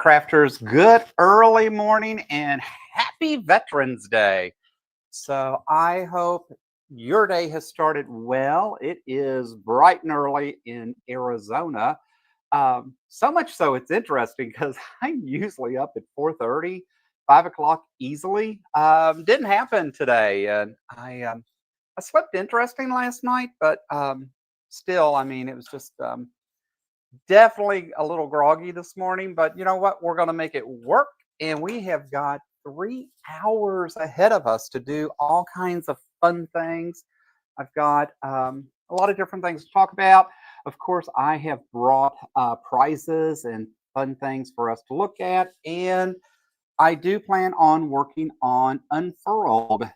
crafters, good early morning and happy Veterans Day. So I hope your day has started well. It is bright and early in Arizona. So much so it's interesting because I'm usually up at 4:30, 5 o'clock easily. Didn't happen today. And I slept interesting last night, but still, I mean, it was just definitely a little groggy this morning, but you know what? We're going to make it work. And we have got 3 hours ahead of us to do all kinds of fun things. I've got a lot of different things to talk about. Of course, I have brought prizes and fun things for us to look at. And I do plan on working on Unfurled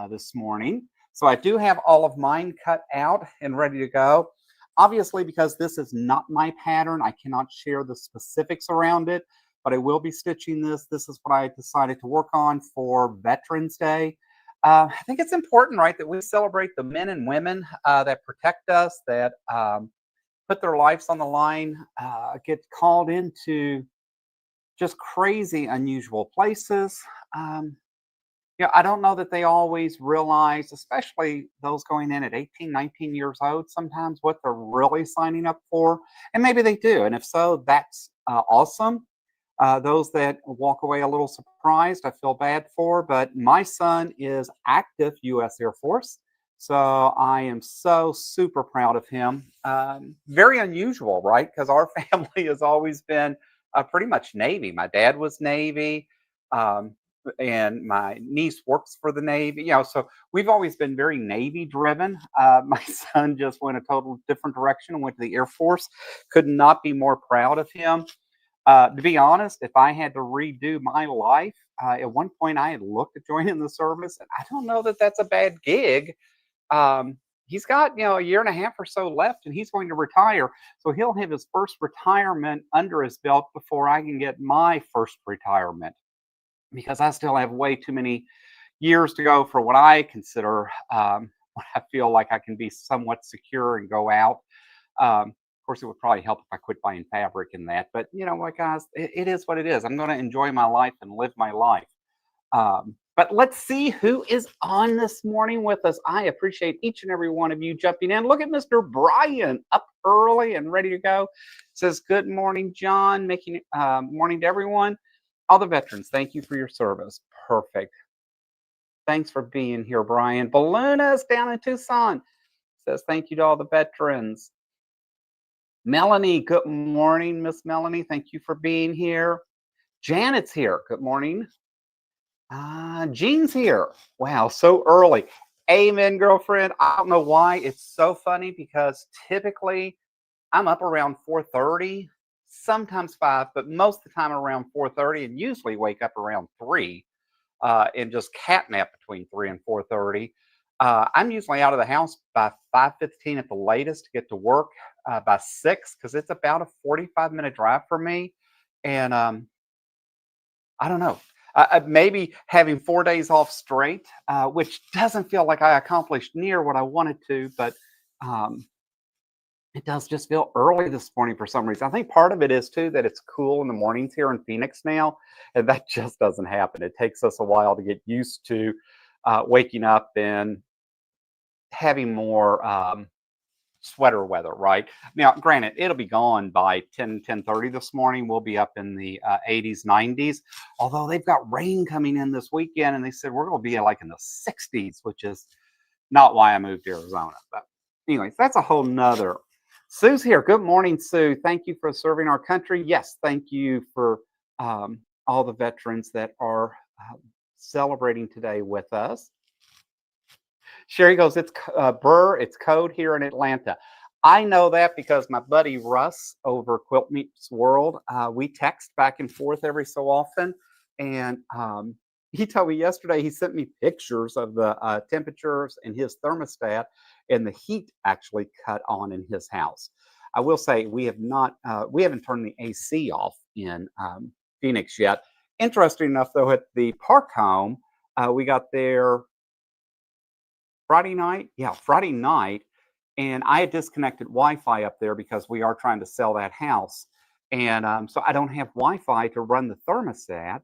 this morning. So I do have all of mine cut out and ready to go. Obviously, because this is not my pattern, I cannot share the specifics around it, but I will be stitching this. This is what I decided to work on for Veterans Day. I think it's important, right, that we celebrate the men and women that protect us, that put their lives on the line, get called into just crazy, unusual places. I don't know that they always realize, especially those going in at 18, 19 years old, sometimes what they're really signing up for. And maybe they do. And if so, that's awesome. Those that walk away a little surprised, I feel bad for. But my son is active U.S. Air Force. So I am so super proud of him. Very unusual, right? Because our family has always been pretty much Navy. My dad was Navy. And my niece works for the Navy, so we've always been very Navy driven. My son just went a total different direction and went to the Air Force. Could not be more proud of him. To be honest, if I had to redo my life, at one point I had looked at joining the service, and I don't know that that's a bad gig. He's got a year and a half or so left, and he's going to retire. So he'll have his first retirement under his belt before I can get my first retirement, because I still have way too many years to go for what I consider, what I feel like I can be somewhat secure and go out. Of course, it would probably help if I quit buying fabric and that. But you know what, guys, it is what it is. I'm going to enjoy my life and live my life. But let's see who is on this morning with us. I appreciate each and every one of you jumping in. Look at Mr. Brian, up early and ready to go. Says, good morning, John. Making morning to everyone. All the veterans, thank you for your service. Perfect. Thanks for being here, Brian. Balloonist down in Tucson says thank you to all the veterans. Melanie, good morning, Miss Melanie. Thank you for being here. Janet's here. Good morning. Jean's here. Wow, so early. Amen, girlfriend. I don't know why. It's so funny because typically I'm up around 4:30. Sometimes 5, but most of the time around 4:30, and usually wake up around 3 and just catnap between 3 and 4:30. I'm usually out of the house by 5:15 at the latest to get to work by 6, because it's about a 45-minute drive for me. And I don't know. Maybe having 4 days off straight, which doesn't feel like I accomplished near what I wanted to, but it does just feel early this morning for some reason. I think part of it is, too, that it's cool in the mornings here in Phoenix now, and that just doesn't happen. It takes us a while to get used to waking up and having more sweater weather, right? Now, granted, it'll be gone by 10:30 this morning. We'll be up in the 80s, 90s, although they've got rain coming in this weekend, and they said we're going to be like in the 60s, which is not why I moved to Arizona. But anyways, that's a whole nother. Sue's here. Good morning, Sue. Thank you for serving our country. Yes, thank you for all the veterans that are celebrating today with us. Sherry goes, it's Burr, it's code here in Atlanta. I know that because my buddy Russ over Quilt Meets World, we text back and forth every so often. And he told me yesterday, he sent me pictures of the temperatures in his thermostat and the heat actually cut on in his house. I will say we haven't turned the AC off in Phoenix yet. Interesting enough, though, at the park home, we got there Friday night. Yeah, Friday night. And I had disconnected Wi-Fi up there because we are trying to sell that house. And so I don't have Wi-Fi to run the thermostat.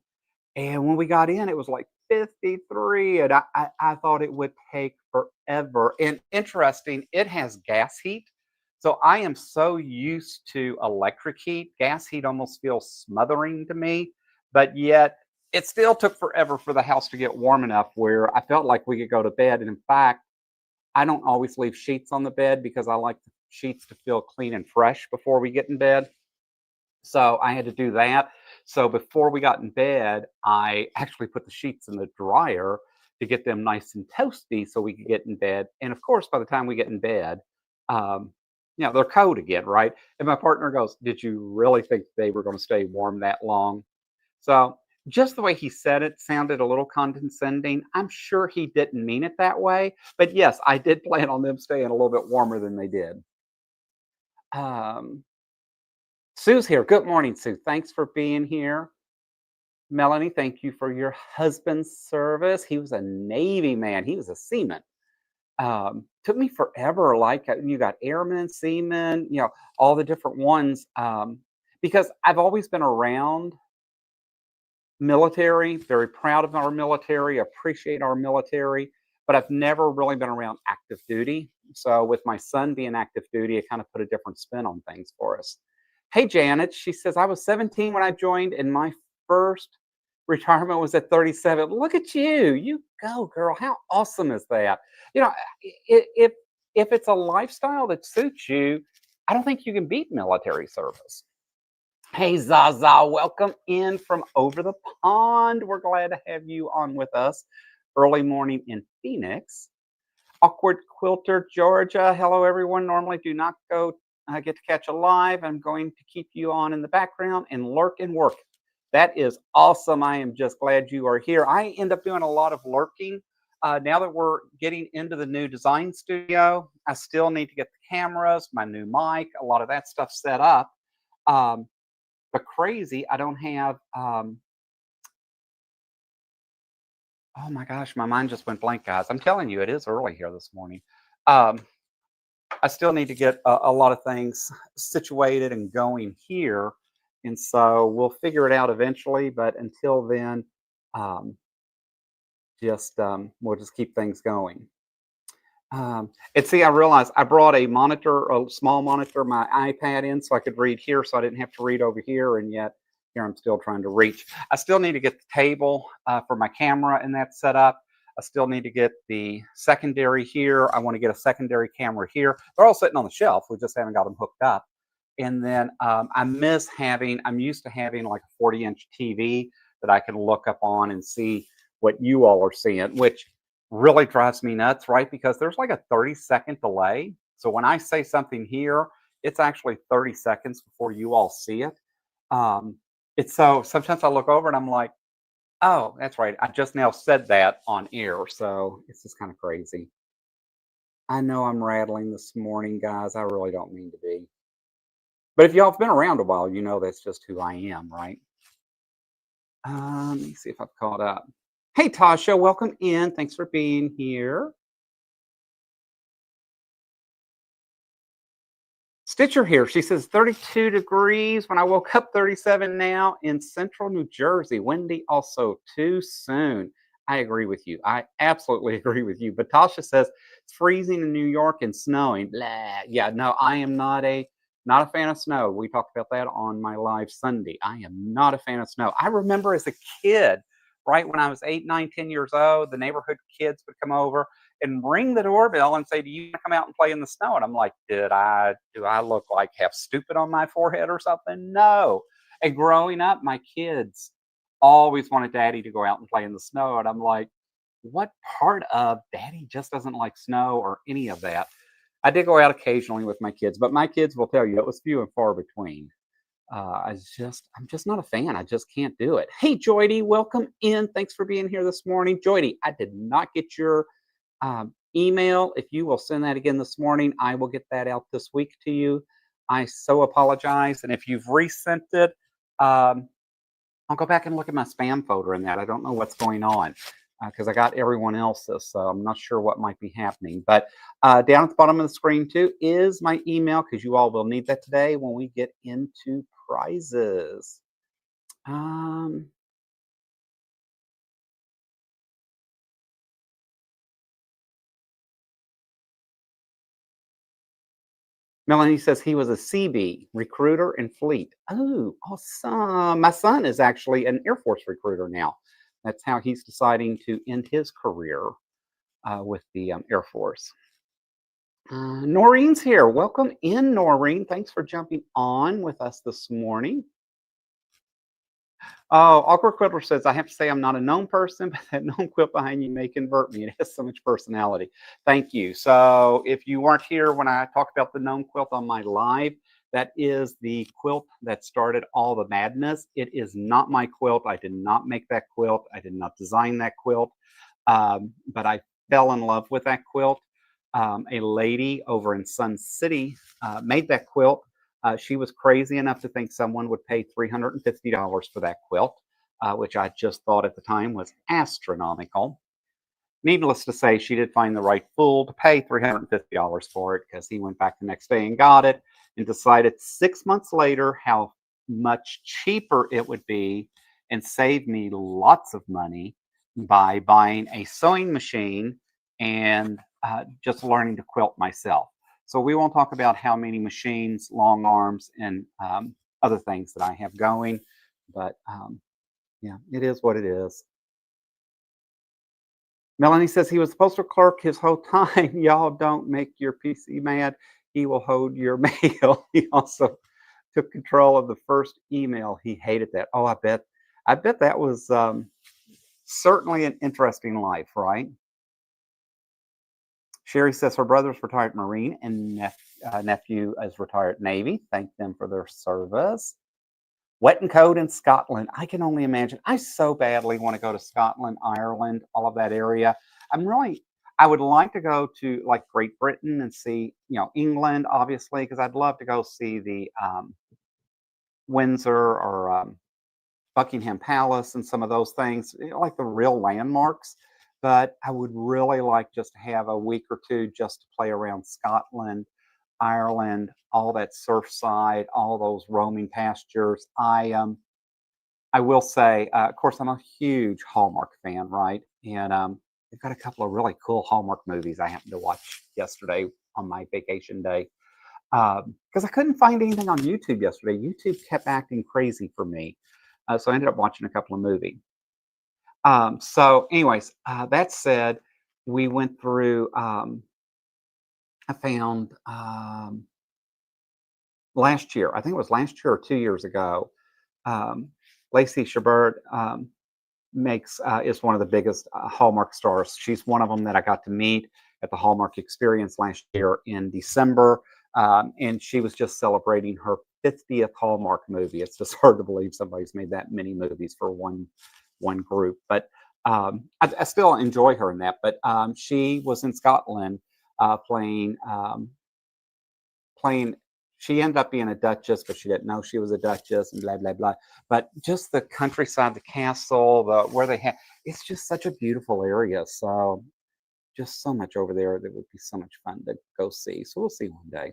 And when we got in, it was like 53, and I thought it would take forever. And interesting, it has gas heat. So I am so used to electric heat. Gas heat almost feels smothering to me, but yet it still took forever for the house to get warm enough where I felt like we could go to bed. And in fact, I don't always leave sheets on the bed because I like the sheets to feel clean and fresh before we get in bed. So I had to do that. So before we got in bed, I actually put the sheets in the dryer to get them nice and toasty so we could get in bed. And of course, by the time we get in bed, um, they're cold again, right? And my partner goes, "Did you really think they were going to stay warm that long?" So just the way he said it sounded a little condescending. I'm sure he didn't mean it that way. But yes, I did plan on them staying a little bit warmer than they did. Um, Sue's here. Good morning, Sue. Thanks for being here. Melanie, thank you for your husband's service. He was a Navy man. He was a seaman. Took me forever. Like you got airmen, seamen, all the different ones. Because I've always been around military, very proud of our military, appreciate our military, but I've never really been around active duty. So with my son being active duty, it kind of put a different spin on things for us. Hey, Janet, she says, I was 17 when I joined, and my first retirement was at 37. Look at you. You go, girl. How awesome is that? You know, if it's a lifestyle that suits you, I don't think you can beat military service. Hey, Zaza, welcome in from over the pond. We're glad to have you on with us early morning in Phoenix. Awkward Quilter, Georgia. Hello, everyone. Normally do not get to catch a live. I'm going to keep you on in the background and lurk and work. That is awesome. I am just glad you are here. I end up doing a lot of lurking. Now that we're getting into the new design studio, I still need to get the cameras, my new mic, a lot of that stuff set up. But crazy, I don't have, oh my gosh, my mind just went blank, guys. I'm telling you, it is early here this morning. Um, I still need to get a lot of things situated and going here. And so we'll figure it out eventually. But until then, um, we'll just keep things going. And see, I realized I brought a monitor, a small monitor, my iPad in so I could read here so I didn't have to read over here. And yet here I'm still trying to reach. I still need to get the table for my camera and that set up. I still need to get the secondary here. I want to get a secondary camera here. They're all sitting on the shelf. We just haven't got them hooked up. And then I'm used to having like a 40-inch TV that I can look up on and see what you all are seeing, which really drives me nuts, right? Because there's like a 30-second delay. So when I say something here, it's actually 30 seconds before you all see it. It's so sometimes I look over and I'm like, oh, that's right. I just now said that on air. So it's just kind of crazy. I know I'm rattling this morning, guys. I really don't mean to be. But if y'all have been around a while, you know that's just who I am, right? Let me see if I've caught up. Hey, Tasha, welcome in. Thanks for being here. Stitcher here. She says 32 degrees. When I woke up, 37 now in central New Jersey. Windy also too soon. I agree with you. I absolutely agree with you. But Tasha says it's freezing in New York and snowing. Blah. Yeah, no, I am not a fan of snow. We talked about that on my live Sunday. I am not a fan of snow. I remember as a kid, right when I was 8, 9, 10 years old, the neighborhood kids would come over and ring the doorbell and say, "Do you come out and play in the snow?" And I'm like, do I look like have stupid on my forehead or something? No. And growing up, my kids always wanted daddy to go out and play in the snow. And I'm like, what part of daddy just doesn't like snow or any of that? I did go out occasionally with my kids, but my kids will tell you it was few and far between. I'm just not a fan. I just can't do it. Hey, Joydy, welcome in. Thanks for being here this morning. Joydy, I did not get your email. If you will send that again this morning, I will get that out this week to you. I so apologize. And if you've resent it, I'll go back and look at my spam folder in that. I don't know what's going on because I got everyone else's, so I'm not sure what might be happening. But down at the bottom of the screen, too, is my email because you all will need that today when we get into prizes. Um, Melanie says he was a CB recruiter in Fleet. Oh, awesome. My son is actually an Air Force recruiter now. That's how he's deciding to end his career with the Air Force. Noreen's here. Welcome in, Noreen. Thanks for jumping on with us this morning. Oh, Awkward Quibbler says, I have to say I'm not a gnome person, but that gnome quilt behind you may convert me. It has so much personality. Thank you. So if you weren't here when I talked about the gnome quilt on my live, that is the quilt that started all the madness. It is not my quilt. I did not make that quilt. I did not design that quilt. But I fell in love with that quilt. A lady over in Sun City made that quilt. She was crazy enough to think someone would pay $350 for that quilt, which I just thought at the time was astronomical. Needless to say, she did find the right fool to pay $350 for it because he went back the next day and got it and decided 6 months later how much cheaper it would be and save me lots of money by buying a sewing machine and just learning to quilt myself. So we won't talk about how many machines, long arms, and other things that I have going, but yeah, it is what it is. Melanie says he was the postal clerk his whole time. Y'all don't make your PC mad. He will hold your mail. He also took control of the first email. He hated that. Oh, I bet. I bet that was certainly an interesting life, right? Sherry says her brother's retired Marine and nephew is retired Navy. Thank them for their service. Wet and cold in Scotland. I can only imagine. I so badly want to go to Scotland, Ireland, all of that area. I would like to go to like Great Britain and see, England, obviously, because I'd love to go see the Windsor or Buckingham Palace and some of those things, like the real landmarks. But I would really like just to have a week or two just to play around Scotland, Ireland, all that Surfside, all those roaming pastures. I will say, of course, I'm a huge Hallmark fan, right? And they've got a couple of really cool Hallmark movies I happened to watch yesterday on my vacation day because I couldn't find anything on YouTube yesterday. YouTube kept acting crazy for me, so I ended up watching a couple of movies. So, anyways, that said, we went through. I found last year. I think it was last year or 2 years ago. Um, Lacey Chabert makes is one of the biggest Hallmark stars. She's one of them that I got to meet at the Hallmark Experience last year in December, and she was just celebrating her 50th Hallmark movie. It's just hard to believe somebody's made that many movies for one group, but I still enjoy her in that. But she was in Scotland playing. She ended up being a duchess, but she didn't know she was a duchess, and blah blah blah. But just the countryside, the castle, the where they have, it's just such a beautiful area. So just so much over there that would be so much fun to go see. So we'll see one day.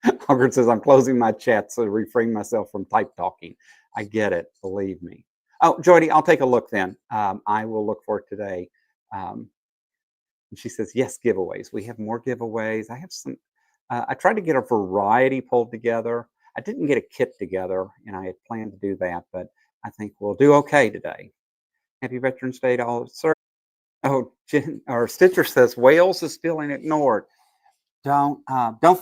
Hogwarts says I'm closing my chat to refrain myself from type talking. I get it, believe me. Oh, Jody, I'll take a look then. I will look for it today. Um, And she says, yes, giveaways. We have more giveaways. I have some, I tried to get a variety pulled together. I didn't get a kit together, and I had planned to do that, but I think we'll do okay today. Happy Veterans Day to all, sir. Oh, or Stitcher says Wales is feeling ignored. Don't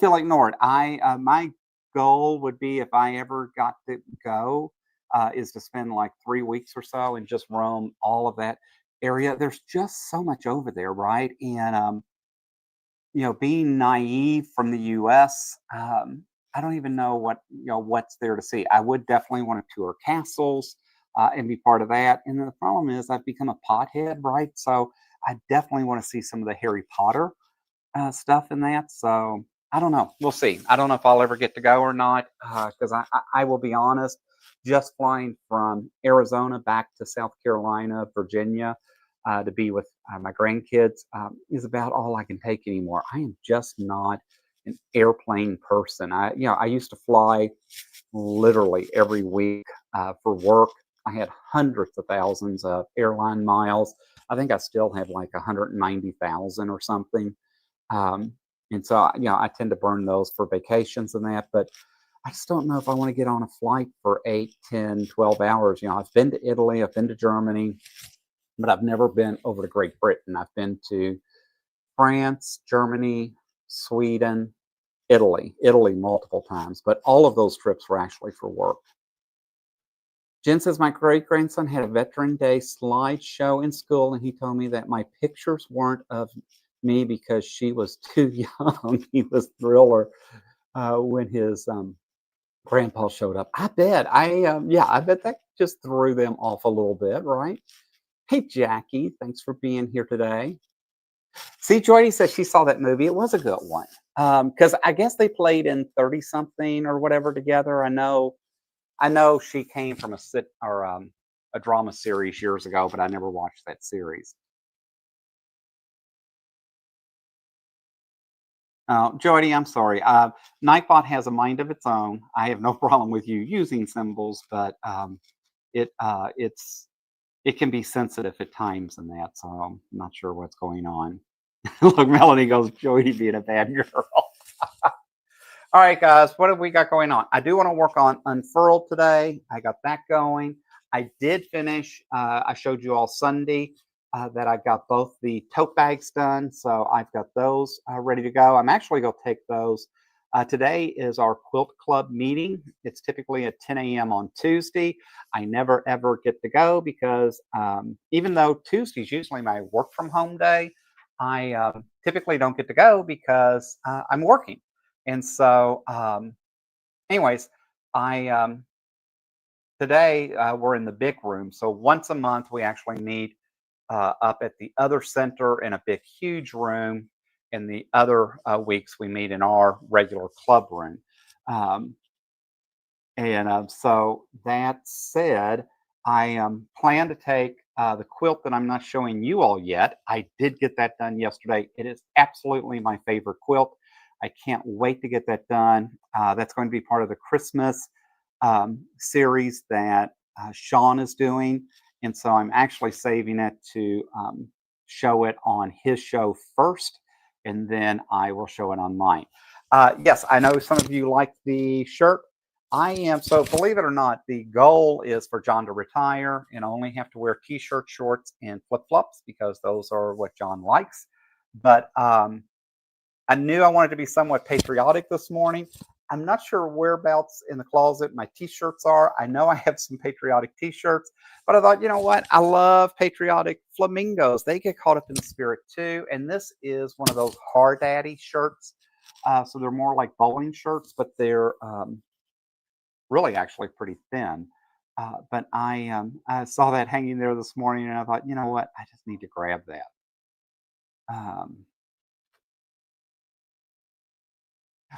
feel ignored. My goal would be if I ever got to go is to spend like 3 weeks or so and just roam all of that area. There's just so much over there, right? And being naive from the U.S., I don't even know what's there to see. I would definitely want to tour castles and be part of that. And the problem is I've become a pothead, right? So I definitely want to see some of the Harry Potter stuff in that. So I don't know. We'll see. I don't know if I'll ever get to go or not because I will be honest, just flying from Arizona back to South Carolina, Virginia to be with my grandkids is about all I can take anymore. I am just not an airplane person. I used to fly literally every week for work. I had hundreds of thousands of airline miles. I think I still have like 190,000 or something. Um, and so, I tend to burn those for vacations and that, but I just don't know if I want to get on a flight for 8, 10, 12 hours. I've been to Italy, I've been to Germany, but I've never been over to Great Britain. I've been to France, Germany, Sweden, Italy multiple times, but all of those trips were actually for work. Jen says, my great grandson had a Veteran Day slideshow in school, and he told me that my pictures weren't of me because she was too young. He was thrilled when his grandpa showed up. I bet. I bet that just threw them off a little bit, right? Hey, Jackie, thanks for being here today. See, Joy says she saw that movie. It was a good one. Because I guess they played in 30 something or whatever together. I know she came from a drama series years ago, but I never watched that series. Jody, I'm sorry. Nightbot has a mind of its own. I have no problem with you using symbols, but it can be sensitive at times and that. So I'm not sure what's going on. Look, Melanie goes, Jody being a bad girl. All right, guys, what have we got going on? I do want to work on Unfurled today. I got that going. I did finish. I showed you all Sunday that I got both the tote bags done. So I've got those ready to go. I'm actually going to take those. Today is our quilt club meeting. It's typically at 10 a.m. on Tuesday. I never, ever get to go because even though Tuesday is usually my work from home day, I typically don't get to go because I'm working. And so, anyways, I today we're in the big room. So once a month, we actually meet up at the other center in a big, huge room. In the other weeks, we meet in our regular club room. Um, and so that said, I plan to take the quilt that I'm not showing you all yet. I did get that done yesterday. It is absolutely my favorite quilt. I can't wait to get that done. That's going to be part of the Christmas series that Sean is doing. And so I'm actually saving it to show it on his show first, and then I will show it on mine. Yes, I know some of you like the shirt. I am. So believe it or not, the goal is for John to retire and only have to wear t-shirt, shorts, and flip-flops because those are what John likes. But I knew I wanted to be somewhat patriotic this morning. I'm not sure whereabouts in the closet my t-shirts are. I know I have some patriotic t-shirts, but I thought, you know what? I love patriotic flamingos. They get caught up in the spirit too. And this is one of those hard daddy shirts. So they're more like bowling shirts, but they're really actually pretty thin. But I saw that hanging there this morning, and I thought, you know what? I just need to grab that. Um,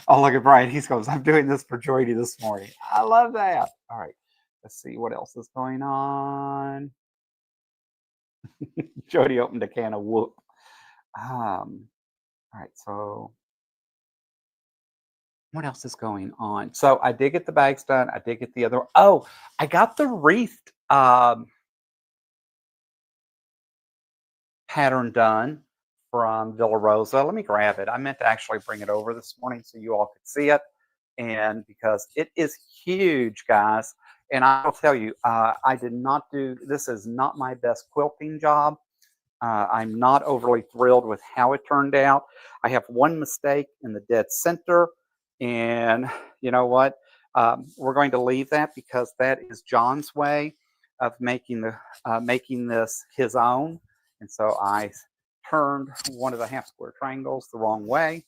oh, look at Brian. He goes, I'm doing this for Joy this morning. I love that. All right. Let's see what else is going on. Jody opened a can of whoop. All right. So what else is going on? So I did get the bags done. I did get the other. Oh, I got the wreath pattern done from Villa Rosa. Let me grab it. I meant to actually bring it over this morning so you all could see it. And because it is huge, guys. And I'll tell you, I did not do, this is not my best quilting job. I'm not overly thrilled with how it turned out. I have one mistake in the dead center. And you know what? We're going to leave that because that is John's way of making this his own. And so I turned one of the half square triangles the wrong way,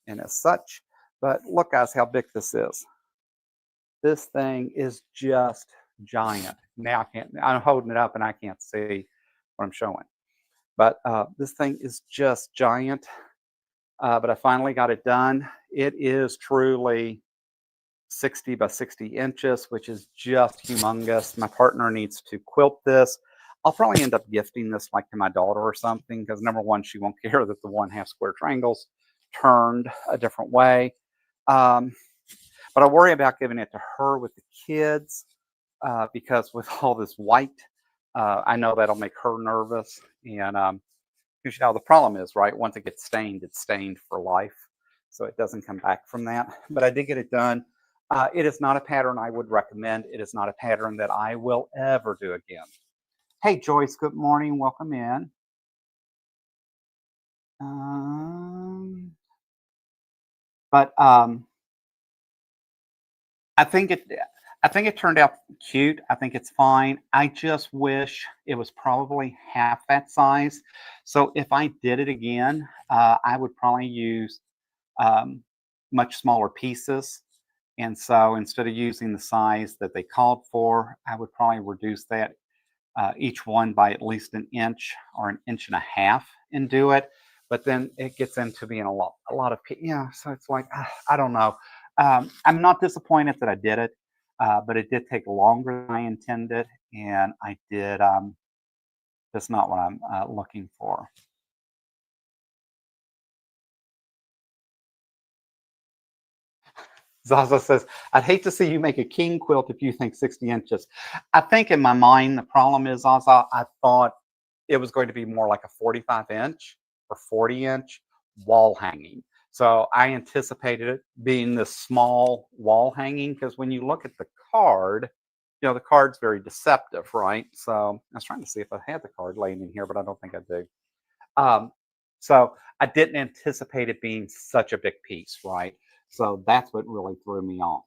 and as such. But look, guys, how big this is. This thing is just giant. Now I'm holding it up and I can't see what I'm showing. But this thing is just giant. But I finally got it done. It is truly 60 by 60 inches, which is just humongous. My partner needs to quilt this. I'll probably end up gifting this like to my daughter or something because number one, she won't care that the 1/2 square triangles turned a different way. Um, but I worry about giving it to her with the kids because with all this white, I know that'll make her nervous. And because the problem is, right, once it gets stained, it's stained for life. So it doesn't come back from that. But I did get it done. It is not a pattern I would recommend. It is not a pattern that I will ever do again. Hey, Joyce, good morning. Welcome in. Um, but I think it I think it turned out cute. I think it's fine. I just wish it was probably half that size. So if I did it again, I would probably use um, much smaller pieces. And so instead of using the size that they called for, I would probably reduce that each one by at least an inch or an inch and a half and do it. But then it gets into being a lot of, yeah. So it's like, I don't know. I'm not disappointed that I did it, but it did take longer than I intended. And I did, that's not what I'm looking for. Zaza says, I'd hate to see you make a king quilt if you think 60 inches. I think in my mind, the problem is, Zaza, I thought it was going to be more like a 45-inch or 40-inch wall hanging. So I anticipated it being this small wall hanging because when you look at the card, the card's very deceptive, right? So I was trying to see if I had the card laying in here, but I don't think I do. Um, so I didn't anticipate it being such a big piece, right? So that's what really threw me off.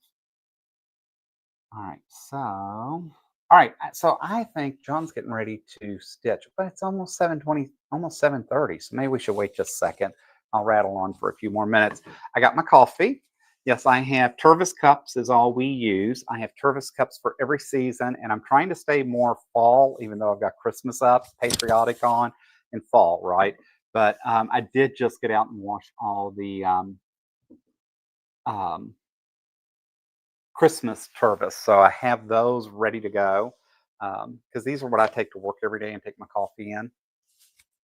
All right, so I think John's getting ready to stitch, but it's almost 7:20, almost 7:30. So maybe we should wait just a second. I'll rattle on for a few more minutes. I got my coffee. Yes, I have Tervis cups is all we use. I have Tervis cups for every season, and I'm trying to stay more fall, even though I've got Christmas up, patriotic on, and fall, right? But I did just get out and wash all the um, Christmas Tervis. So I have those ready to go because these are what I take to work every day and take my coffee in.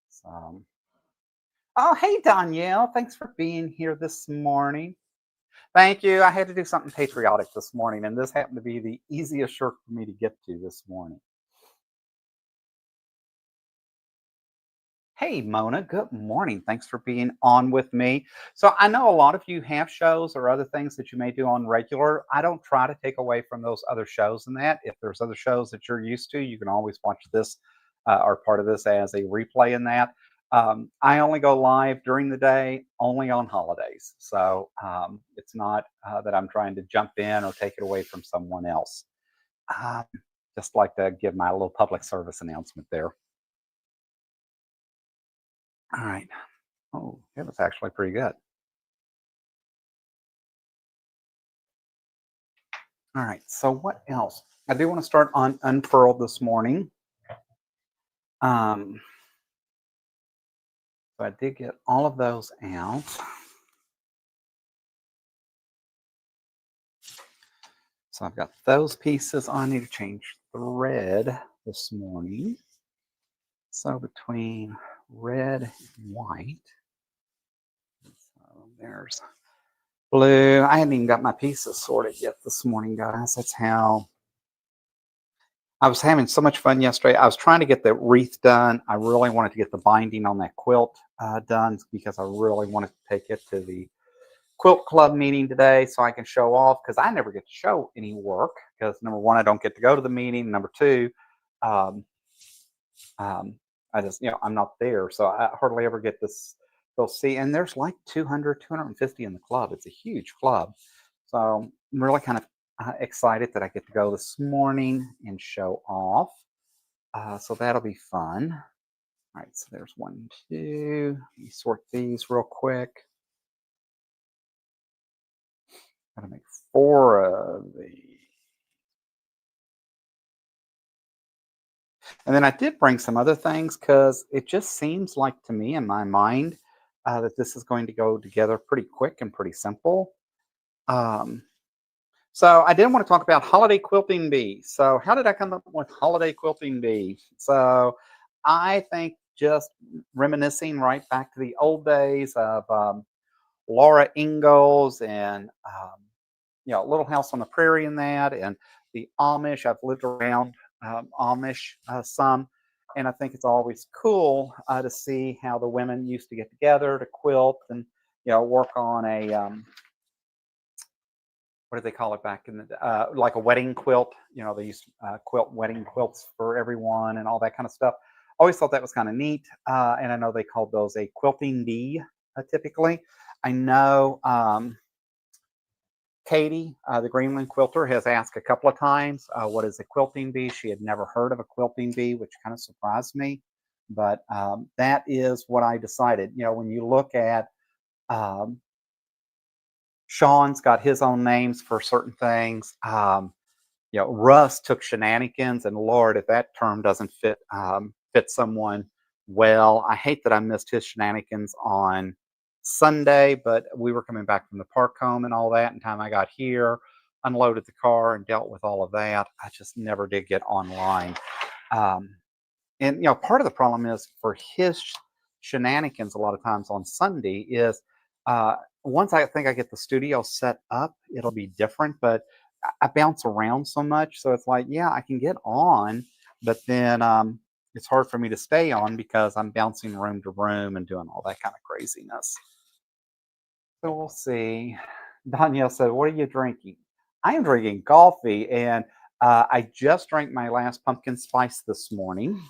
So, oh, hey, Danielle. Thanks for being here this morning. Thank you. I had to do something patriotic this morning, and this happened to be the easiest shirt for me to get to this morning. Hey, Mona, good morning. Thanks for being on with me. So, I know a lot of you have shows or other things that you may do on regular. I don't try to take away from those other shows and that. If there's other shows that you're used to, you can always watch this or part of this as a replay in that. I only go live during the day, only on holidays. So, it's not that I'm trying to jump in or take it away from someone else. Um, just like to give my little public service announcement there. All right. Oh, it was actually pretty good. All right. So what else? I do want to start on Unfurled this morning. Um, so I did get all of those out. So I've got those pieces. I need to change thread this morning. So between red and white. So there's blue. I hadn't even got my pieces sorted yet this morning, guys. That's how I was having so much fun yesterday. I was trying to get the wreath done. I really wanted to get the binding on that quilt done because I really wanted to take it to the quilt club meeting today so I can show off because I never get to show any work because number one, I don't get to go to the meeting. Number two, um, I just, I'm not there. So I hardly ever get this. They'll see, and there's like 200, 250 in the club. It's a huge club. So I'm really kind of excited that I get to go this morning and show off. So that'll be fun. All right, so there's 1, 2. Let me sort these real quick. Gotta make 4 of these. And then I did bring some other things because it just seems like to me in my mind that this is going to go together pretty quick and pretty simple. Um, so I did want to talk about Holiday Quilting Bee. So how did I come up with Holiday Quilting Bee? So I think just reminiscing right back to the old days of Laura Ingalls and Little House on the Prairie and that, and the Amish. I've lived around Amish some, and I think it's always cool to see how the women used to get together to quilt and work on a what did they call it back in the like a wedding quilt. They used to quilt wedding quilts for everyone and all that kind of stuff. Always thought that was kind of neat, and I know they called those a quilting bee typically. I know Katie, the Greenland quilter, has asked a couple of times, what is a quilting bee? She had never heard of a quilting bee, which kind of surprised me. But that is what I decided. When you look at um, Sean's got his own names for certain things. Russ took shenanigans, and Lord, if that term doesn't fit someone well, I hate that I missed his shenanigans on Sunday, but we were coming back from the park home and all that. And time I got here, unloaded the car and dealt with all of that. I just never did get online. Um, and part of the problem is for his shenanigans a lot of times on Sunday is once I think I get the studio set up, it'll be different. But I bounce around so much, so it's like, yeah, I can get on, but then it's hard for me to stay on because I'm bouncing room to room and doing all that kind of craziness. So we'll see. Danielle said, "What are you drinking?" I am drinking coffee, and I just drank my last pumpkin spice this morning.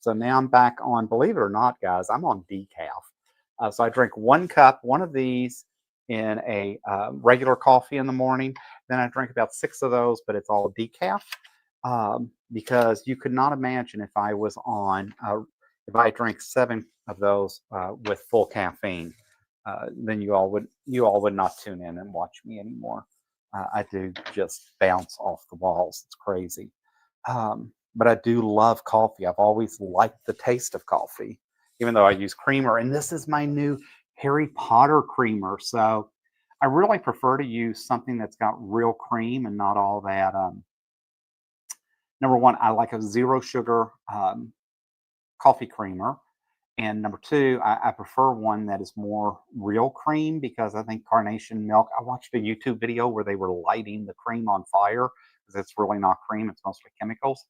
So now I'm back on, believe it or not, guys, I'm on decaf. So I drink 1 cup, one of these in a regular coffee in the morning. Then I drink about 6 of those, but it's all decaf because you could not imagine if I drank 7 of those with full caffeine. Then you all would not tune in and watch me anymore. I do just bounce off the walls. It's crazy. But I do love coffee. I've always liked the taste of coffee, even though I use creamer. And this is my new Harry Potter creamer. So I really prefer to use something that's got real cream and not all that. Number one, I like a zero sugar coffee creamer. And number two, I prefer one that is more real cream because I think carnation milk. I watched a YouTube video where they were lighting the cream on fire because it's really not cream, it's mostly chemicals.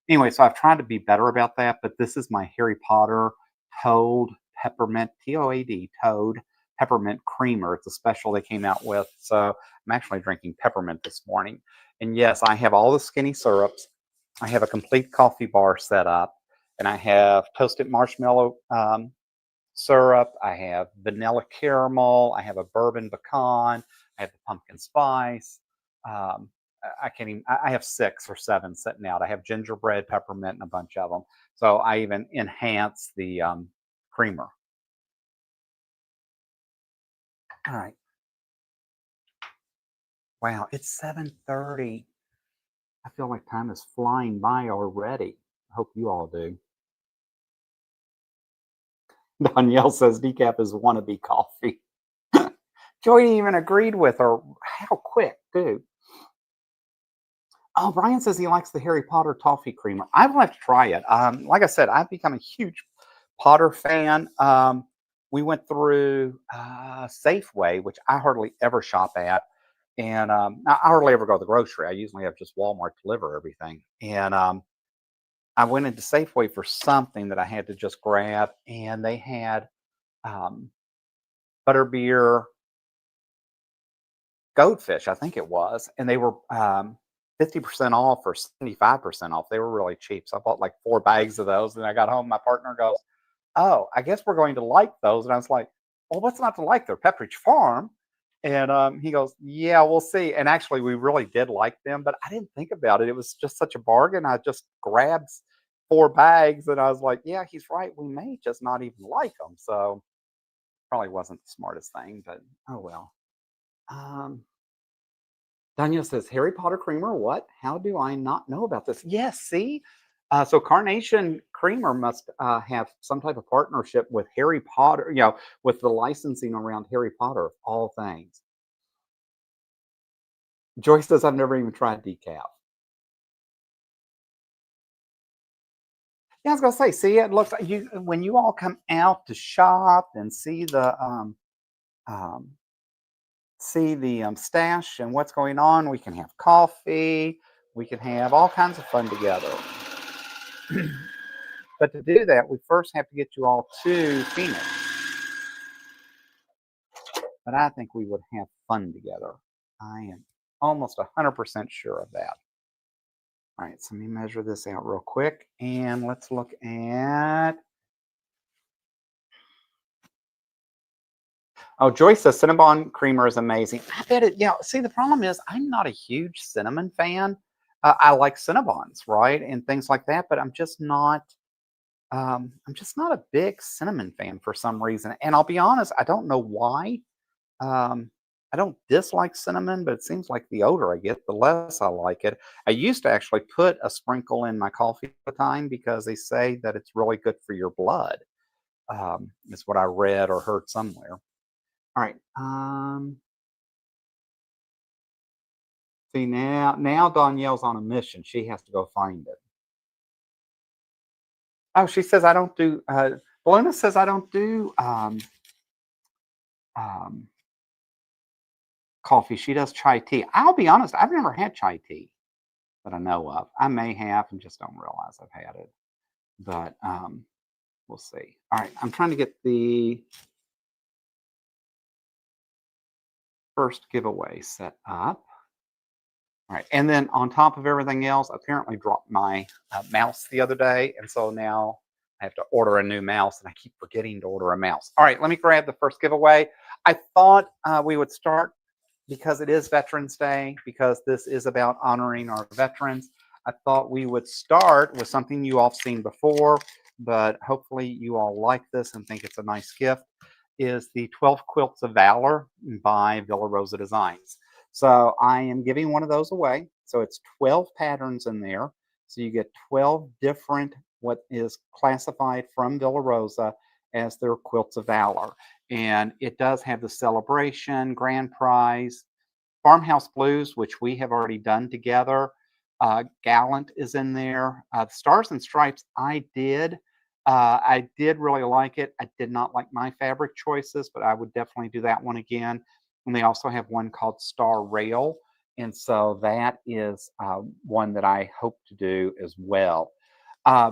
Anyway, so I've tried to be better about that, but this is my Harry Potter Toad Peppermint, TOAD, Toad Peppermint Creamer. It's a special they came out with. So I'm actually drinking peppermint this morning. And yes, I have all the skinny syrups. I have a complete coffee bar set up, and I have toasted marshmallow syrup. I have vanilla caramel. I have a bourbon pecan. I have the pumpkin spice. Um, I can't even. I have 6 or 7 sitting out. I have gingerbread, peppermint, and a bunch of them. So I even enhance the creamer. All right. Wow, it's 7:30. I feel like time is flying by already. I hope you all do. Danielle says decaf is wannabe coffee. Joy even agreed with her. How quick, dude. Oh, Brian says he likes the Harry Potter toffee creamer. I would like to try it. Like I said, I've become a huge Potter fan. We went through Safeway, which I hardly ever shop at, and I hardly ever go to the grocery. I usually have just Walmart deliver everything. And I went into Safeway for something that I had to just grab, and they had um, butterbeer goldfish, I think it was, and they were 50% off or 75% off. They were really cheap. So I bought like 4 bags of those. And I got home. My partner goes, "Oh, I guess we're going to like those." And I was like, "Well, what's not to like? They're Pepperidge Farm." And he goes, "Yeah, we'll see." And actually, we really did like them, but I didn't think about it. It was just such a bargain. I just grabbed 4 bags and I was like, "Yeah, he's right. We may just not even like them." So probably wasn't the smartest thing, but oh well. Um, Daniel says, Harry Potter creamer, what? How do I not know about this? Yes, see? So Carnation Creamer must have some type of partnership with Harry Potter, with the licensing around Harry Potter, of all things. Joyce says, I've never even tried decaf. Yeah, I was gonna say, see, it looks like you when you all come out to shop and see the um, see the stash and what's going on. We can have coffee. We can have all kinds of fun together. But to do that, we first have to get you all to Phoenix. But I think we would have fun together. I am almost 100% sure of that. All right, so let me measure this out real quick, and let's look at. Oh, Joyce says Cinnabon creamer is amazing. I bet it. See, the problem is I'm not a huge cinnamon fan. I like Cinnabons, right, and things like that, but I'm just not. I'm just not a big cinnamon fan for some reason, and I'll be honest, I don't know why. Um, I don't dislike cinnamon, but it seems like the older I get, the less I like it. I used to actually put a sprinkle in my coffee all the time because they say that it's really good for your blood. Is what I read or heard somewhere. All right. See now Danielle's on a mission. She has to go find it. Oh, she says I don't do. Beluna says I don't do um, coffee. She does chai tea. I'll be honest. I've never had chai tea that I know of. I may have and just don't realize I've had it. But we'll see. All right, I'm trying to get the first giveaway set up. All right, and then on top of everything else, apparently dropped my mouse the other day, and so now I have to order a new mouse, and I keep forgetting to order a mouse. All right, let me grab the first giveaway. I thought we would start because it is Veterans Day, because this is about honoring our veterans. I thought we would start with something you all have seen before, but hopefully you all like this and think it's a nice gift, is the 12 Quilts of Valor by Villa Rosa Designs. So I am giving one of those away. So it's 12 patterns in there. So you get 12 different, what is classified from Villa Rosa as their Quilts of Valor. And it does have the celebration, grand prize, Farmhouse Blues, which we have already done together. Gallant is in there. Stars and Stripes, I did. I did really like it. I did not like my fabric choices, but I would definitely do that one again. And they also have one called Star Rail. And so that is one that I hope to do as well.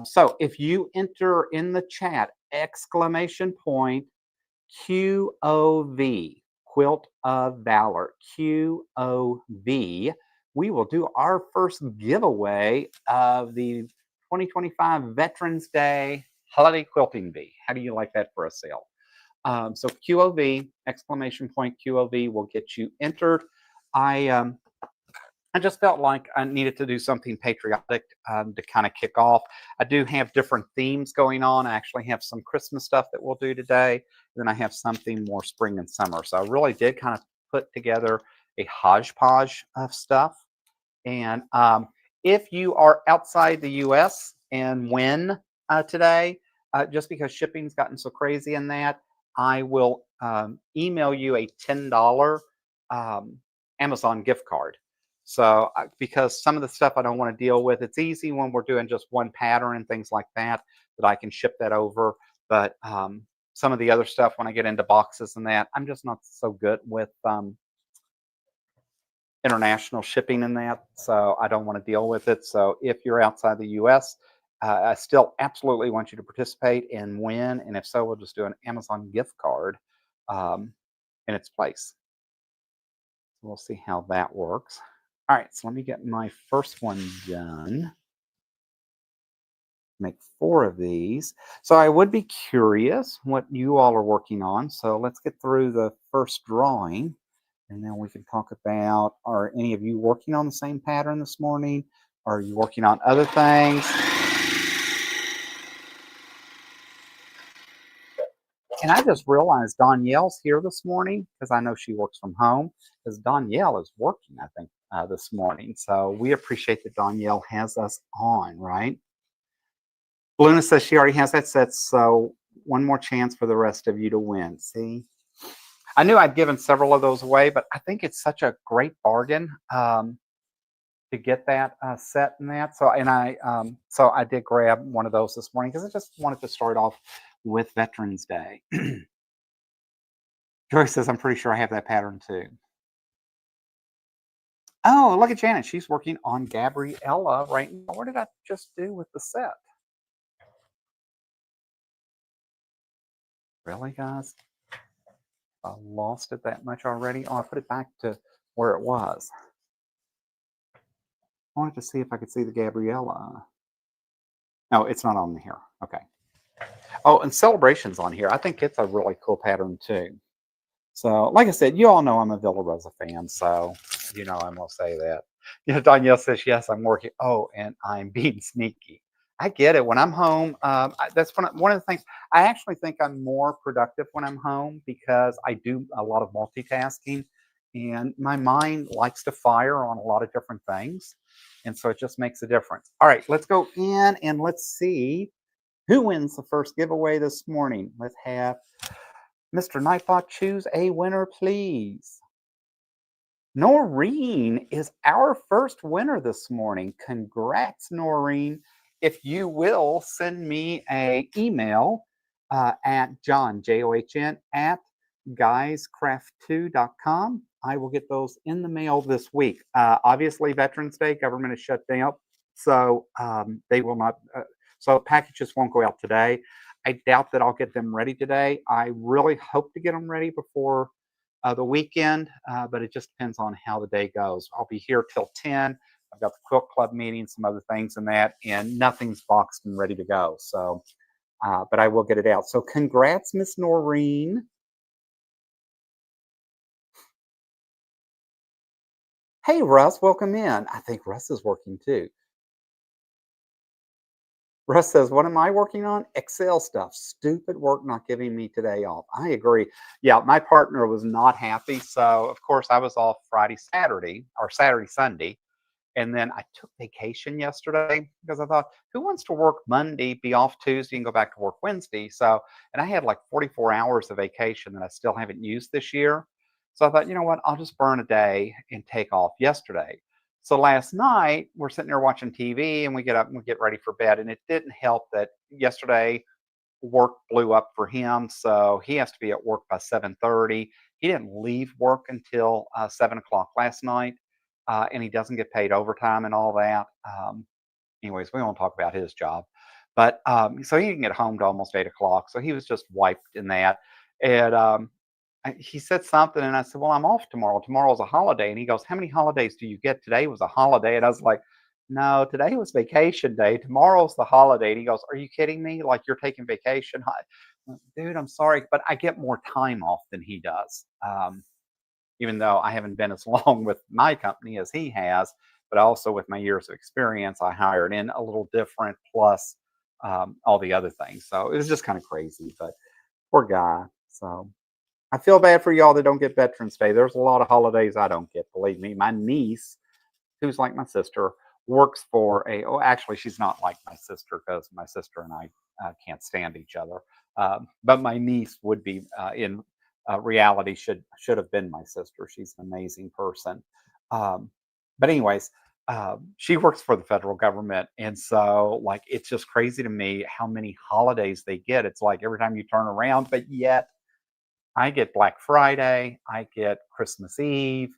So if you enter in the chat, exclamation point QOV, Quilt of Valor, QOV, we will do our first giveaway of the 2025 Veterans Day Holiday Quilting Bee. How do you like that for a sale? So QOV, exclamation point QOV, will get you entered. I just felt like I needed to do something patriotic to kind of kick off. I do have different themes going on. I actually have some Christmas stuff that we'll do today. Then I have something more spring and summer. So I really did kind of put together a hodgepodge of stuff. And if you are outside the US and win today, just because shipping's gotten so crazy in that, I will email you a $10 Amazon gift card. So because some of the stuff I don't want to deal with, it's easy when we're doing just one pattern and things like that, that I can ship that over. But some of the other stuff, when I get into boxes and that, I'm just not so good with international shipping and that, so I don't want to deal with it. So if you're outside the US, I still absolutely want you to participate and win. And if so, we'll just do an Amazon gift card in its place. We'll see how that works. All right, so let me get my first one done. Make 4 of these. So I would be curious what you all are working on. So let's get through the first drawing, and then we can talk about, are any of you working on the same pattern this morning? Are you working on other things? And I just realized Danielle's here this morning because I know she works from home, because Danielle is working, I think, this morning. So we appreciate that Danielle has us on, right? Luna says she already has that set, so one more chance for the rest of you to win. See? I knew I'd given several of those away, but I think it's such a great bargain to get that set and that. So, and so I did grab one of those this morning because I just wanted to start off with Veterans Day. Joy says, I'm pretty sure I have that pattern too. Oh, look at Janet. She's working on Gabriella right now. What did I just do with the set? Really, guys? I lost it that much already. Oh, I put it back to where it was. I wanted to see if I could see the Gabriella. No, it's not on here. Okay. Oh, and Celebration's on here. I think it's a really cool pattern too. So, like I said, you all know I'm a Villa Rosa fan, so you know I'm gonna say that. You know, Danielle says yes, I'm working. Oh, and I'm being sneaky. I get it. When I'm home, that's one of the things. I actually think I'm more productive when I'm home because I do a lot of multitasking, and my mind likes to fire on a lot of different things, and so it just makes a difference. All right, let's go in and let's see who wins the first giveaway this morning. Let's have Mr. Nightbot choose a winner, please. Noreen is our first winner this morning. Congrats, Noreen. If you will send me a email at John, John, at guyscraft2.com. I will get those in the mail this week. Obviously, Veterans Day, government is shut down, so they will not. So packages won't go out today. I doubt that I'll get them ready today. I really hope to get them ready before the weekend, but it just depends on how the day goes. I'll be here till 10. I've got the quilt club meeting, some other things in that, and nothing's boxed and ready to go. So, but I will get it out. So, congrats, Miss Noreen. Hey, Russ, welcome in. I think Russ is working too. Russ says, what am I working on? Excel stuff. Stupid work not giving me today off. I agree. Yeah, my partner was not happy. So, of course, I was off Friday, Saturday, or Saturday, Sunday. And then I took vacation yesterday because I thought, who wants to work Monday, be off Tuesday, and go back to work Wednesday? So, and I had like 44 hours of vacation that I still haven't used this year. So I thought, you know what? I'll just burn a day and take off yesterday. So last night, we're sitting there watching TV and we get up and we get ready for bed. And it didn't help that yesterday work blew up for him. So he has to be at work by 7:30. He didn't leave work until 7 o'clock last night, and he doesn't get paid overtime and all that. Anyways, we won't talk about his job, but so he didn't get home to almost 8 o'clock. So he was just wiped in that, and he said something, and I said, "Well, I'm off tomorrow. Tomorrow's a holiday." And he goes, "How many holidays do you get? Today was a holiday." And I was like, "No, today was vacation day. Tomorrow's the holiday." And he goes, "Are you kidding me? Like you're taking vacation?" Dude, I'm sorry, but I get more time off than he does. Even though I haven't been as long with my company as he has, but also with my years of experience, I hired in a little different, plus all the other things. So it was just kind of crazy, but poor guy. So I feel bad for y'all that don't get Veterans Day. There's a lot of holidays I don't get. Believe me, my niece, who's like my sister, works for a. Oh, actually, she's not like my sister because my sister and I can't stand each other. But my niece would be in reality should have been my sister. She's an amazing person. Um, but anyways, she works for the federal government, and so like it's just crazy to me how many holidays they get. It's like every time you turn around, but yet I get Black Friday, I get Christmas Eve.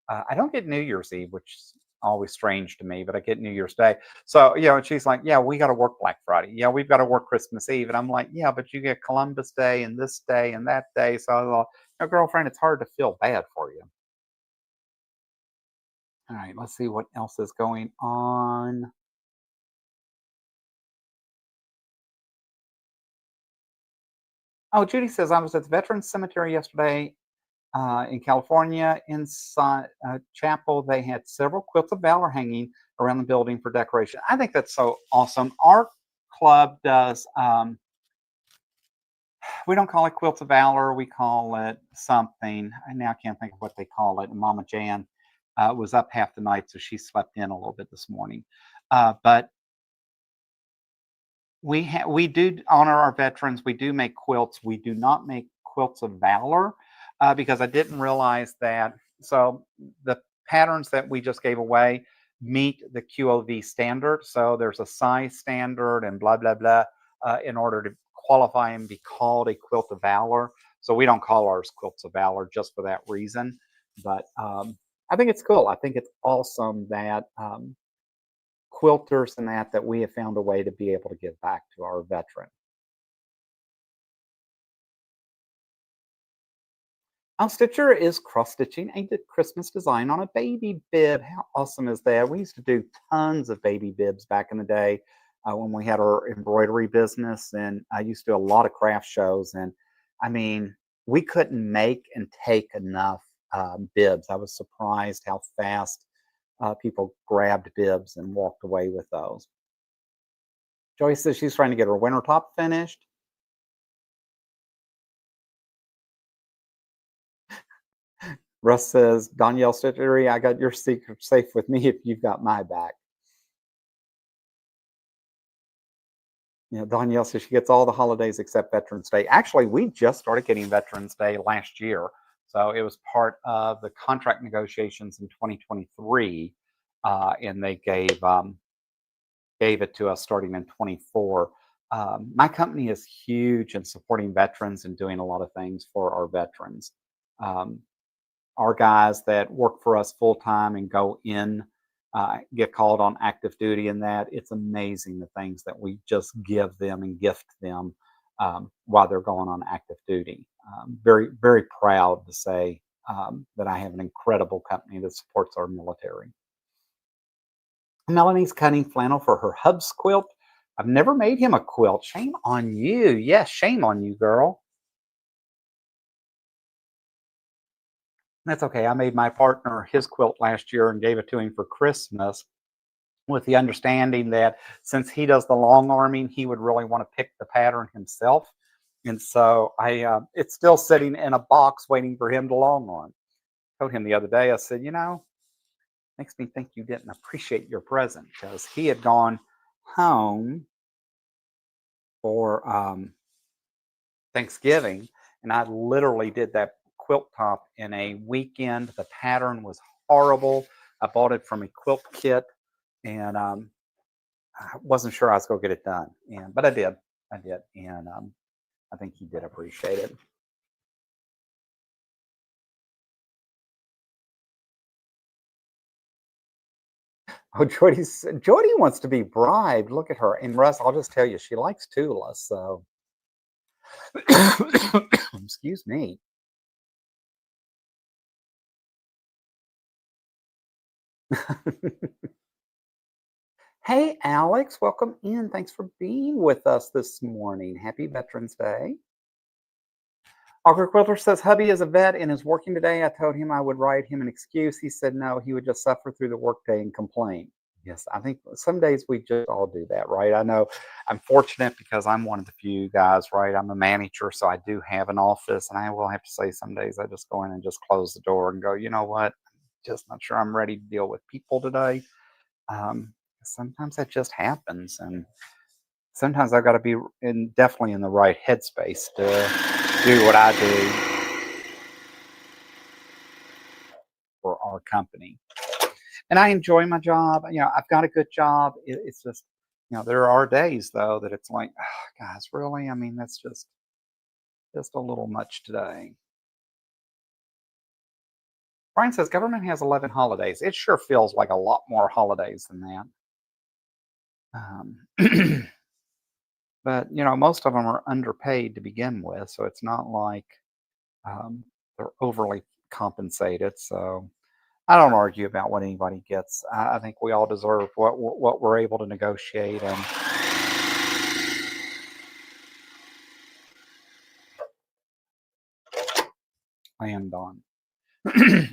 I don't get New Year's Eve, which is always strange to me, but I get New Year's Day. So, and she's like, yeah, we got to work Black Friday. Yeah, we've got to work Christmas Eve. And I'm like, yeah, but you get Columbus Day and this day and that day. So I thought, girlfriend, it's hard to feel bad for you. All right, let's see what else is going on. Oh, Judy says, I was at the Veterans Cemetery yesterday in California, inside a chapel. They had several quilts of valor hanging around the building for decoration. I think that's so awesome. Our club does, we don't call it quilts of valor. We call it something. I now can't think of what they call it. And Mama Jan was up half the night, so she slept in a little bit this morning. But we do honor our veterans. We do make quilts. We do not make quilts of valor because I didn't realize that. So the patterns that we just gave away meet the QOV standard. So there's a size standard and blah blah blah in order to qualify and be called a quilt of valor. So we don't call ours Quilts of Valor just for that reason. But I think it's cool. I think it's awesome that quilters and that we have found a way to be able to give back to our veterans. Stitcher is cross stitching a Christmas design on a baby bib. How awesome is that? We used to do tons of baby bibs back in the day when we had our embroidery business, and I used to do a lot of craft shows. And I mean, we couldn't make and take enough bibs. I was surprised how fast people grabbed bibs and walked away with those. Joyce says she's trying to get her winter top finished. Russ says, Danielle Stitchery, I got your secret safe with me if you've got my back. You know, Danielle says she gets all the holidays except Veterans Day. Actually, we just started getting Veterans Day last year. So it was part of the contract negotiations in 2023. And they gave it to us starting in 24. My company is huge in supporting veterans and doing a lot of things for our veterans. Um, our guys that work for us full time and go in get called on active duty, and that it's amazing the things that we just give them and gift them while they're going on active duty. Very, very proud to say that I have an incredible company that supports our military. Melanie's cutting flannel for her hub's quilt. I've never made him a quilt. Shame on you. Yes, shame on you, girl. That's okay. I made my partner his quilt last year and gave it to him for Christmas with the understanding that since he does the long arming, he would really want to pick the pattern himself. And so it's still sitting in a box waiting for him to long arm. I told him the other day, I said, makes me think you didn't appreciate your present, because he had gone home for Thanksgiving, and I literally did that quilt top in a weekend. The pattern was horrible. I bought it from a quilt kit, and I wasn't sure I was going to get it done, but I did. I did, and I think he did appreciate it. Oh, Jody wants to be bribed. Look at her. And Russ, I'll just tell you, she likes Tula. So, excuse me. Hey, Alex, welcome in. Thanks for being with us this morning. Happy Veterans Day. Auger Quilter says hubby is a vet and is working today. I told him I would write him an excuse. He said no, he would just suffer through the workday and complain. Yes, I think some days we just all do that, right? I know I'm fortunate because I'm one of the few guys, right? I'm a manager, so I do have an office, and I will have to say some days I just go in and just close the door and go, you know what? Just not sure I'm ready to deal with people today. Sometimes that just happens, and sometimes I've got to be definitely in the right headspace to do what I do for our company. And I enjoy my job. I've got a good job. It's just, there are days though that it's like, oh, guys, really? I mean, that's just a little much today. Brian says government has 11 holidays. It sure feels like a lot more holidays than that. But most of them are underpaid to begin with, so it's not like they're overly compensated. So I don't argue about what anybody gets. I think we all deserve what we're able to negotiate and land on.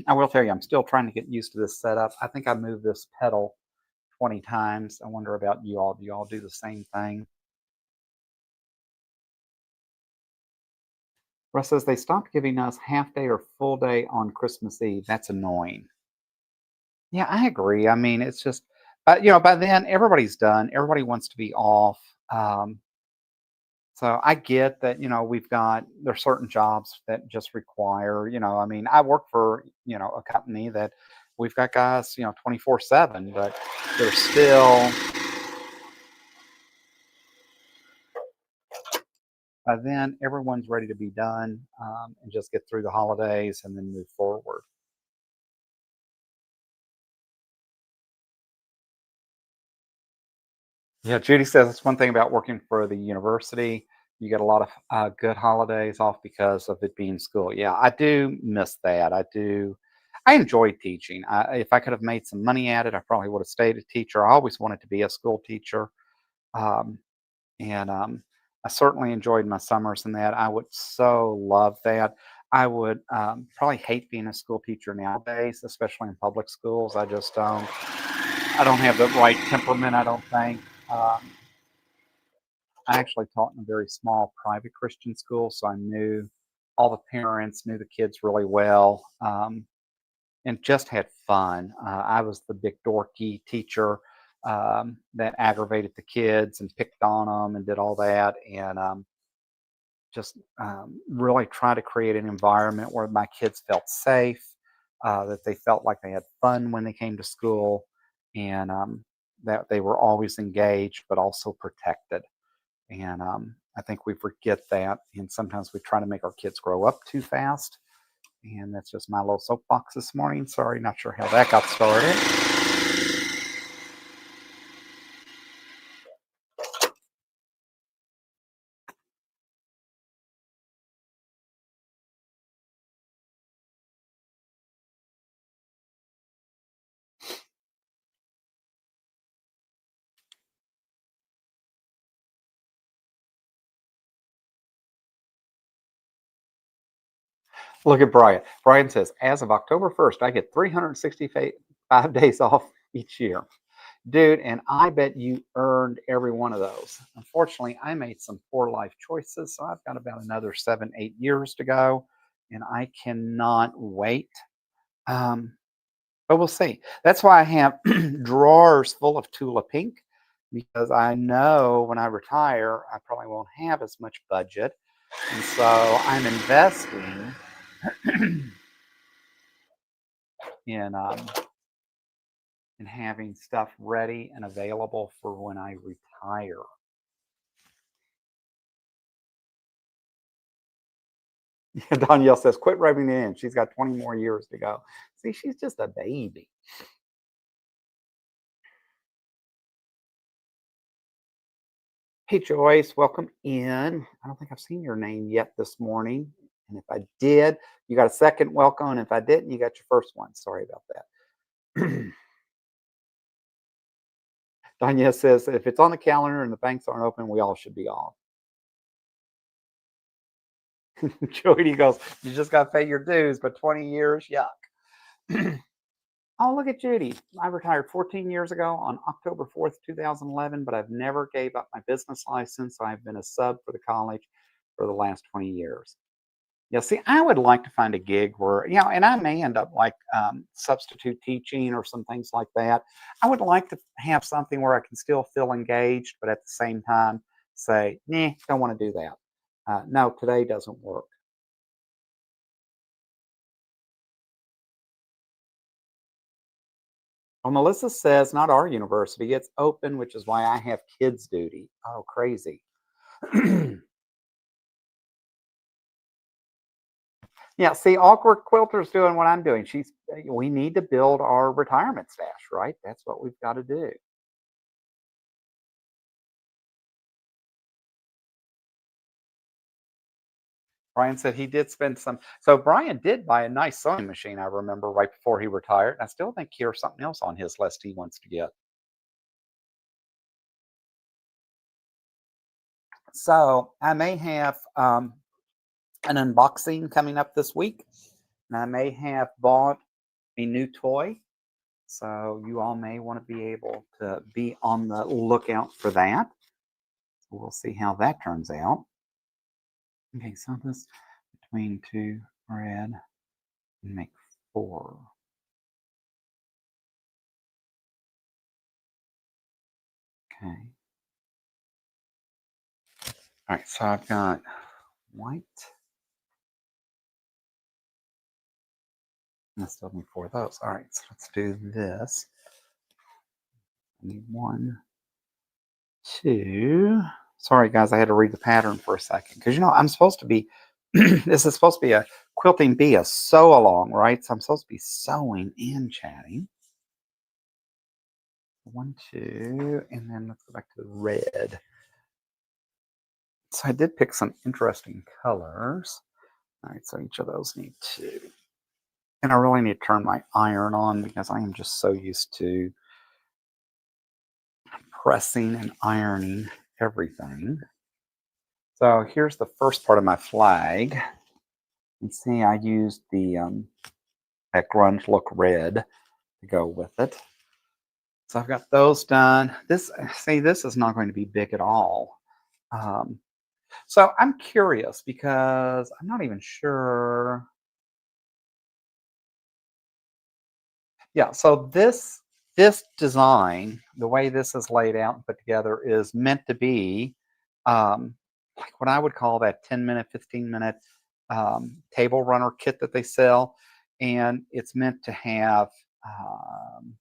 I will tell you, I'm still trying to get used to this setup. I think I moved this pedal 20 times. I wonder about you all. Do you all do the same thing? Russ says they stopped giving us half day or full day on Christmas Eve. That's annoying. Yeah, I agree. I mean, it's just, by then everybody's done. Everybody wants to be off. Um, so I get that, there's certain jobs that just require, I mean, I work for, a company that we've got guys, 24/7, but they're still By then, everyone's ready to be done and just get through the holidays and then move forward. Yeah, Judy says it's one thing about working for the university. You get a lot of good holidays off because of it being school. Yeah, I do miss that. I do. I enjoy teaching. If I could have made some money at it, I probably would have stayed a teacher. I always wanted to be a school teacher. Um, and I certainly enjoyed my summers and that. I would so love that. I would probably hate being a school teacher nowadays, especially in public schools. I just don't. I don't have the right temperament. I don't think. I actually taught in a very small private Christian school, so I knew all the parents, knew the kids really well, and just had fun. I was the big dorky teacher that aggravated the kids and picked on them and did all that, and just really try to create an environment where my kids felt safe, that they felt like they had fun when they came to school, and that they were always engaged but also protected. And I think we forget that. And sometimes we try to make our kids grow up too fast. And that's just my little soapbox this morning. Sorry, not sure how that got started. Look at Brian. Brian says, as of October 1st, I get 365 days off each year. Dude, and I bet you earned every one of those. Unfortunately, I made some poor life choices. So I've got about another 7, 8 years to go. And I cannot wait. Um, But we'll see. That's why I have drawers full of Tula Pink because I know when I retire, I probably won't have as much budget. And so I'm investing in in having stuff ready and available for when I retire. Yeah, Danielle says, quit rubbing it in. She's got 20 more years to go. See, she's just a baby. Hey, Joyce, welcome in. I don't think I've seen your name yet this morning. And if I did, you got a second welcome. And if I didn't, you got your first one. Sorry about that. Danya says, if it's on the calendar and the banks aren't open, we all should be off. Jody goes, you just got to pay your dues, but 20 years, yuck. Oh, look at Judy. I retired 14 years ago on October 4th, 2011, but I've never gave up my business license. I've been a sub for the college for the last 20 years. Yeah, see, I would like to find a gig where, and I may end up like substitute teaching or some things like that. I would like to have something where I can still feel engaged, but at the same time say, nah, don't want to do that. No, today doesn't work. Well, Melissa says, not our university, it's open, which is why I have kids' duty. Oh, crazy. Yeah, see, Awkward Quilter's doing what I'm doing. We need to build our retirement stash, right? That's what we've got to do. Brian said he did spend some. So Brian did buy a nice sewing machine, I remember, right before he retired. I still think here's something else on his list he wants to get. So I may have an unboxing coming up this week, and I may have bought a new toy. So you all may want to be able to be on the lookout for that. So we'll see how that turns out. Okay, so this between two red and make four. Okay. All right, so I've got white. I still need four of those. All right, so let's do this. I need one, two. Sorry, guys, I had to read the pattern for a second because I'm supposed to be. This is supposed to be a quilting bee, a sew along, right? So I'm supposed to be sewing and chatting. One, two, and then let's go back to the red. So I did pick some interesting colors. All right, so each of those need two. And I really need to turn my iron on because I am just so used to pressing and ironing everything. So here's the first part of my flag. You can see I used the that grunge look red to go with it. So I've got those done. This is not going to be big at all. Um, so I'm curious because I'm not even sure. Yeah, so this design, the way this is laid out and put together, is meant to be um, like what I would call that 10-minute, 15-minute table runner kit that they sell, and it's meant to have um,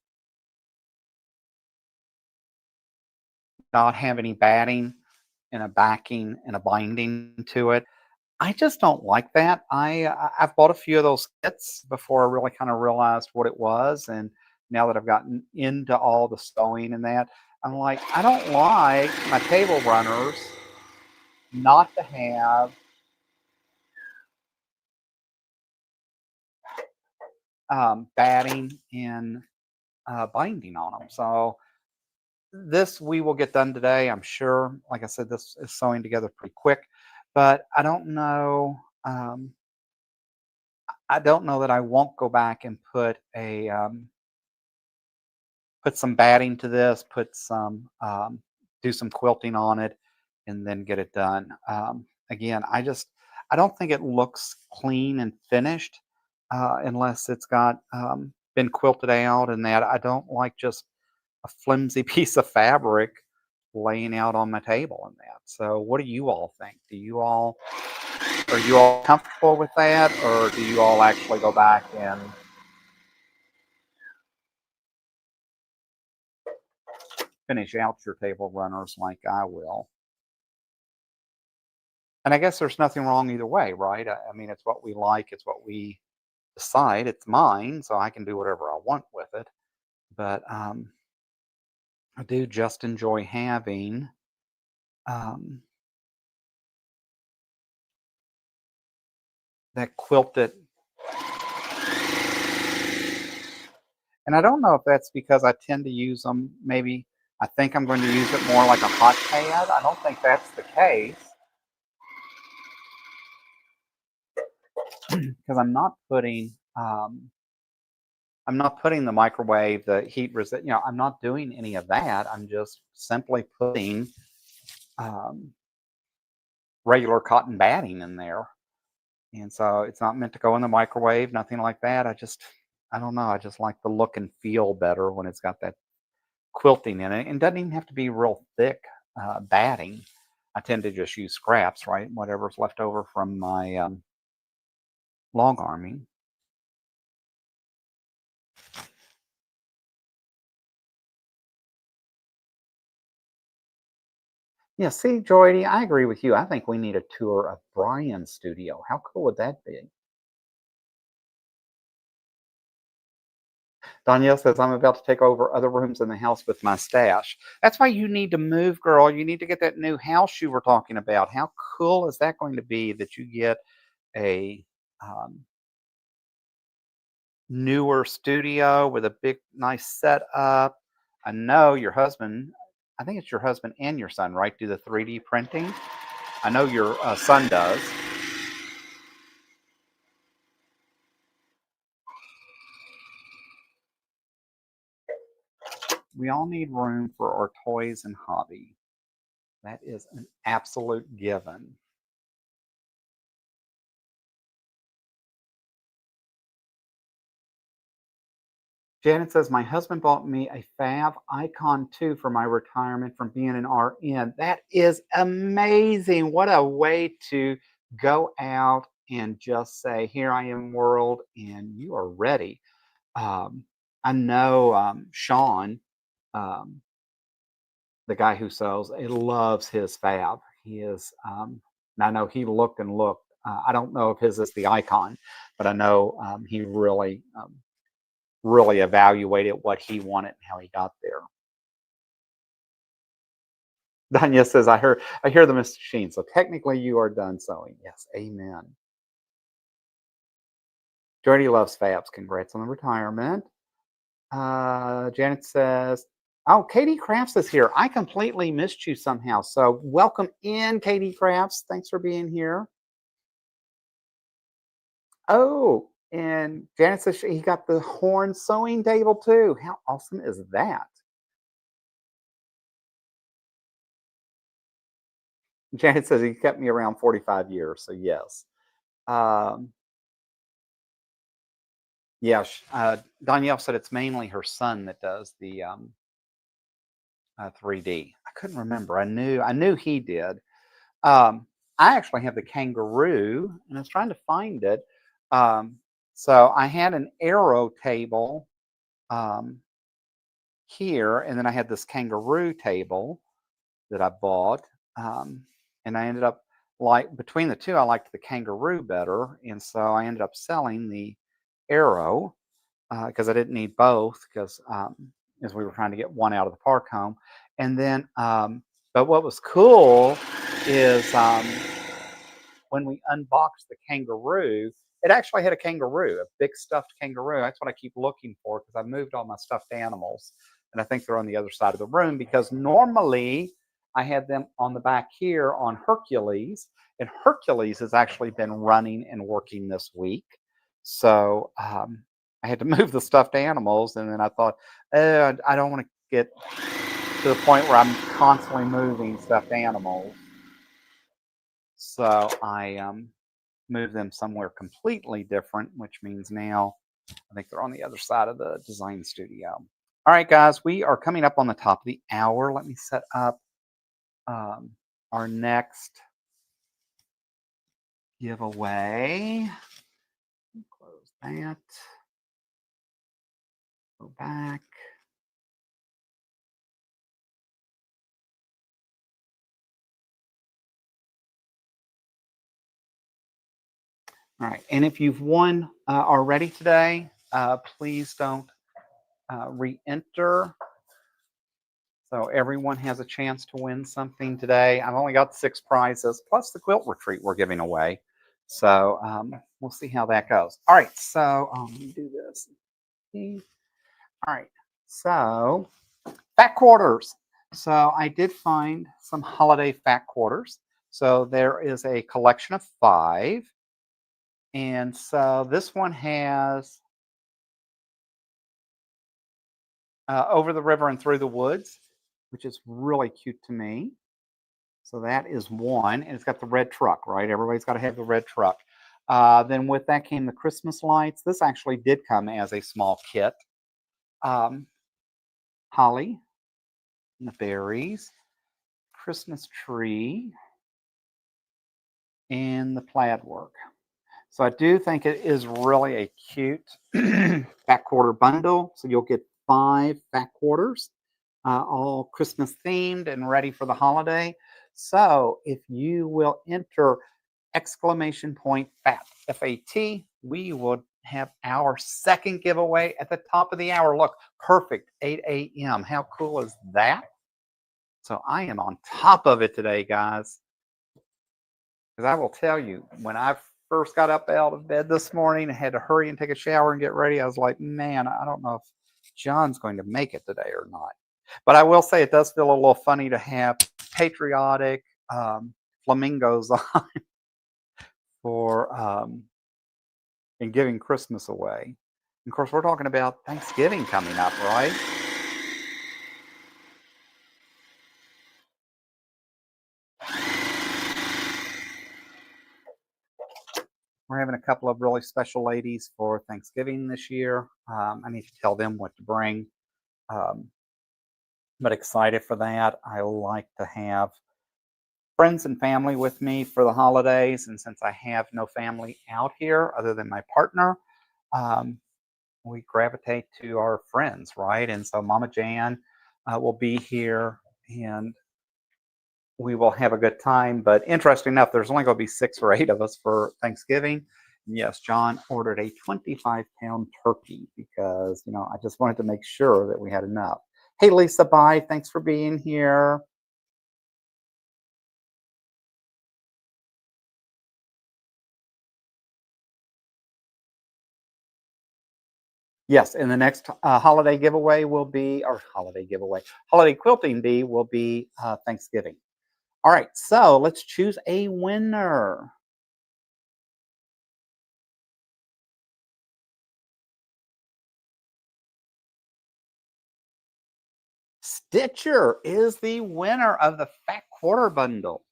not have any batting and a backing and a binding to it. I just don't like that. I've bought a few of those kits before I really kind of realized what it was, and now that I've gotten into all the sewing and that, I'm like, I don't like my table runners not to have batting and binding on them. So this we will get done today, I'm sure. Like I said, this is sewing together pretty quick, but I don't know that I won't go back and put some batting to this, put some do some quilting on it, and then get it done. Again, I don't think it looks clean and finished unless it's got been quilted out, and that I don't like just a flimsy piece of fabric laying out on my table and that. So, what do you all think? Are you all comfortable with that, or do you all actually go back and finish out your table runners like I will? And I guess there's nothing wrong either way, right? I mean, it's what we like, it's what we decide. It's mine, so I can do whatever I want with it. But I do just enjoy having um, that quilted. And I don't know if that's because I tend to use them. Maybe I think I'm going to use it more like a hot pad. I don't think that's the case because I'm not putting the microwave, the heat resist. I'm not doing any of that. I'm just simply putting um, regular cotton batting in there. And so it's not meant to go in the microwave, nothing like that. I don't know. I just like the look and feel better when it's got that quilting in it. And doesn't even have to be real thick batting. I tend to just use scraps, right? Whatever's left over from my long arming. Yeah, see, Joy, I agree with you. I think we need a tour of Brian's studio. How cool would that be? Danielle says, I'm about to take over other rooms in the house with my stash. That's why you need to move, girl. You need to get that new house you were talking about. How cool is that going to be that you get a um, newer studio with a big, nice setup? I know your husband, I think it's your husband and your son, right? Do the 3D printing. I know your son does. We all need room for our toys and hobby. That is an absolute given. Janet says, my husband bought me a Fab Icon 2 for my retirement from being an RN. That is amazing. What a way to go out and just say, here I am, world, and you are ready. Um, I know Sean, um, the guy who sews, he loves his fab. He is, and I know he looked and looked. I don't know if his is the icon, but I know he really, really evaluated what he wanted and how he got there. Danya says, I hear the machine. So technically you are done sewing. Yes, amen. Jordy loves fabs. Congrats on the retirement. Janet says, oh, Katie Crafts is here. I completely missed you somehow. So welcome in, Katie Crafts. Thanks for being here. Oh, and Janet says he got the horn sewing table too. How awesome is that? Janet says he kept me around 45 years. So yes. Um, yeah, Danielle said it's mainly her son that does the 3D. I couldn't remember. I knew he did. I actually have the kangaroo, and I was trying to find it. Um, so I had an arrow table um, here, and then I had this kangaroo table that I bought, and I ended up like between the two, I liked the kangaroo better, and so I ended up selling the arrow because I didn't need both because as we were trying to get one out of the park home, and then but what was cool is when we unboxed the kangaroo, it actually had a kangaroo, a big stuffed kangaroo. That's what I keep looking for because I moved all my stuffed animals, and I think they're on the other side of the room because normally I had them on the back here on Hercules, and Hercules has actually been running and working this week. So I had to move the stuffed animals, and then I thought, I don't want to get to the point where I'm constantly moving stuffed animals. So I moved them somewhere completely different, which means now I think they're on the other side of the design studio. All right, guys, we are coming up on the top of the hour. Let me set up our next giveaway. Close that. Go back. All right, and if you've won already today, please don't re-enter. So everyone has a chance to win something today. I've only got 6 prizes, plus the quilt retreat we're giving away. So we'll see how that goes. All right, so let me do this. All right, so fat quarters. So I did find some holiday fat quarters. So there is a collection of 5. And so this one has Over the River and Through the Woods, which is really cute to me. So that is one, and it's got the red truck, right? Everybody's got to have the red truck. Then with that came the Christmas lights. This actually did come as a small kit. Holly, and the berries, Christmas tree, and the plaid work. So I do think it is really a cute fat quarter bundle. So you'll get 5 fat quarters, all Christmas themed and ready for the holiday. So if you will enter exclamation point FAT, F-A-T, we will have our second giveaway at the top of the hour. Look, perfect, 8 a.m. How cool is that? So I am on top of it today, guys. Because I will tell you, when I first got up out of bed this morning and had to hurry and take a shower and get ready, I was like, man, I don't know if John's going to make it today or not. But I will say it does feel a little funny to have patriotic flamingos on for and giving Christmas away. And of course, we're talking about Thanksgiving coming up, right? We're having a couple of really special ladies for Thanksgiving this year. I need to tell them what to bring. Um, but excited for that. I like to have friends and family with me for the holidays. And since I have no family out here other than my partner, um, we gravitate to our friends, right? And so Mama Jan will be here and we will have a good time. But interesting enough, there's only going to be 6 or 8 of us for Thanksgiving. And yes, John ordered a 25-pound turkey because, I just wanted to make sure that we had enough. Hey, Lisa, bye. Thanks for being here. Yes, and the next holiday giveaway will be, or holiday giveaway, Holiday Quilting Bee will be Thanksgiving. All right, so let's choose a winner. Stitcher is the winner of the Fat Quarter Bundle.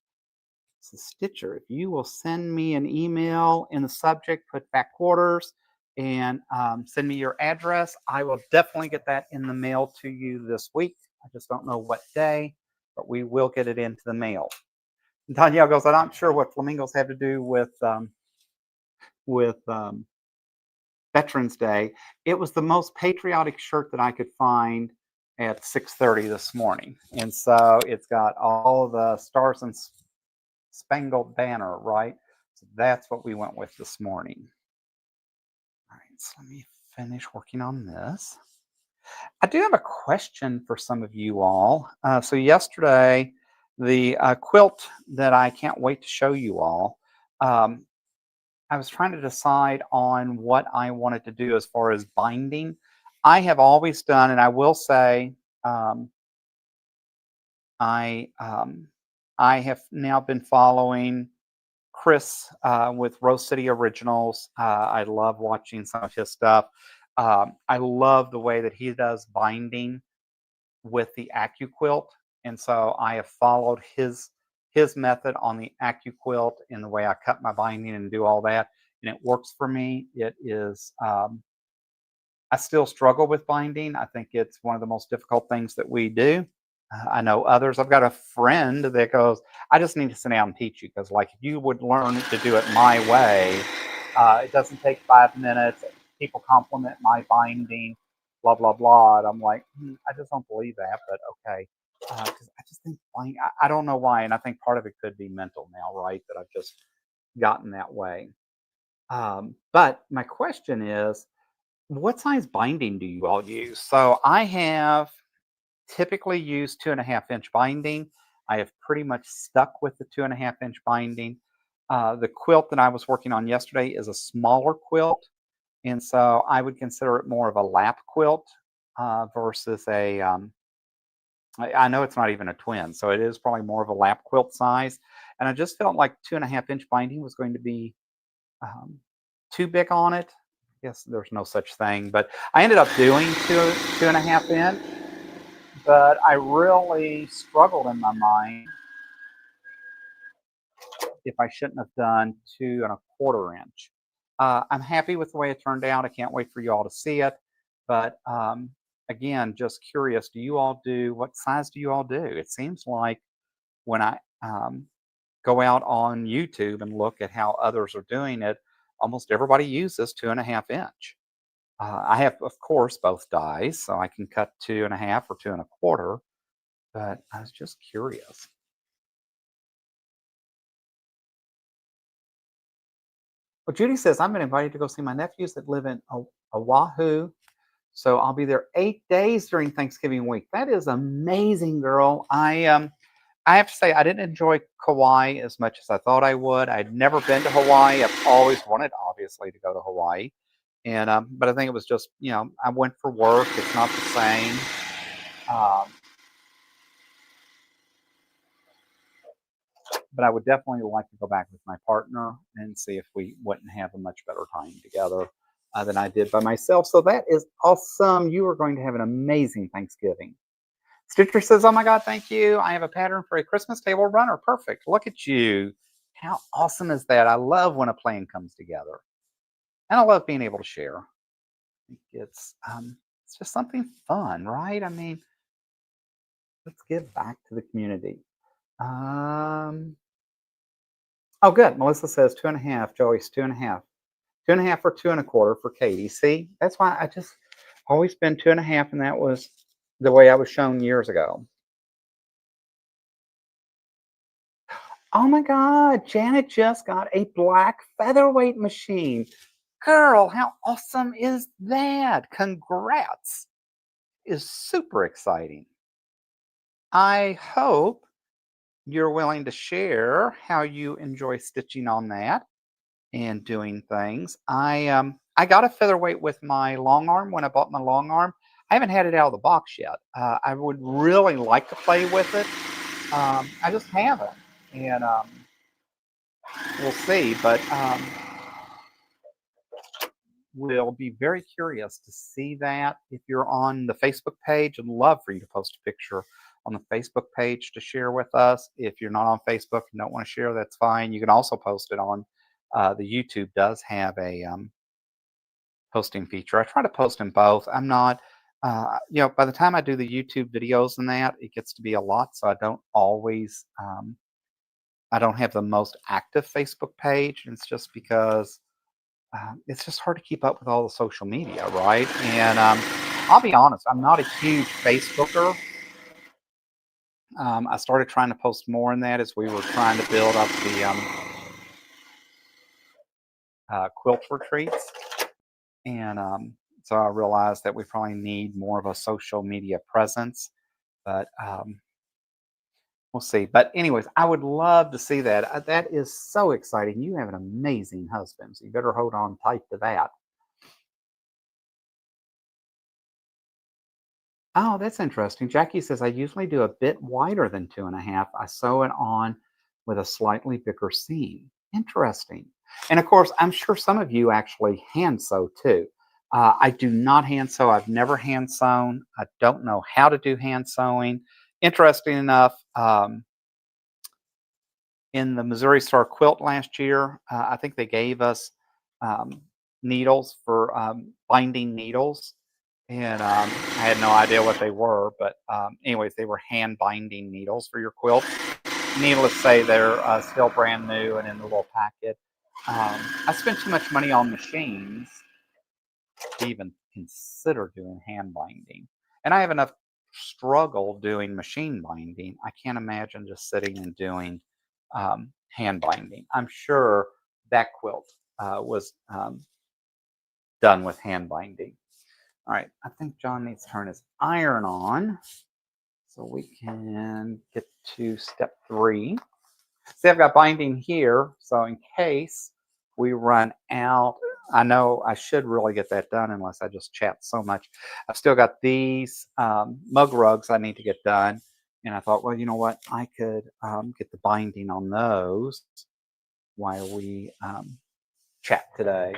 So Stitcher, if you will send me an email in the subject, put Fat Quarters, and send me your address, I will definitely get that in the mail to you this week. I just don't know what day, but we will get it into the mail. And Danielle goes, I'm not sure what flamingos have to do with Veterans Day. It was the most patriotic shirt that I could find at 6:30 this morning, and so it's got all the stars and spangled banner, right? So that's what we went with this morning. All right, so let me finish working on this. I do have a question for some of you all. So yesterday, the quilt that I can't wait to show you all, um, I was trying to decide on what I wanted to do as far as binding. I have always done, and I will say, um, I um, I have now been following Chris with Rose City Originals. I love watching some of his stuff. I love the way that he does binding with the AccuQuilt, and so I have followed his method on the AccuQuilt in the way I cut my binding and do all that, and it works for me. It is. I still struggle with binding. I think it's one of the most difficult things that we do. I know others. I've got a friend that goes, I just need to sit down and teach you because, like, if you would learn to do it my way, it doesn't take 5 minutes. People compliment my binding, blah, blah, blah. And I'm like, I just don't believe that, but okay. Because I just think I don't know why. And I think part of it could be mental now, right? That I've just gotten that way. But my question is, what size binding do you all use? So I have typically used 2.5-inch binding. I have pretty much stuck with the 2.5-inch binding. The quilt that I was working on yesterday is a smaller quilt, and so I would consider it more of a lap quilt versus a. I know it's not even a twin, so it is probably more of a lap quilt size. And I just felt like 2.5-inch binding was going to be um, too big on it. Yes, there's no such thing, but I ended up doing 2.5 inch, but I really struggled in my mind if I shouldn't have done 2.25 inch. I'm happy with the way it turned out. I can't wait for you all to see it. But again, just curious, what size do you all do? It seems like when I go out on YouTube and look at how others are doing it, almost everybody uses 2.5 inch. I have, of course, both dies, so I can cut 2.5 or 2.25. But I was just curious. Well, Judy says I've been invited to go see my nephews that live in Oahu, so I'll be there 8 days during Thanksgiving week. That is amazing, girl. I have to say I didn't enjoy Kauai as much as I thought I would. I'd never been to Hawaii. I've always wanted, obviously, to go to Hawaii, and but I think it was just I went for work. It's not the same. Um, but I would definitely like to go back with my partner and see if we wouldn't have a much better time together than I did by myself. So that is awesome. You are going to have an amazing Thanksgiving. Stitcher says, oh my God, thank you. I have a pattern for a Christmas table runner. Perfect. Look at you. How awesome is that? I love when a plan comes together. And I love being able to share. I think it's just something fun, right? I mean, let's give back to the community. Um, Oh, good. Melissa says 2.5. Joey's 2.5. 2.5 or 2.25 for Katie. See, that's why I just always been 2.5, and that was the way I was shown years ago. Oh my God, Janet just got a black featherweight machine. Girl, how awesome is that? Congrats. Is super exciting. I hope you're willing to share how you enjoy stitching on that and doing things. I got a featherweight with my long arm when I bought my long arm. I haven't had it out of the box yet. I would really like to play with it. I just haven't, and we'll see. But we'll be very curious to see that. If you're on the Facebook page, I'd love for you to post a picture on the Facebook page to share with us. If you're not on Facebook and don't want to share, that's fine. You can also post it on the YouTube does have a posting feature. I try to post in both. I'm not, by the time I do the YouTube videos and that, it gets to be a lot. So I don't always, I don't have the most active Facebook page. And it's just because it's just hard to keep up with all the social media, right? And I'll be honest, I'm not a huge Facebooker. I started trying to post more in that as we were trying to build up the quilt retreats. And so I realized that we probably need more of a social media presence, but we'll see. But, anyways, I would love to see that. That is so exciting. You have an amazing husband, so you better hold on tight to that. Oh, that's interesting. Jackie says, I usually do a bit wider than 2.5. I sew it on with a slightly bigger seam. Interesting. And of course, I'm sure some of you actually hand sew too. I do not hand sew. I've never hand sewn. I don't know how to do hand sewing. Interesting enough, in the Missouri Star Quilt last year, I think they gave us um, needles for binding needles, and I had no idea what they were. But anyways, they were hand binding needles for your quilt. Needless to say, they're still brand new and in the little packet. I spent too much money on machines to even consider doing hand binding, and I have enough struggle doing machine binding. I can't imagine just sitting and doing hand binding. I'm sure that quilt was done with hand binding. All right, I think John needs to turn his iron on so we can get to step 3. See, I've got binding here, so in case we run out, I know I should really get that done unless I just chat so much. I've still got these mug rugs I need to get done, and I thought, well, you know what? I could get the binding on those while we chat today.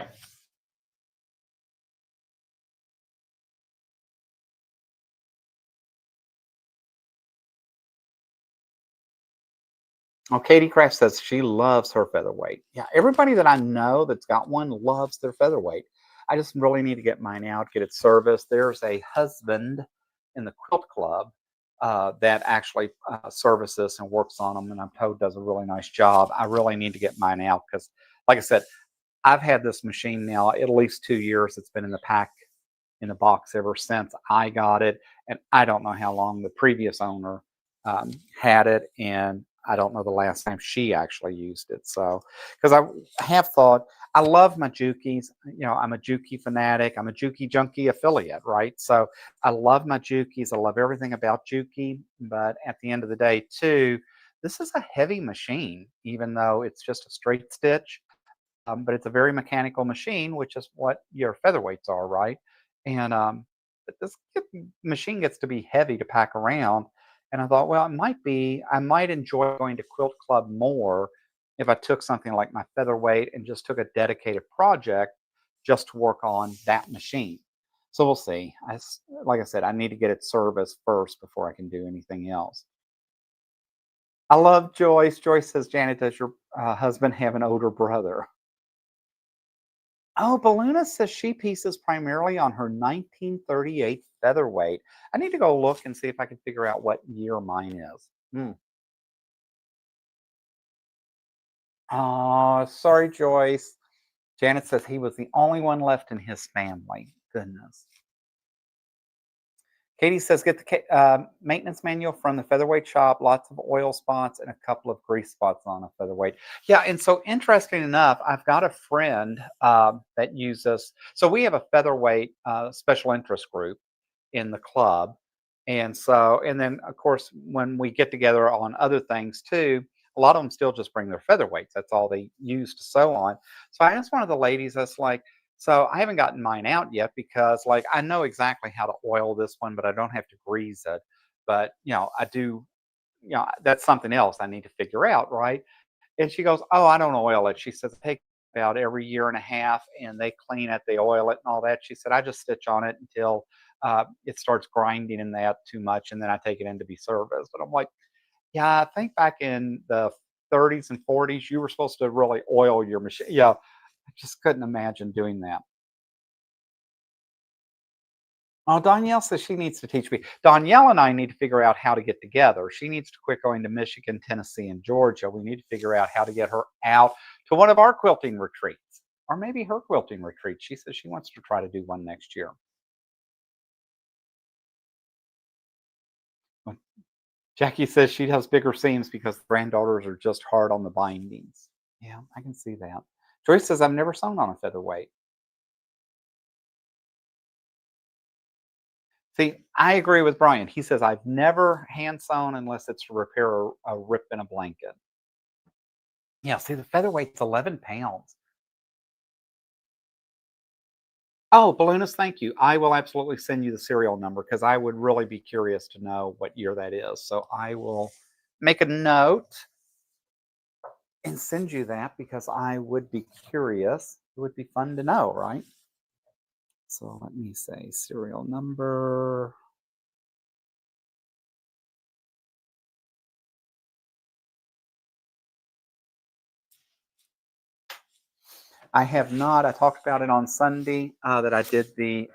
Well, Katie Craft says she loves her featherweight. Yeah, everybody that I know that's got one loves their featherweight. I just really need to get mine out, get it serviced. There's a husband in the quilt club that actually services and works on them, and I'm told does a really nice job. I really need to get mine out because, like I said, I've had this machine now at least 2 years. It's been in the pack in the box ever since I got it, and I don't know how long the previous owner had it, and I don't know the last time she actually used it. So, because I have thought, I love my Jukis. I'm a Juki fanatic. I'm a Juki junkie affiliate, right? So I love my Jukis. I love everything about Juki. But at the end of the day, too, this is a heavy machine, even though it's just a straight stitch. But it's a very mechanical machine, which is what your featherweights are, right? And but this machine gets to be heavy to pack around. And I thought, well, I might enjoy going to Quilt Club more if I took something like my featherweight and just took a dedicated project just to work on that machine. So we'll see. Like I said, I need to get it serviced first before I can do anything else. I love Joyce. Joyce says, Janet, does your husband have an older brother? Oh, Baluna says she pieces primarily on her 1938 featherweight. I need to go look and see if I can figure out what year mine is. Oh, sorry, Joyce. Janet says he was the only one left in his family. Goodness. Katie says, get the maintenance manual from the featherweight shop, lots of oil spots and a couple of grease spots on a featherweight. Yeah, and so interesting enough, I've got a friend that uses, so we have a featherweight special interest group in the club. And so, and then of course, when we get together on other things too, a lot of them still just bring their featherweights. That's all they use to sew on. So I asked one of the ladies, that's like, so I haven't gotten mine out yet because like I know exactly how to oil this one, but I don't have to grease it. But I do, that's something else I need to figure out, right? And she goes, "Oh, I don't oil it." She says, "It takes about every year and a half, and they clean it, they oil it, and all that." She said, "I just stitch on it until it starts grinding in that too much, and then I take it in to be serviced." But I'm like, "Yeah, I think back in the 30s and 40s, you were supposed to really oil your machine." Yeah, I just couldn't imagine doing that. Oh, Danielle says she needs to teach me. Danielle and I need to figure out how to get together. She needs to quit going to Michigan, Tennessee, and Georgia. We need to figure out how to get her out to one of our quilting retreats or maybe her quilting retreat. She says she wants to try to do one next year. Well, Jackie says she has bigger seams because the granddaughters are just hard on the bindings. Yeah, I can see that. Joyce says, I've never sewn on a featherweight. See, I agree with Brian. He says, I've never hand sewn unless it's to repair a rip in a blanket. Yeah, see, the featherweight's 11 pounds. Oh, balloonist, thank you. I will absolutely send you the serial number because I would really be curious to know what year that is. So I will make a note and send you that because I would be curious. It would be fun to know, right? So let me say serial number. I have not. I talked about it on Sunday that I did the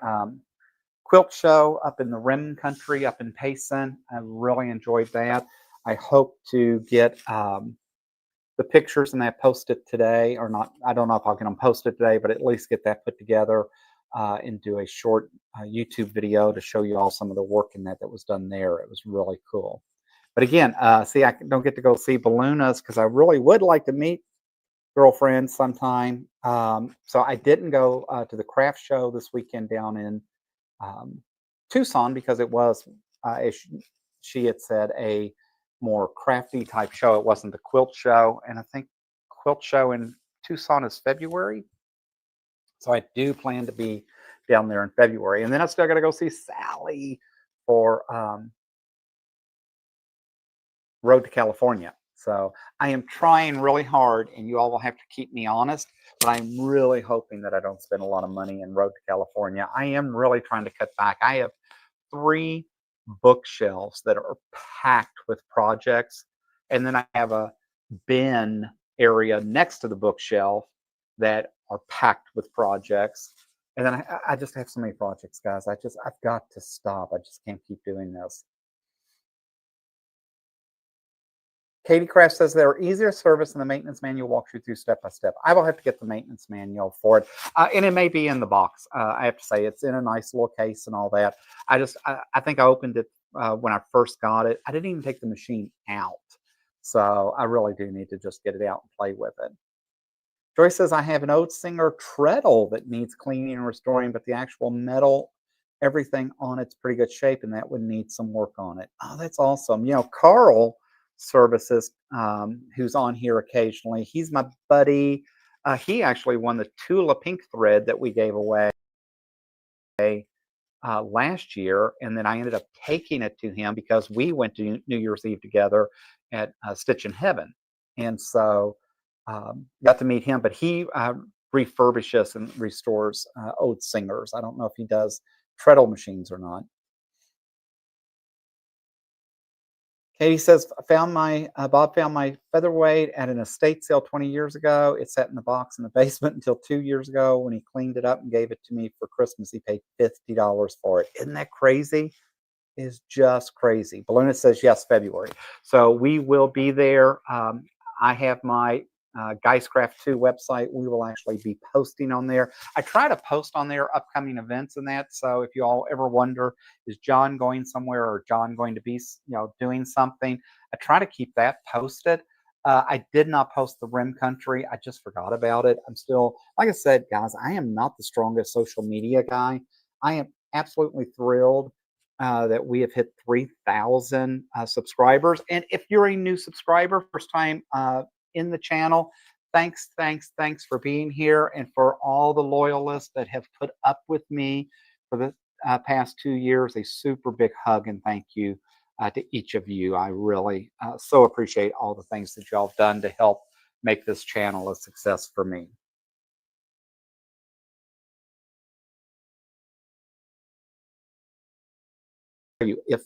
quilt show up in the Rim Country up in Payson. I really enjoyed that. I hope to get the pictures and that posted today, or not. I don't know if I'll get them posted today, but at least get that put together and do a short YouTube video to show you all some of the work in that was done there. It was really cool. But again, see, I don't get to go see Balloonist because I really would like to meet girlfriend sometime. So I didn't go to the craft show this weekend down in um, Tucson because it was, as she had said, a more crafty type show. It wasn't the quilt show. And I think quilt show in Tucson is February. So I do plan to be down there in February. And then I still got to go see Sally for Road to California. So I am trying really hard, and you all will have to keep me honest, but I'm really hoping that I don't spend a lot of money in Road to California. I am really trying to cut back. I have 3 bookshelves that are packed with projects, and then I have a bin area next to the bookshelf that are packed with projects. And then I just have so many projects, guys. I've got to stop. I just can't keep doing this. Katie Craft says they're easier service and the maintenance manual walks you through step by step. I will have to get the maintenance manual for it. And it may be in the box. I have to say it's in a nice little case and all that. I think I opened it when I first got it. I didn't even take the machine out. So I really do need to just get it out and play with it. Joyce says, I have an Oatsinger treadle that needs cleaning and restoring, but the actual metal, everything on it's pretty good shape, and that would need some work on it. Oh, that's awesome. Carl Services, who's on here occasionally, he's my buddy. He actually won the Tula Pink thread that we gave away last year, and then I ended up taking it to him because we went to New Year's Eve together at Stitch in Heaven, and so got to meet him. But he refurbishes and restores Oatsingers. I don't know if he does treadle machines or not. Katie says, Bob found my featherweight at an estate sale 20 years ago. It sat in the box in the basement until 2 years ago. When he cleaned it up and gave it to me for Christmas, he paid $50 for it. Isn't that crazy? Is just crazy. Balloonist says yes, February. So we will be there. I have my Geistcraft 2 website. We will actually be posting on there. I try to post on there upcoming events and that. So if you all ever wonder, is John going somewhere or John going to be, doing something? I try to keep that posted. I did not post the Rim Country. I just forgot about it. I'm still, like I said, guys, I am not the strongest social media guy. I am absolutely thrilled that we have hit 3,000 subscribers. And if you're a new subscriber, first time in the channel, thanks, thanks, thanks for being here and for all the loyalists that have put up with me for the past 2 years. A super big hug and thank you to each of you. I really so appreciate all the things that y'all have done to help make this channel a success for me. You if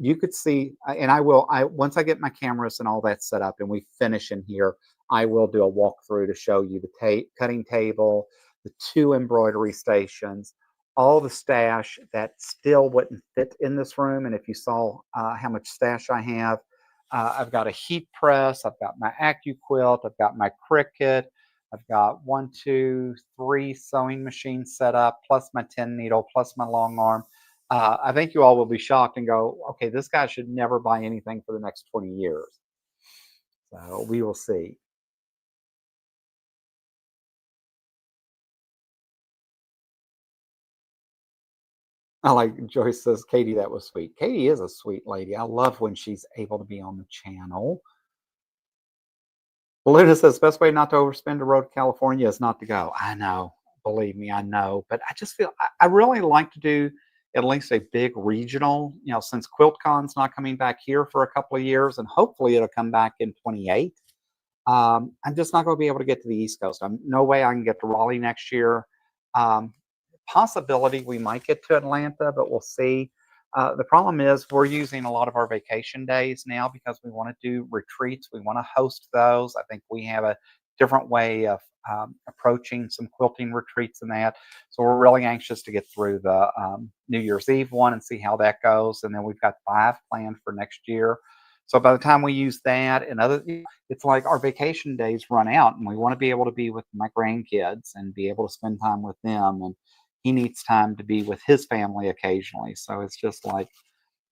you could see, and I once I get my cameras and all that set up and we finish in here, I will do a walkthrough to show you the cutting table, the two embroidery stations, all the stash that still wouldn't fit in this room. And if you saw how much stash I have, I've got a heat press, I've got my AccuQuilt, I've got my Cricut, I've got 1, 2, 3 sewing machines set up, plus my 10 needle, plus my long arm. I think you all will be shocked and go, okay, this guy should never buy anything for the next 20 years. So we will see. I like Joyce says, Katie, that was sweet. Katie is a sweet lady. I love when she's able to be on the channel. Belinda says, best way not to overspend a road to California is not to go. I know. Believe me, I know. But I just feel I really like to do at least a big regional, since QuiltCon's not coming back here for a couple of years, and hopefully it'll come back in 28. I'm just not going to be able to get to the East Coast. I'm no way I can get to Raleigh next year. Um, Possibility we might get to Atlanta, but we'll see. The problem is we're using a lot of our vacation days now because we want to do retreats. We want to host those. I think we have a different way of approaching some quilting retreats and that. So we're really anxious to get through the New Year's Eve one and see how that goes. And then we've got 5 planned for next year. So by the time we use that and other, it's like our vacation days run out and we want to be able to be with my grandkids and be able to spend time with them. And he needs time to be with his family occasionally. So it's just like,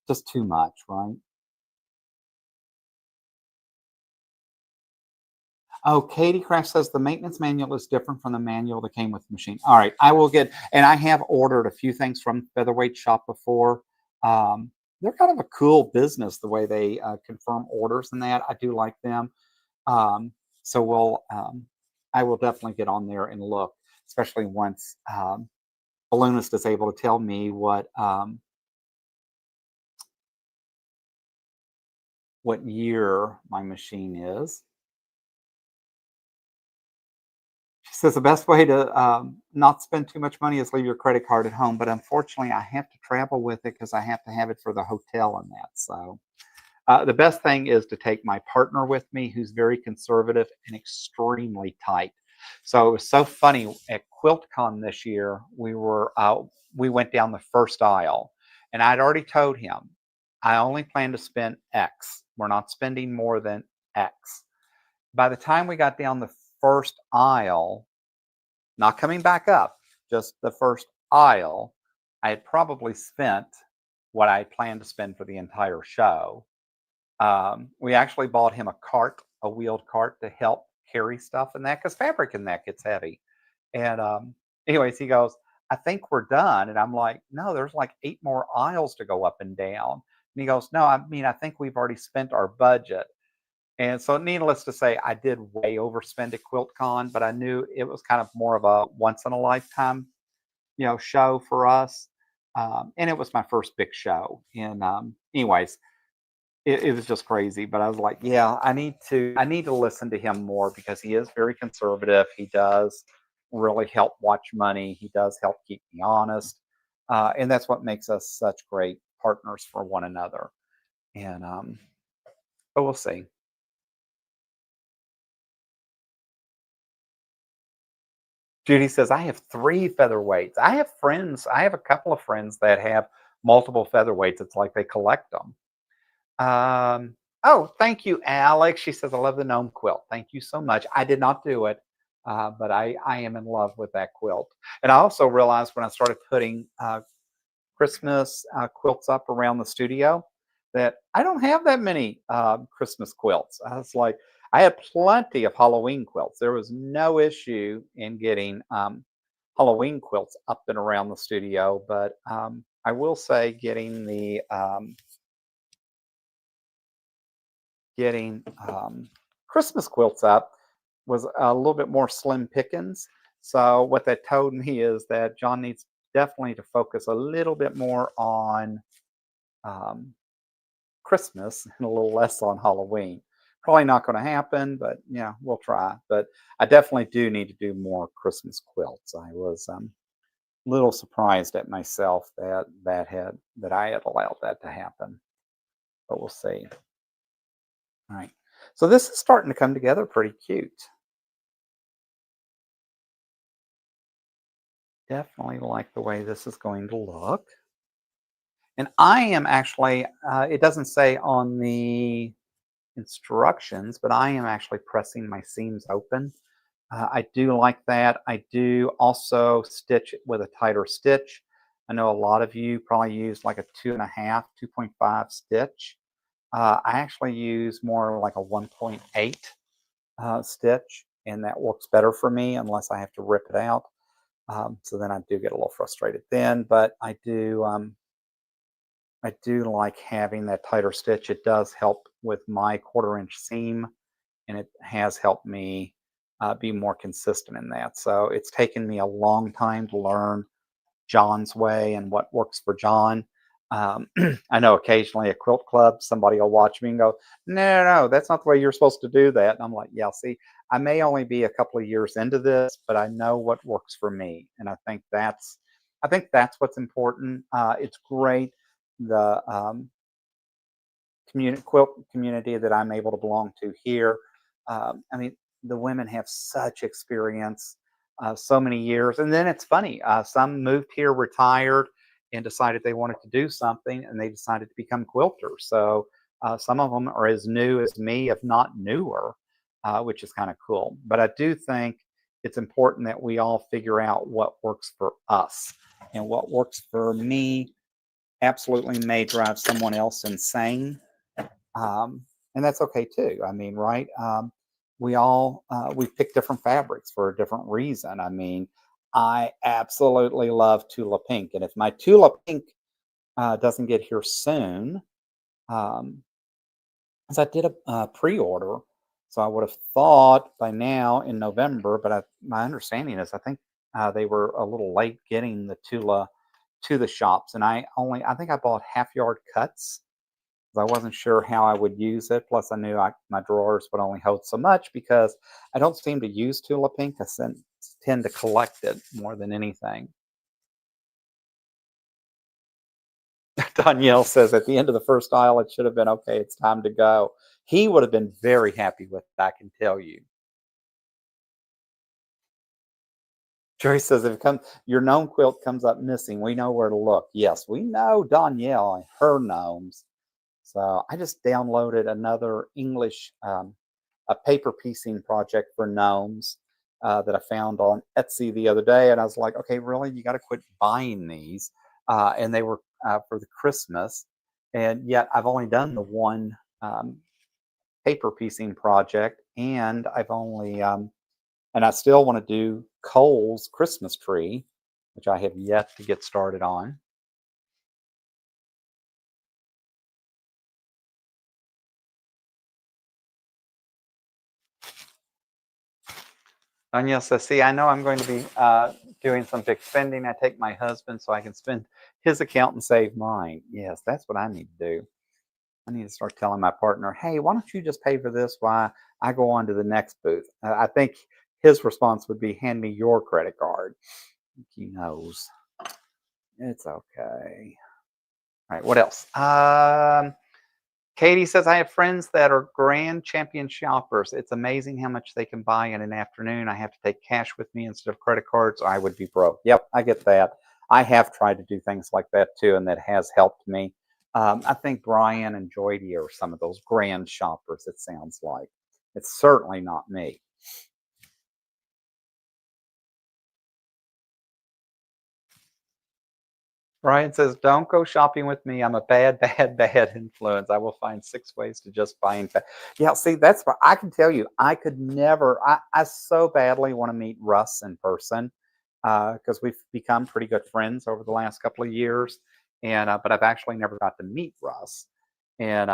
just too much, right? Oh, Katie Craft says the maintenance manual is different from the manual that came with the machine. All right, I will get, and I have ordered a few things from Featherweight Shop before. They're kind of a cool business the way they confirm orders and that. I do like them. So I will definitely get on there and look, especially once Balloonist is able to tell me what year my machine is. She says the best way to not spend too much money is leave your credit card at home, but unfortunately, I have to travel with it because I have to have it for the hotel and that. So the best thing is to take my partner with me, who's very conservative and extremely tight. So it was so funny at QuiltCon this year. We went down the first aisle, and I'd already told him I only plan to spend X. We're not spending more than X. By the time we got down the first aisle, not coming back up, just the first aisle, I had probably spent what I had planned to spend for the entire show. We actually bought him a cart, a wheeled cart to help carry stuff in that because fabric in that gets heavy. And anyways, he goes, I think we're done. And I'm like, no, there's like 8 more aisles to go up and down. And he goes, no, I mean, I think we've already spent our budget. And so, needless to say, I did way overspend at QuiltCon, but I knew it was kind of more of a once in a lifetime, show for us. And it was my first big show. And anyways, it was just crazy. But I was like, yeah, I need to listen to him more because he is very conservative. He does really help watch money. He does help keep me honest. And that's what makes us such great partners for one another. And but we'll see. Judy says, I have 3 featherweights. I have friends. I have a couple of friends that have multiple featherweights. It's like they collect them. Oh, thank you, Alex. She says, I love the gnome quilt. Thank you so much. I did not do it, but I am in love with that quilt. And I also realized when I started putting Christmas quilts up around the studio that I don't have that many Christmas quilts. I was like, I had plenty of Halloween quilts. There was no issue in getting Halloween quilts up and around the studio, but I will say getting Christmas quilts up was a little bit more slim pickings. So what that told me is that John needs definitely to focus a little bit more on um, Christmas and a little less on Halloween. Probably not going to happen, but yeah, we'll try. But I definitely do need to do more Christmas quilts. I was a little surprised at myself that I had allowed that to happen, but we'll see. All right. So this is starting to come together pretty cute. Definitely like the way this is going to look. And I am actually, it doesn't say on the instructions, but I am actually pressing my seams open. I do like that. I do also stitch it with a tighter stitch. I know a lot of you probably use like a 2.5, 2.5 stitch. I actually use more like a 1.8 stitch, and that works better for me unless I have to rip it out. So then I do get a little frustrated then, but I do like having that tighter stitch. It does help with my 1/4 inch seam, and it has helped me be more consistent in that. So it's taken me a long time to learn John's way and what works for John. I know occasionally at Quilt Club, somebody will watch me and go, no, no, no, that's not the way you're supposed to do that. And I'm like, yeah, see, I may only be a couple of years into this, but I know what works for me. And I think that's what's important. It's great. The quilt community that I'm able to belong to here. I mean, the women have such experience, so many years. And then it's funny, some moved here, retired, and decided they wanted to do something, and they decided to become quilters. So some of them are as new as me, if not newer, which is kind of cool. But I do think it's important that we all figure out what works for us. And what works for me absolutely may drive someone else insane, and that's okay too. I mean, right? We pick different fabrics for a different reason. I mean, I absolutely love Tula Pink, and if my Tula Pink doesn't get here soon, um, as I did a pre-order, so I would have thought by now in November, but my understanding is I think they were a little late getting the Tula to the shops, and I think I bought half-yard cuts. I wasn't sure how I would use it. Plus, I knew my drawers would only hold so much because I don't seem to use Tula Pink. Tend to collect it more than anything. Danielle says at the end of the first aisle, it should have been okay. It's time to go. He would have been very happy with it, I can tell you. Joyce says if your gnome quilt comes up missing, we know where to look. Yes, we know Danielle and her gnomes. So I just downloaded another English a paper piecing project for gnomes that I found on Etsy the other day, and I was like, okay, really, you got to quit buying these. And they were for the Christmas, and yet I've only done the one paper piecing project, and and I still want to do Cole's Christmas tree, which I have yet to get started on. Anya says, see, I know I'm going to be doing some big spending. I take my husband so I can spend his account and save mine. Yes, that's what I need to do. I need to start telling my partner, hey, why don't you just pay for this while I go on to the next booth? I think his response would be, hand me your credit card. He knows. It's okay. All right, what else? Katie says, I have friends that are grand champion shoppers. It's amazing how much they can buy in an afternoon. I have to take cash with me instead of credit cards. I would be broke. Yep, I get that. I have tried to do things like that too, and that has helped me. I think Brian and Joydie are some of those grand shoppers, it sounds like. It's certainly not me. Brian says, "Don't go shopping with me. I'm a bad, bad, bad influence. I will find 6 ways to just buying." Yeah, see, that's what I can tell you. I could never. I so badly want to meet Russ in person because we've become pretty good friends over the last couple of years, and but I've actually never got to meet Russ. And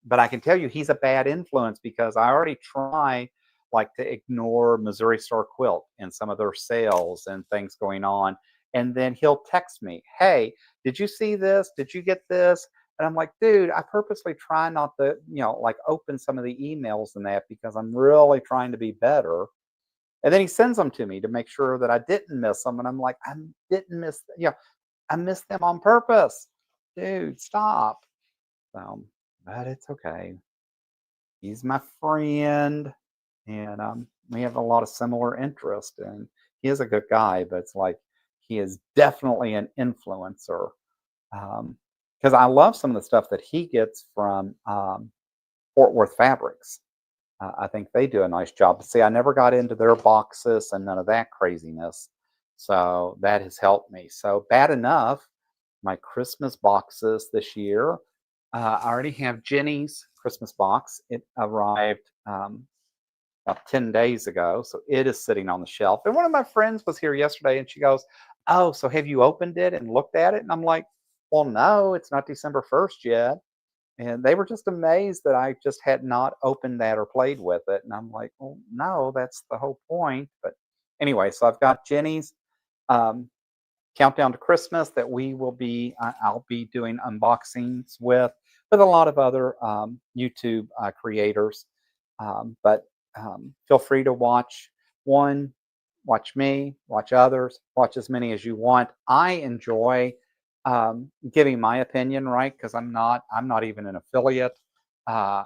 but I can tell you, he's a bad influence because I already try like to ignore Missouri Store Quilt and some of their sales and things going on, and then he'll text me, "Hey, did you see this? Did you get this?" And I'm like, dude, I purposely try not to, like open some of the emails and that because I'm really trying to be better. And then he sends them to me to make sure that I didn't miss them. And I'm like, I didn't miss, I missed them on purpose. Dude, stop. So, but it's okay. He's my friend, and we have a lot of similar interest. And he is a good guy, but it's like he is definitely an influencer. Because I love some of the stuff that he gets from Fort Worth Fabrics. I think they do a nice job. But see, I never got into their boxes and none of that craziness. So that has helped me. So bad enough, my Christmas boxes this year. I already have Jenny's Christmas box. It arrived about 10 days ago. So it is sitting on the shelf. And one of my friends was here yesterday and she goes, "Oh, so have you opened it and looked at it?" And I'm like, "Well, no, it's not December 1st yet." And they were just amazed that I just had not opened that or played with it. And I'm like, "Well, no, that's the whole point." But anyway, so I've got Jenny's um, countdown to Christmas that I'll be doing unboxings with a lot of other YouTube creators. But feel free to one, watch me, watch others, watch as many as you want. I enjoy giving my opinion, right? Because I'm not even an affiliate. I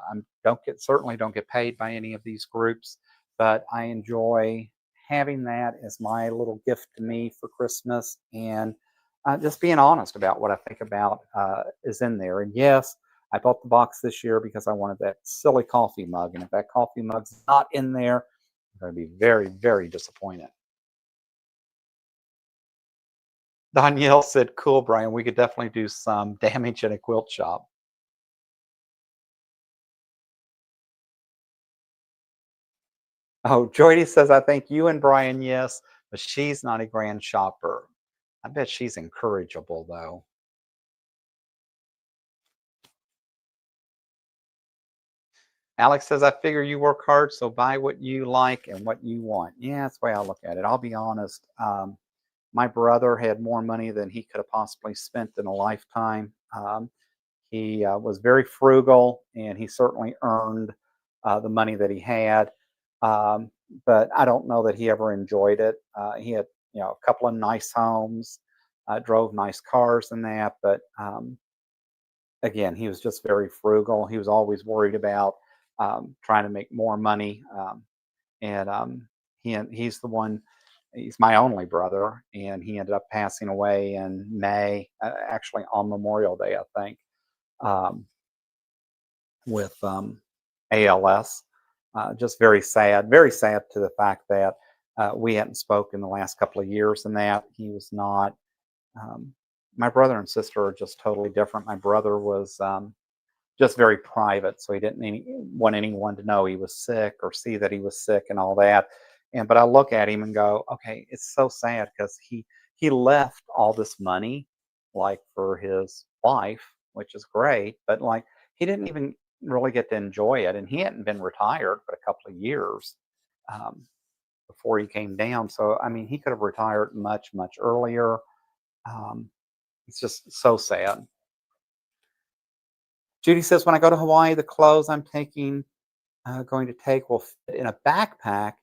certainly don't get paid by any of these groups, but I enjoy having that as my little gift to me for Christmas and just being honest about what I think about is in there. And yes, I bought the box this year because I wanted that silly coffee mug. And if that coffee mug's not in there, I'm going to be very, very disappointed. Danielle said, "Cool, Brian. We could definitely do some damage in a quilt shop." Oh, Joydie says, "I think you and Brian, yes, but she's not a grand shopper." I bet she's incorrigible, though. Alex says, "I figure you work hard, so buy what you like and what you want." Yeah, that's the way I look at it. I'll be honest. My brother had more money than he could have possibly spent in a lifetime. He was very frugal, and he certainly earned the money that he had. Um, but I don't know that he ever enjoyed it. He had, a couple of nice homes, drove nice cars and that. But again, he was just very frugal. He was always worried about trying to make more money. And he's the one. He's my only brother, and he ended up passing away in May, actually on Memorial Day, I think, um, with ALS. Just very sad to the fact that we hadn't spoken the last couple of years, and that he was not. Um, my brother and sister are just totally different. My brother was just very private, so he didn't want anyone to know he was sick or see that he was sick and all that. And but I look at him and go, okay, it's so sad because he left all this money like for his wife, which is great, but like he didn't even really get to enjoy it, and he hadn't been retired but a couple of years um, before he came down. So I mean, he could have retired much earlier. Um, it's just so sad. Judy says, "When I go to Hawaii, the clothes I'm going to take will fit in a backpack,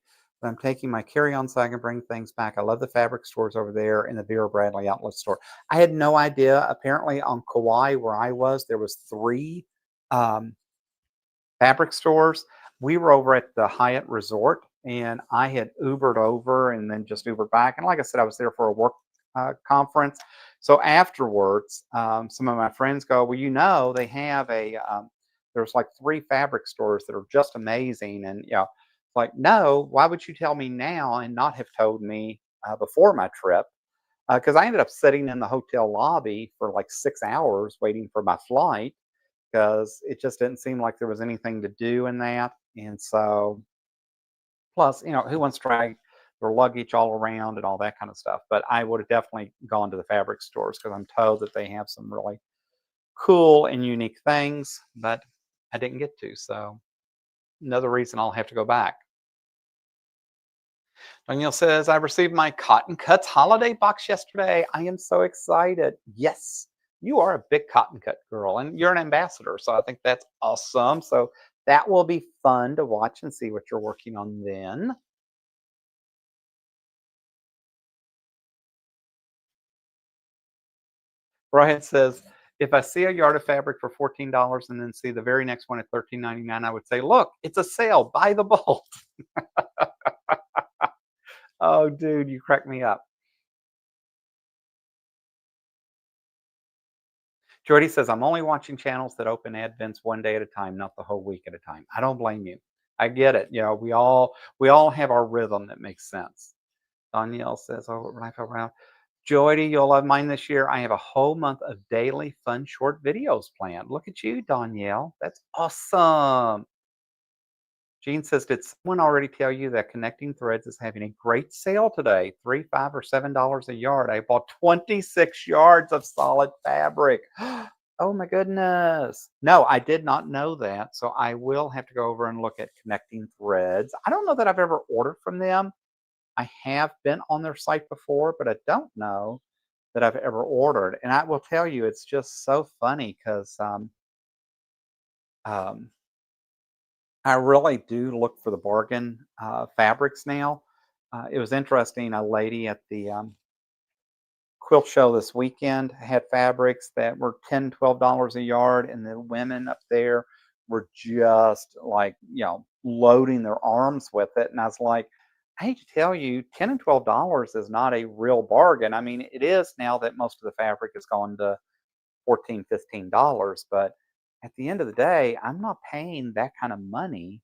but I'm taking my carry-on so I can bring things back. I love the fabric stores over there in the Vera Bradley outlet store." I had no idea. Apparently on Kauai, where I was, there was three um, fabric stores. We were over at the Hyatt Resort, and I had Ubered over and then just Ubered back. And like I said, I was there for a work conference. So afterwards, some of my friends go, well, they have there's like 3 fabric stores that are just amazing. And, like, no, why would you tell me now and not have told me before my trip? Because I ended up sitting in the hotel lobby for like 6 hours waiting for my flight because it just didn't seem like there was anything to do in that. And so, plus, who wants to drag their luggage all around and all that kind of stuff? But I would have definitely gone to the fabric stores because I'm told that they have some really cool and unique things, but I didn't get to. So, another reason I'll have to go back. Danielle says, I received my Cotton Cuts holiday box yesterday. I am so excited. Yes, you are a big Cotton Cut girl and you're an ambassador. So I think that's awesome. So that will be fun to watch and see what you're working on then. Brian says, if I see a yard of fabric for $14 and then see the very next one at $13.99, I would say, look, it's a sale. Buy the bulk. Oh, dude, you crack me up. Jordy says, I'm only watching channels that open advents one day at a time, not the whole week at a time. I don't blame you. I get it. We all have our rhythm that makes sense. Danielle says, oh, right around. Jody, you'll love mine this year. I have a whole month of daily fun short videos planned. Look at you, Danielle. That's awesome. Jean says, did someone already tell you that Connecting Threads is having a great sale today? $3, $5, or $7 a yard. I bought 26 yards of solid fabric. Oh my goodness. No, I did not know that. So I will have to go over and look at Connecting Threads. I don't know that I've ever ordered from them. I have been on their site before, but I don't know that I've ever ordered. And I will tell you, it's just so funny because um, I really do look for the bargain fabrics now. It was interesting. A lady at the quilt show this weekend had fabrics that were $10, $12 a yard, and the women up there were just like, loading their arms with it. And I was like, I hate to tell you, $10 and $12 is not a real bargain. I mean, it is now that most of the fabric has gone to $14, $15, but at the end of the day, I'm not paying that kind of money.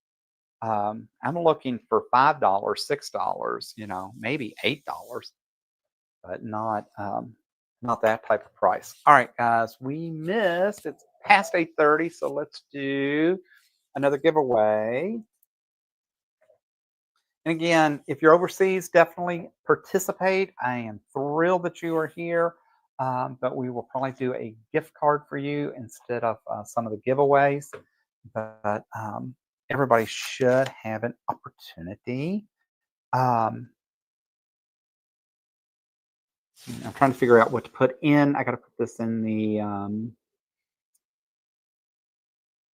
I'm looking for $5, $6, maybe $8, but not that type of price. All right, guys, we missed. It's past 8:30, so let's do another giveaway. And again, if you're overseas, definitely participate. I am thrilled that you are here, but we will probably do a gift card for you instead of some of the giveaways. But everybody should have an opportunity. Um, I'm trying to figure out what to put in. I got to put this in the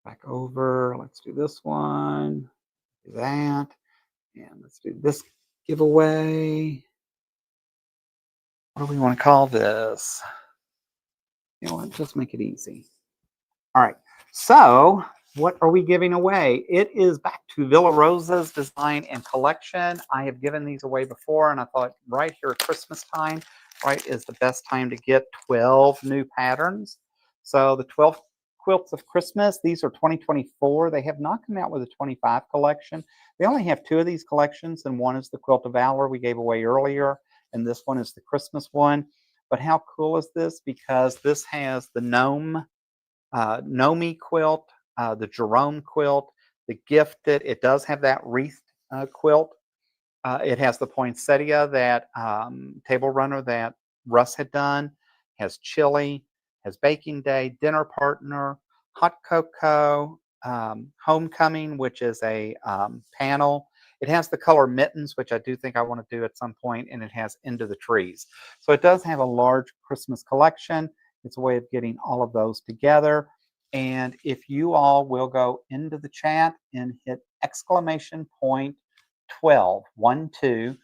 back over. Let's do this one, do that, and let's do this giveaway. What do we want to call this? You know what? Just make it easy. All right. So, what are we giving away? It is back to Villa Rosa's design and collection. I have given these away before, and I thought right here at Christmas time, right, is the best time to get 12 new patterns. So, the 12 quilts of Christmas, these are 2024. They have not come out with a 25 collection. They only have 2 of these collections, and one is the Quilt of Valor we gave away earlier, and this one is the Christmas one. But how cool is this? Because this has the Nomi quilt, the Jerome quilt, the Gifted. It does have that wreath quilt. It has the poinsettia, that table runner that Russ had done. Has chili, has baking day, dinner partner, hot cocoa, homecoming, which is a panel. It has the color mittens, which I do think I want to do at some point, and it has into the trees. So it does have a large Christmas collection. It's a way of getting all of those together. And if you all will go into the chat and hit exclamation point 12, 1, 2,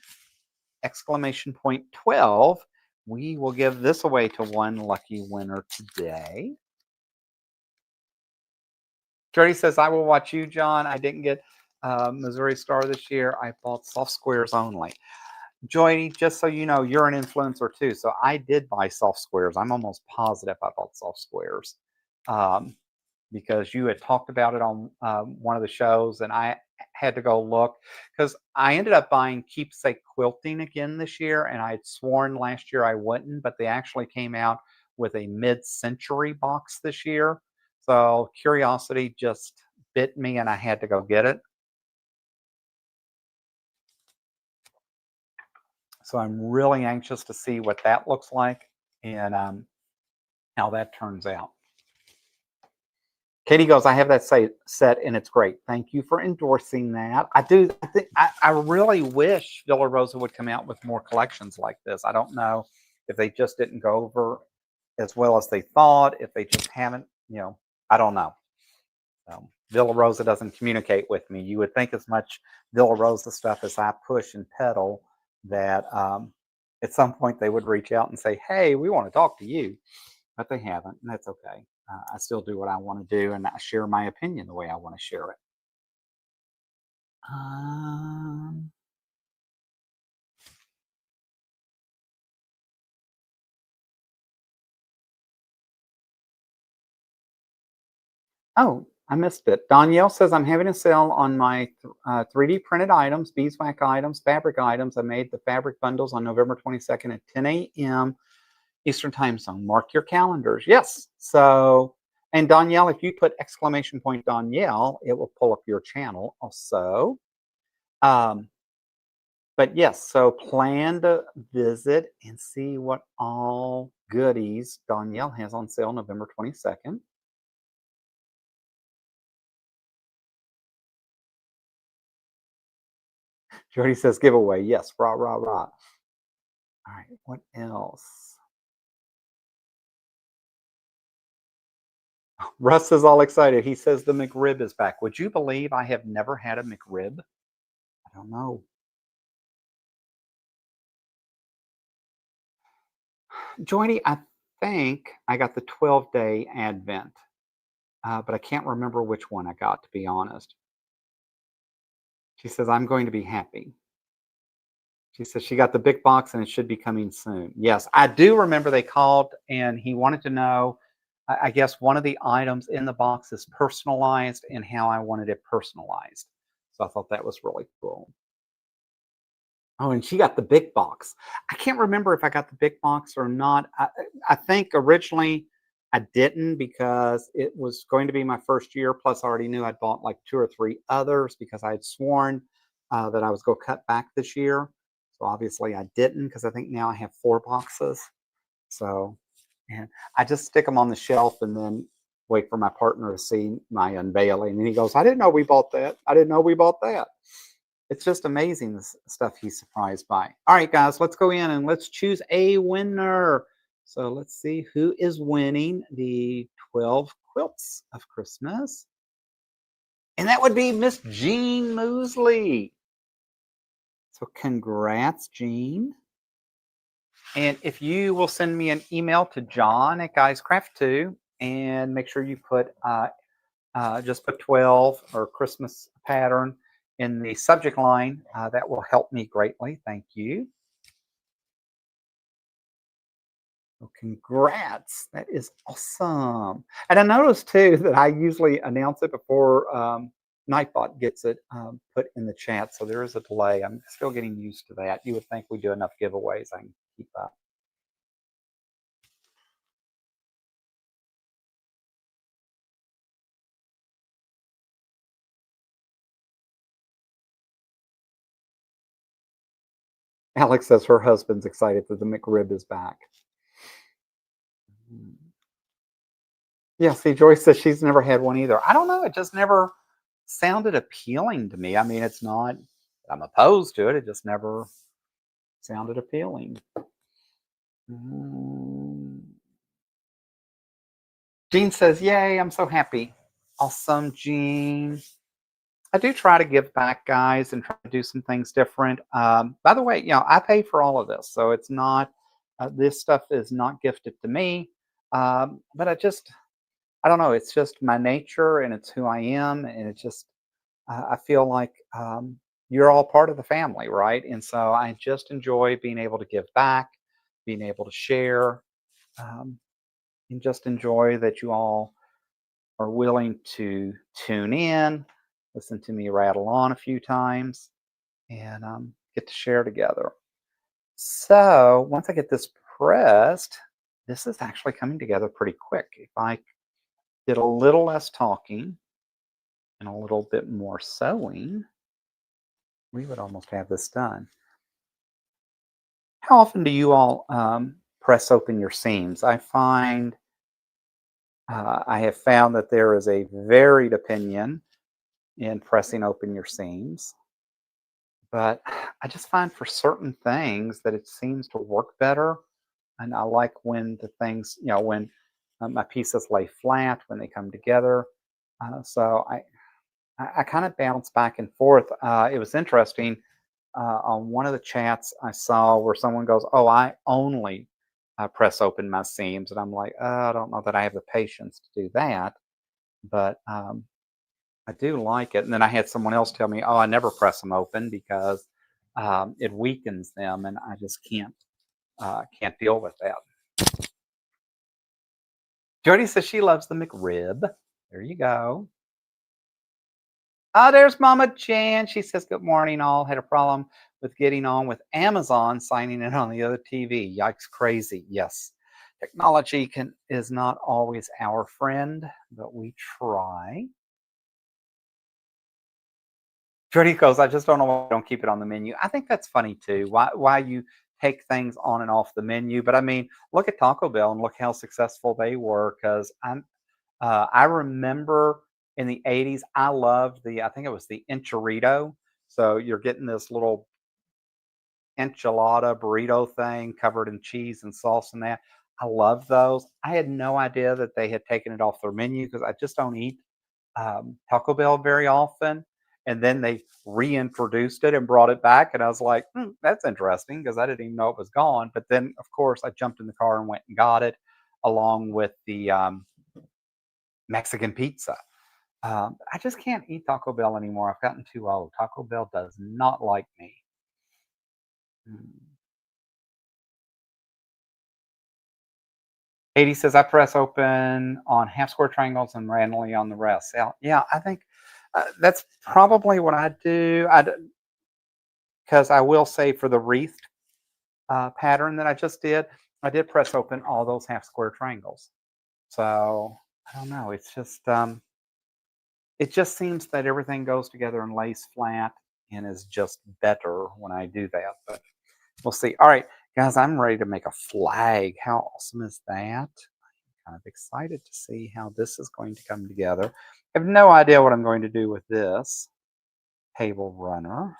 exclamation point 12, we will give this away to one lucky winner today. Jody says, I will watch you, John. I didn't get Missouri Star this year. I bought soft squares only. Joy, just so you know, you're an influencer too. So I did buy soft squares. I'm almost positive I bought soft squares. Um, because you had talked about it on one of the shows, and I had to go look because I ended up buying Keepsake Quilting again this year, and I had sworn last year I wouldn't, but they actually came out with a mid-century box this year. So curiosity just bit me, and I had to go get it. So I'm really anxious to see what that looks like and how that turns out. Katie goes, I have that set and it's great. Thank you for endorsing that. I do. I really wish Villa Rosa would come out with more collections like this. I don't know if they just didn't go over as well as they thought, if they just haven't, I don't know. Villa Rosa doesn't communicate with me. You would think as much Villa Rosa stuff as I push and peddle that at some point they would reach out and say, hey, we want to talk to you. But they haven't, and that's okay. I still do what I want to do, and I share my opinion the way I want to share it. Um, oh, I missed it. Danielle says, I'm having a sale on my 3D printed items, beeswax items, fabric items. I made the fabric bundles on November 22nd at 10 a.m. Eastern Time Zone. Mark your calendars. Yes. So, and Danielle, if you put exclamation point Danielle, it will pull up your channel also. But yes, so plan to visit and see what all goodies Danielle has on sale November 22nd. Jody says giveaway. Yes, rah, rah, rah. All right, what else? Russ is all excited. He says the McRib is back. Would you believe I have never had a McRib? I don't know. Johnny, I think I got the 12-day Advent, but I can't remember which one I got, to be honest. She says, I'm going to be happy. She says she got the big box and it should be coming soon. Yes, I do remember they called and he wanted to know, I guess one of the items in the box is personalized and how I wanted it personalized. So I thought that was really cool. Oh, and she got the big box. I can't remember if I got the big box or not. I think originally I didn't because it was going to be my first year. Plus, I already knew I'd bought like 2 or 3 others because I had sworn that I was going to cut back this year. So obviously I didn't because I think now I have 4 boxes. So, and I just stick them on the shelf and then wait for my partner to see my unveiling. And he goes, I didn't know we bought that. I didn't know we bought that. It's just amazing the stuff he's surprised by. All right, guys, let's go in and let's choose a winner. So let's see who is winning the 12 quilts of Christmas. And that would be Miss Jean Moosley. So congrats, Jean. And if you will send me an email to John at GuysCraft2 and make sure you put just put 12 or Christmas pattern in the subject line, that will help me greatly. Thank you. Well, congrats. That is awesome. And I noticed too that I usually announce it before Nightbot gets it put in the chat. So there is a delay. I'm still getting used to that. You would think we do enough giveaways. I can keep up. Alex says her husband's excited that the McRib is back. Yeah, see, Joyce says she's never had one either. I don't know. It just never sounded appealing to me. I mean, it's not, I'm opposed to it. It just never sounded appealing. Jean says, yay, I'm so happy. Awesome, Jean. I do try to give back, guys, and try to do some things different. By the way, I pay for all of this. So it's not, this stuff is not gifted to me. But I don't know. It's just my nature and it's who I am. And it's just, I feel like, you're all part of the family, right? And so I just enjoy being able to give back, being able to share, um, and just enjoy that you all are willing to tune in, listen to me rattle on a few times, and get to share together. So once I get this pressed, this is actually coming together pretty quick. If I did a little less talking and a little bit more sewing, we would almost have this done. How often do you all press open your seams? I find I have found that there is a varied opinion in pressing open your seams, but I just find for certain things that it seems to work better. And I like when the things, when my pieces lay flat, when they come together. So I kind of bounce back and forth. It was interesting on one of the chats I saw where someone goes, "Oh, I only press open my seams," and I'm like, I don't know that I have the patience to do that, but I do like it. And then I had someone else tell me, "Oh, I never press them open because it weakens them, and I just can't deal with that." Jody says she loves the McRib. There you go. Oh, there's Mama Jan. She says, "Good morning, all. Had a problem with getting on with Amazon, signing in on the other TV. Yikes, crazy." Yes, technology is not always our friend, but we try. Jody goes, "I just don't know why I don't keep it on the menu." I think that's funny too. Why you take things on and off the menu? But I mean, look at Taco Bell and look how successful they were. Because I remember in the 80s, I loved I think it was the enchilito. So you're getting this little enchilada burrito thing covered in cheese and sauce and that. I love those. I had no idea that they had taken it off their menu because I just don't eat Taco Bell very often. And then they reintroduced it and brought it back. And I was like, that's interesting because I didn't even know it was gone. But then, of course, I jumped in the car and went and got it along with the Mexican pizza. I just can't eat Taco Bell anymore. I've gotten too old. Taco Bell does not like me. Mm. Katie says, "I press open on half square triangles and randomly on the rest." Yeah, I think that's probably what I do. Because I will say for the wreath pattern that I just did, I did press open all those half square triangles. So I don't know. It just seems that everything goes together and lays flat and is just better when I do that. But we'll see. All right, guys, I'm ready to make a flag. How awesome is that? Kind of excited to see how this is going to come together. I have no idea what I'm going to do with this table runner.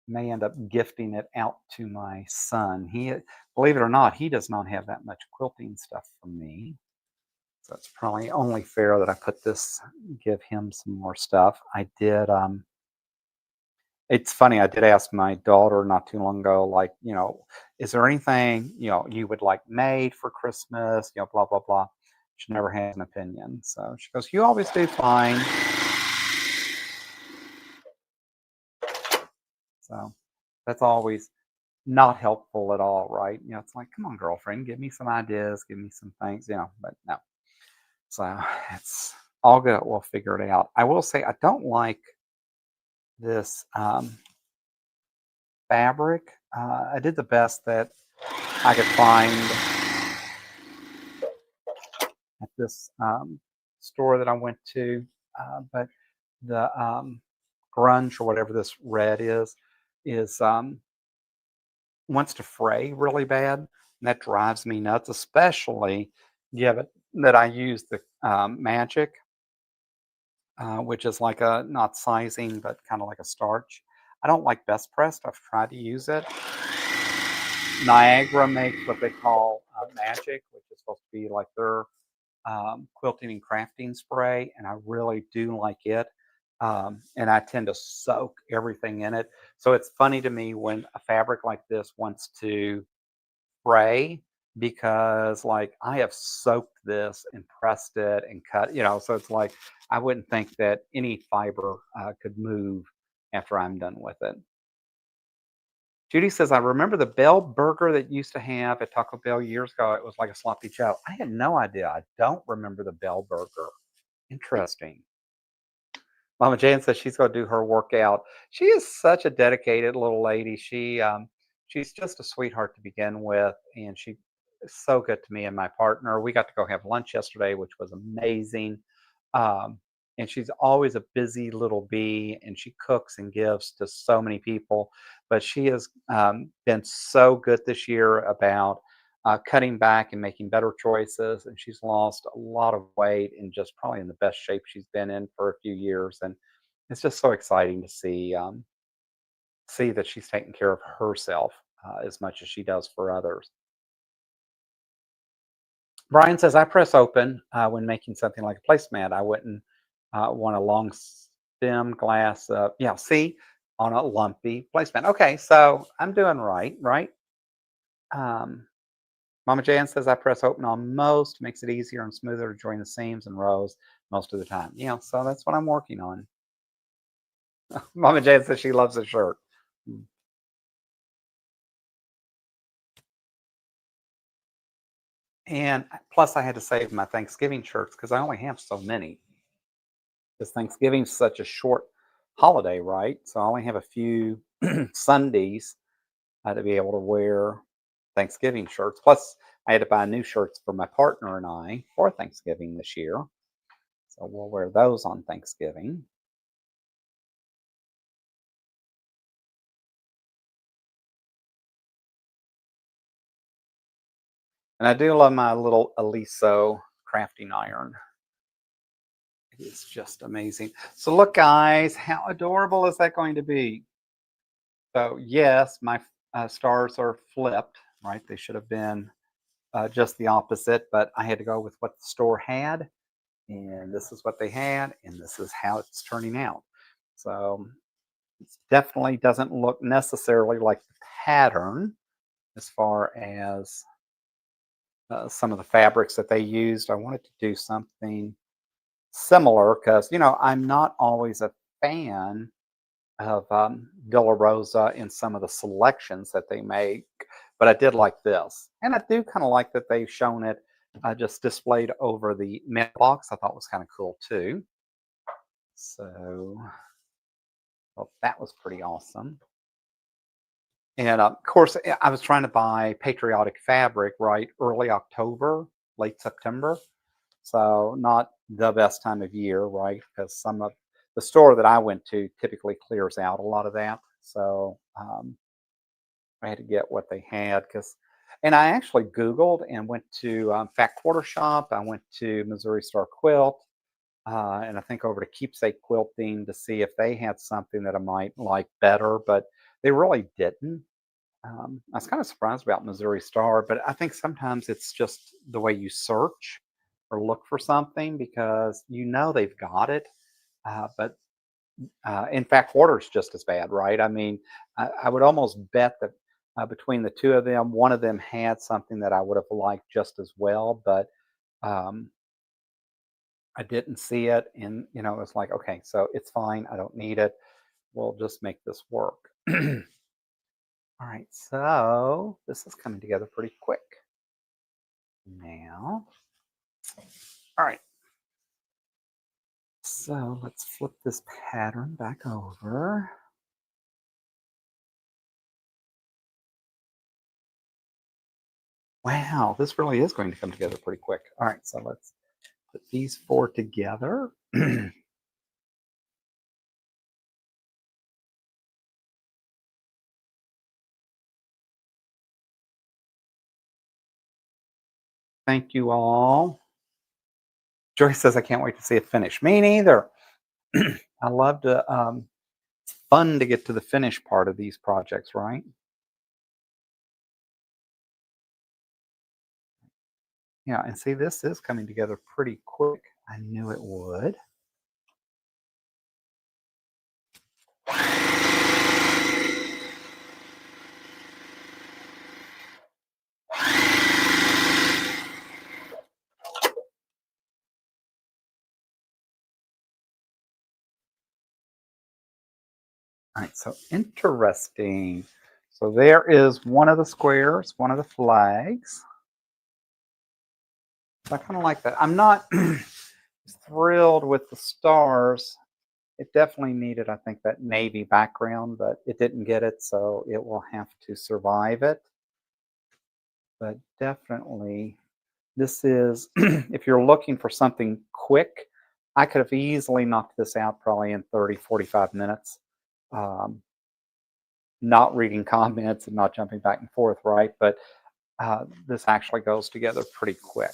May end up gifting it out to my son. Believe it or not, he does not have that much quilting stuff from me. So it's probably only fair that I give him some more stuff. I did It's funny, I did ask my daughter not too long ago, like, is there anything, you would like made for Christmas, blah, blah, blah. She never has an opinion. So she goes, "You always do fine." So that's always not helpful at all, right? It's like, come on, girlfriend, give me some ideas, give me some things, but no. So it's all good. We'll figure it out. I will say I don't like this fabric. I did the best that I could find at this store that I went to, but the grunge or whatever this red is wants to fray really bad, and that drives me nuts. Especially given that I use the Magic, which is like a not sizing but kind of like a starch. I don't like Best Pressed. I've tried to use it. Niagara makes what they call Magic, which is supposed to be like their quilting and crafting spray, and I really do like it. And I tend to soak everything in it. So it's funny to me when a fabric like this wants to fray. because like I have soaked this and pressed it and cut, so it's like I wouldn't think that any fiber could move after I'm done with it. Judy says, I remember the Bell burger that used to have at Taco Bell years ago. It was like a sloppy Joe. I had no idea. I don't remember the Bell burger. Interesting. Mama Jan says she's going to do her workout. She is such a dedicated little lady. She's just a sweetheart to begin with, and she is so good to me and my partner. We got to go have lunch yesterday, which was amazing. Um, and she's always a busy little bee, and she cooks and gives to so many people. But she has been so good this year about cutting back and making better choices. And she's lost a lot of weight and just probably in the best shape she's been in for a few years. And it's just so exciting to see that she's taking care of herself as much as she does for others. Brian says, I press open when making something like a placemat. I wouldn't want a long stem glass. Yeah, see, on a lumpy placemat. Okay, so I'm doing right? Um, Mama Jan says, I press open on most, makes it easier and smoother to join the seams and rows most of the time. Yeah, so that's what I'm working on. Mama Jan says she loves the shirt. And plus, I had to save my Thanksgiving shirts because I only have so many. Because Thanksgiving's such a short holiday, right? So I only have a few Sundays to be able to wear Thanksgiving shirts. Plus, I had to buy new shirts for my partner and I for Thanksgiving this year. So we'll wear those on Thanksgiving. And I do love my little Aliso crafting iron. It is just amazing. So look, guys, how adorable is that going to be? So yes, my stars are flipped, right? They should have been just the opposite, but I had to go with what the store had, and this is what they had, and this is how it's turning out. So it definitely doesn't look necessarily like the pattern as far as some of the fabrics that they used. I wanted to do something similar because, I'm not always a fan of Villa Rosa in some of the selections that they make, but I did like this. And I do kind of like that they've shown it just displayed over the mailbox. I thought was kind of cool too. So, well, that was pretty awesome. And of course, I was trying to buy patriotic fabric, right? Early October, late September. So, not the best time of year, right? Because some of the store that I went to typically clears out a lot of that. So, I had to get what they had and I actually Googled and went to Fat Quarter Shop. I went to Missouri Star Quilt, and I think over to Keepsake Quilting to see if they had something that I might like better, but they really didn't. I was kind of surprised about Missouri Star, but I think sometimes it's just the way you search or look for something because they've got it, but in fact, Quarter's just as bad, right? I mean, I would almost bet that between the two of them, one of them had something that I would have liked just as well, but um, I didn't see it. And, it was like, okay, so it's fine. I don't need it. We'll just make this work. All right, so this is coming together pretty quick now. All right, so let's flip this pattern back over. Wow, this really is going to come together pretty quick. All right, so let's put these four together. Thank you all. Joyce says, I can't wait to see it finish. Me neither. I love to, it's fun to get to the finish part of these projects, right? Yeah, and see, this is coming together pretty quick. I knew it would. All right, so interesting. So there is one of the squares, one of the flags. So I kind of like that. I'm not thrilled with the stars. It definitely needed, I think, that navy background, but it didn't get it, so it will have to survive it. But definitely, this is, if you're looking for something quick, I could have easily knocked this out probably in 30, 45 minutes. Um, not reading comments and not jumping back and forth, right? But this actually goes together pretty quick.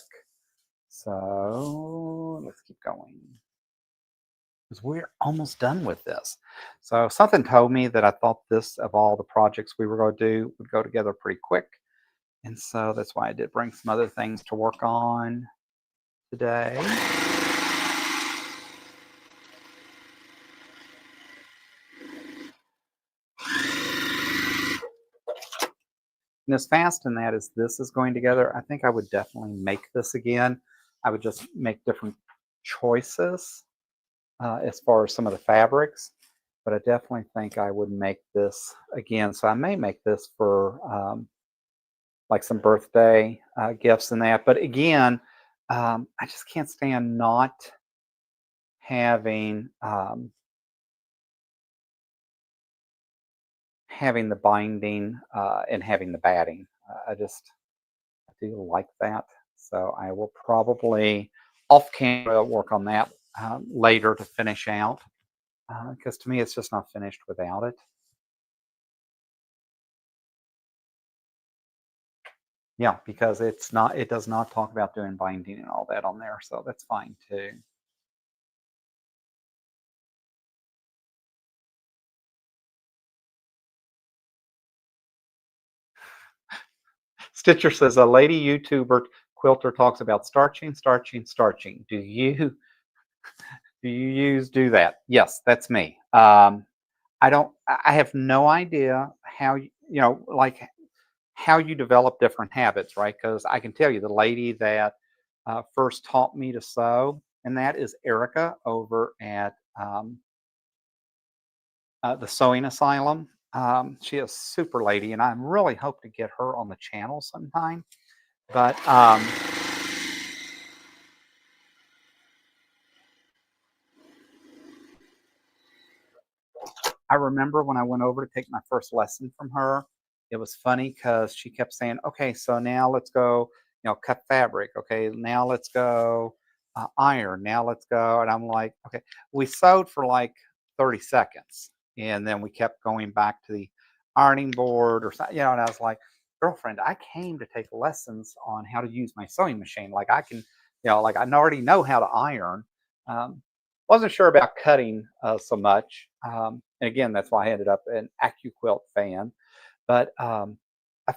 So let's keep going because we're almost done with this. So something told me that I thought this, of all the projects we were going to do, would go together pretty quick. And so that's why I did bring some other things to work on today. And as fast in that as this is going together, I think I would definitely make this again. I would just make different choices as far as some of the fabrics, but I definitely think I would make this again. So I may make this for like some birthday gifts and that. But again, I just can't stand not having having the binding and having the batting. I do like that. So I will probably off camera work on that later to finish out because to me it's just not finished without it. Yeah, because it's not. It does not talk about doing binding and all that on there, so that's fine too. Stitcher says a lady YouTuber quilter talks about starching, starching, starching. Do that? Yes, that's me. I don't. I have no idea how like how you develop different habits, right? Because I can tell you the lady that first taught me to sew, and that is Erica over at the Sewing Asylum. She is a super lady, and I really hope to get her on the channel sometime. But I remember when I went over to take my first lesson from her, it was funny because she kept saying, "Okay, so now let's go, cut fabric. Okay, now let's go iron. Now let's go." And I'm like, "Okay." We sewed for like 30 seconds, and then we kept going back to the ironing board or something, And I was like, "Girlfriend, I came to take lessons on how to use my sewing machine. Like I can, like I already know how to iron." Um, wasn't sure about cutting so much. And again, that's why I ended up an AccuQuilt fan. But I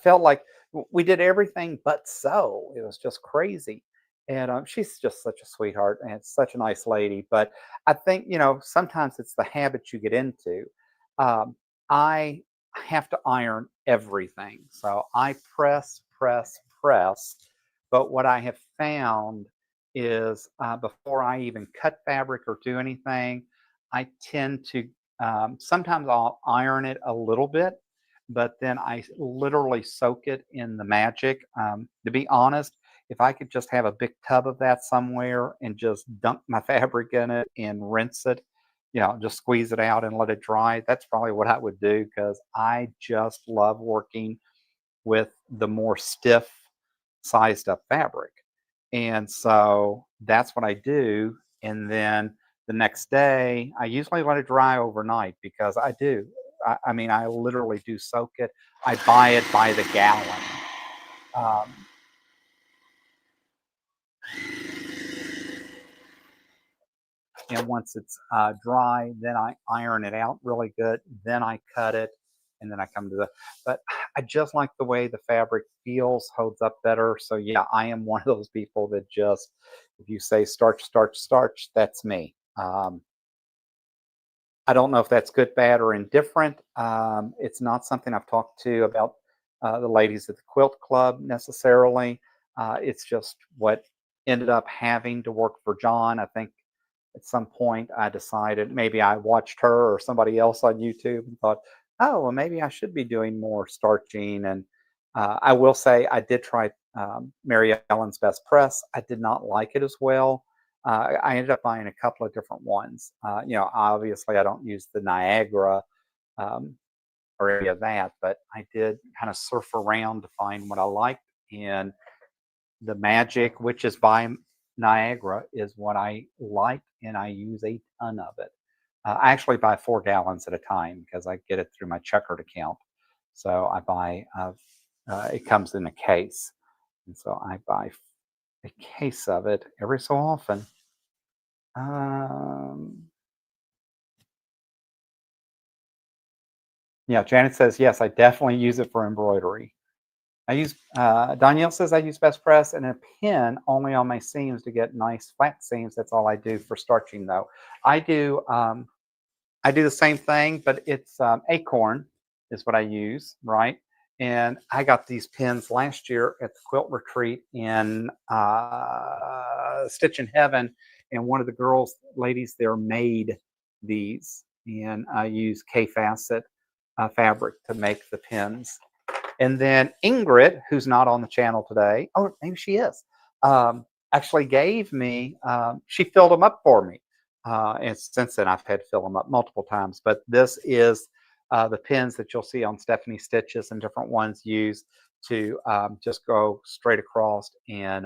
felt like we did everything but sew. It was just crazy. And she's just such a sweetheart and such a nice lady. But I think, sometimes it's the habits you get into. I have to iron everything. So I press, press, press. But what I have found is before I even cut fabric or do anything, I tend to sometimes I'll iron it a little bit, but then I literally soak it in the magic. To be honest, if I could just have a big tub of that somewhere and just dump my fabric in it and rinse it, just squeeze it out and let it dry, that's probably what I would do because I just love working with the more stiff sized up fabric. And so that's what I do. And then the next day, I usually let it dry overnight because I do. I mean, I literally do soak it. I buy it by the gallon. Um, and once it's dry, then I iron it out really good. Then I cut it, and then I come to the. But I just like the way the fabric feels, holds up better. So yeah, I am one of those people that just, if you say starch, starch, starch, that's me. I don't know if that's good, bad, or indifferent. It's not something I've talked to about the ladies at the Quilt Club necessarily. It's just what ended up having to work for John. I think at some point I decided maybe I watched her or somebody else on YouTube and thought, oh, well, maybe I should be doing more starching. And I will say I did try Mary Ellen's Best Press. I did not like it as well. I ended up buying a couple of different ones. Obviously, I don't use the Niagara um, or any of that, but I did kind of surf around to find what I liked. And the Magic, which is by Niagara, is what I like, and I use a ton of it. I actually buy 4 gallons at a time because I get it through my checkered account. So I buy, it comes in a case. And so I buy a case of it every so often. Um, yeah, Janet says, yes, I definitely use it for embroidery. Danielle says I use Best Press and a pin only on my seams to get nice flat seams. That's all I do for starching though. I do, I do the same thing, but it's Acorn is what I use, right? And I got these pins last year at the quilt retreat in Stitch in Heaven, and one of the ladies there made these, and I use K Facet fabric to make the pins. And then Ingrid, who's not on the channel today, oh, maybe she is, actually gave me, she filled them up for me. And since then, I've had to fill them up multiple times. But this is the pins that you'll see on Stephanie Stitches and different ones used to just go straight across and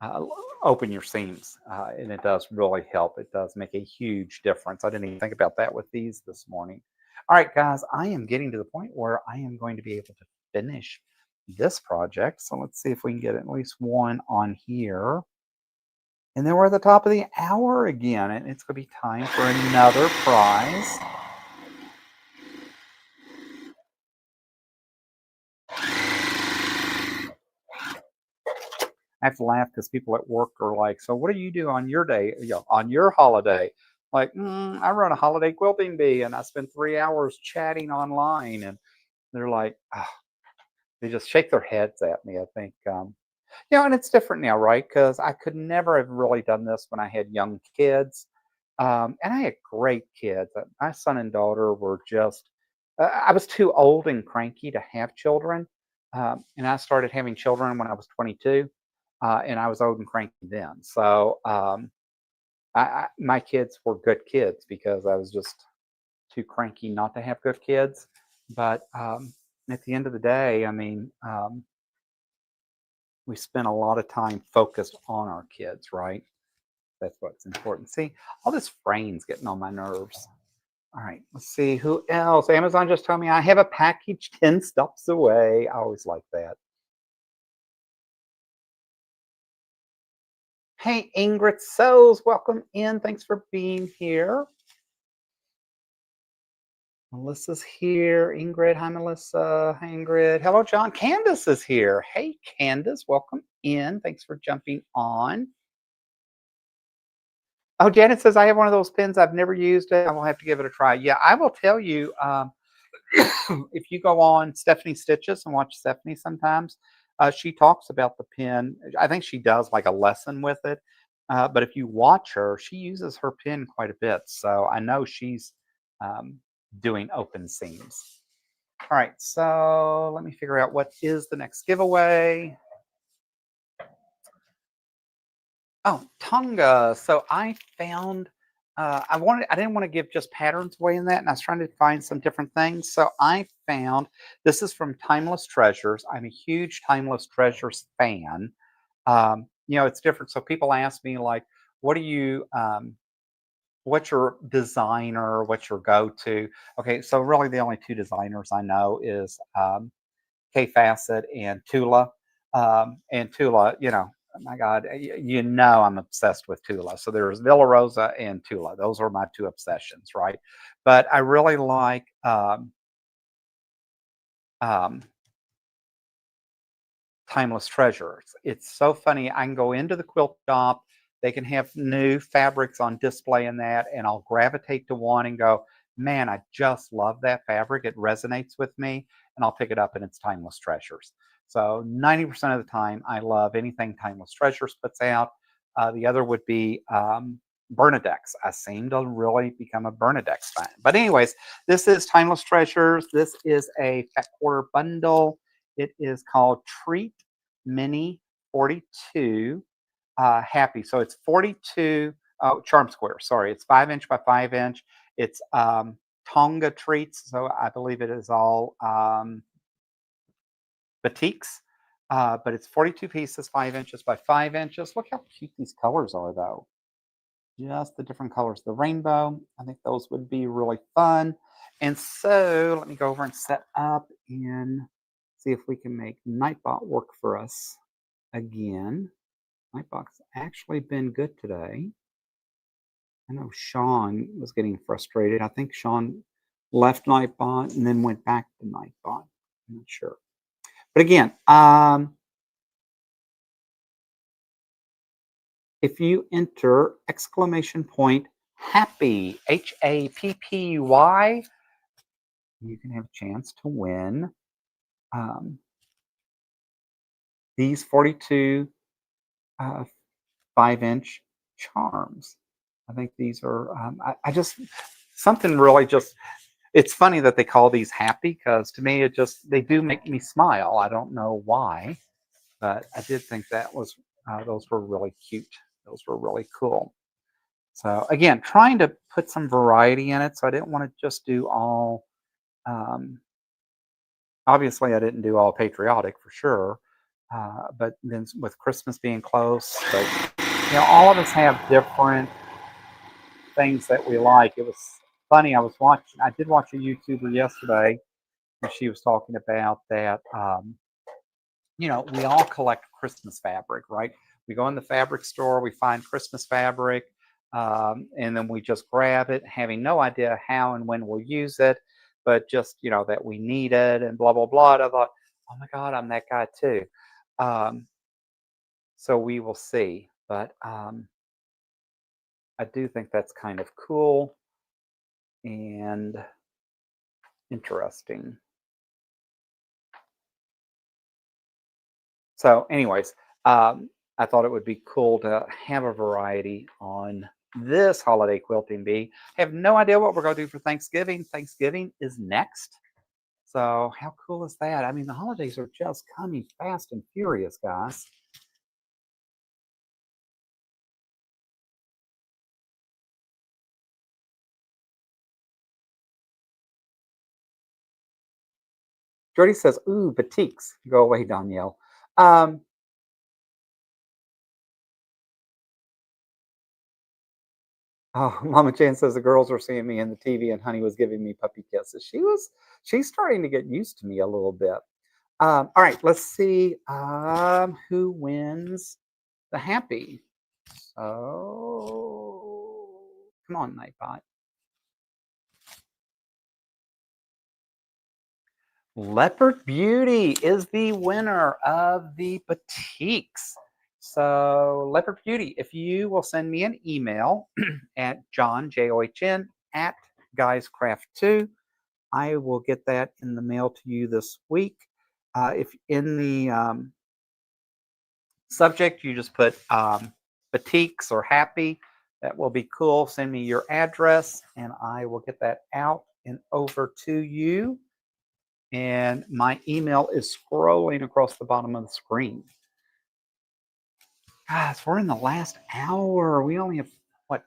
uh, open your seams. And it does really help. It does make a huge difference. I didn't even think about that with these this morning. All right, guys, I am getting to the point where I am going to be able to finish this project. So let's see if we can get at least one on here. And then we're at the top of the hour again, and it's going to be time for another prize. I have to laugh because people at work are like, so what do you do on your day, on your holiday? Like, I run a Holiday Quilting Bee, and I spend 3 hours chatting online. And they're like, they just shake their heads at me, I think. And it's different now, right? Because I could never have really done this when I had young kids. And I had great kids. My son and daughter were just, I was too old and cranky to have children. And I started having children when I was 22, and I was old and cranky then. So my kids were good kids because I was just too cranky not to have good kids. But at the end of the day, I mean, we spent a lot of time focused on our kids, right? That's what's important. See, all this rain's getting on my nerves. All right, let's see who else. Amazon just told me I have a package 10 stops away. I always like that. Hey, Ingrid Sows, welcome in. Thanks for being here. Melissa's here. Ingrid, hi, Melissa. Hi, Ingrid. Hello, John. Candace is here. Hey, Candace, welcome in. Thanks for jumping on. Oh, Janet says, I have one of those pins. I've never used it. I will have to give it a try. Yeah, I will tell you, if you go on Stephanie Stitches and watch Stephanie sometimes, she talks about the pin. I think she does like a lesson with it. But if you watch her, she uses her pin quite a bit. So I know she's doing open seams. All right, so let me figure out what is the next giveaway. Oh, Tonga. So I found I didn't want to give just patterns away in that, and I was trying to find some different things. So I found this is from Timeless Treasures. I'm a huge Timeless Treasures fan. It's different. So people ask me like, what do you what's your designer, what's your go-to? Okay, so really the only two designers I know is K Facet and Tula. And Tula, oh my God, I'm obsessed with Tula. So there's Villa Rosa and Tula. Those are my two obsessions, right? But I really like um, Timeless Treasures. It's so funny. I can go into the quilt shop. They can have new fabrics on display in that, and I'll gravitate to one and go, man, I just love that fabric. It resonates with me, and I'll pick it up, and it's Timeless Treasures. So 90% of the time, I love anything Timeless Treasures puts out. The other would be Bernadex. I seem to really become a Bernadex fan. But anyways, this is Timeless Treasures. This is a fat quarter bundle. It is called Treat Mini 42 Happy. So it's 42 charm square. Sorry, it's 5" by 5". It's Tonga treats. So I believe it is all batiks. But it's 42 pieces, 5" by 5". Look how cute these colors are, though. Just the different colors. The rainbow, I think those would be really fun. And so let me go over and set up and see if we can make Nightbot work for us again. Nightbot's actually been good today. I know Sean was getting frustrated. I think Sean left Nightbot and then went back to Nightbot. I'm not sure. But again, if you enter !happy, HAPPY, you can have a chance to win these 42 5" charms. I think these are, I just, something really just, it's funny that they call these happy because to me, they do make me smile. I don't know why, but I did think that was, those were really cute. Those were really cool. So again, trying to put some variety in it. So I didn't want to just do all, obviously I didn't do all patriotic for sure. But then with Christmas being close, but all of us have different things that we like. It was funny. I did watch a YouTuber yesterday, and she was talking about that. We all collect Christmas fabric, right? We go in the fabric store, we find Christmas fabric, and then we just grab it, having no idea how and when we'll use it, but just, that we need it and blah, blah, blah. And I thought, oh my God, I'm that guy too. So we will see. But I do think that's kind of cool and interesting. So anyways, I thought it would be cool to have a variety on this Holiday Quilting Bee. I have no idea what we're going to do for Thanksgiving. Thanksgiving is next. So how cool is that? I mean, the holidays are just coming fast and furious, guys. Jordy says, ooh, batiks. Go away, Danielle. Oh, Mama Chan says the girls were seeing me in the TV and Honey was giving me puppy kisses. She's starting to get used to me a little bit. All right, let's see who wins the happy. So come on, Nightbot. Leopard Beauty is the winner of the batiks. So Leopard Beauty, if you will send me an email at John, JOHN, at guyscraft2, I will get that in the mail to you this week. If in the subject you just put batiks or happy, that will be cool. Send me your address and I will get that out and over to you. And my email is scrolling across the bottom of the screen. Guys, we're in the last hour. We only have,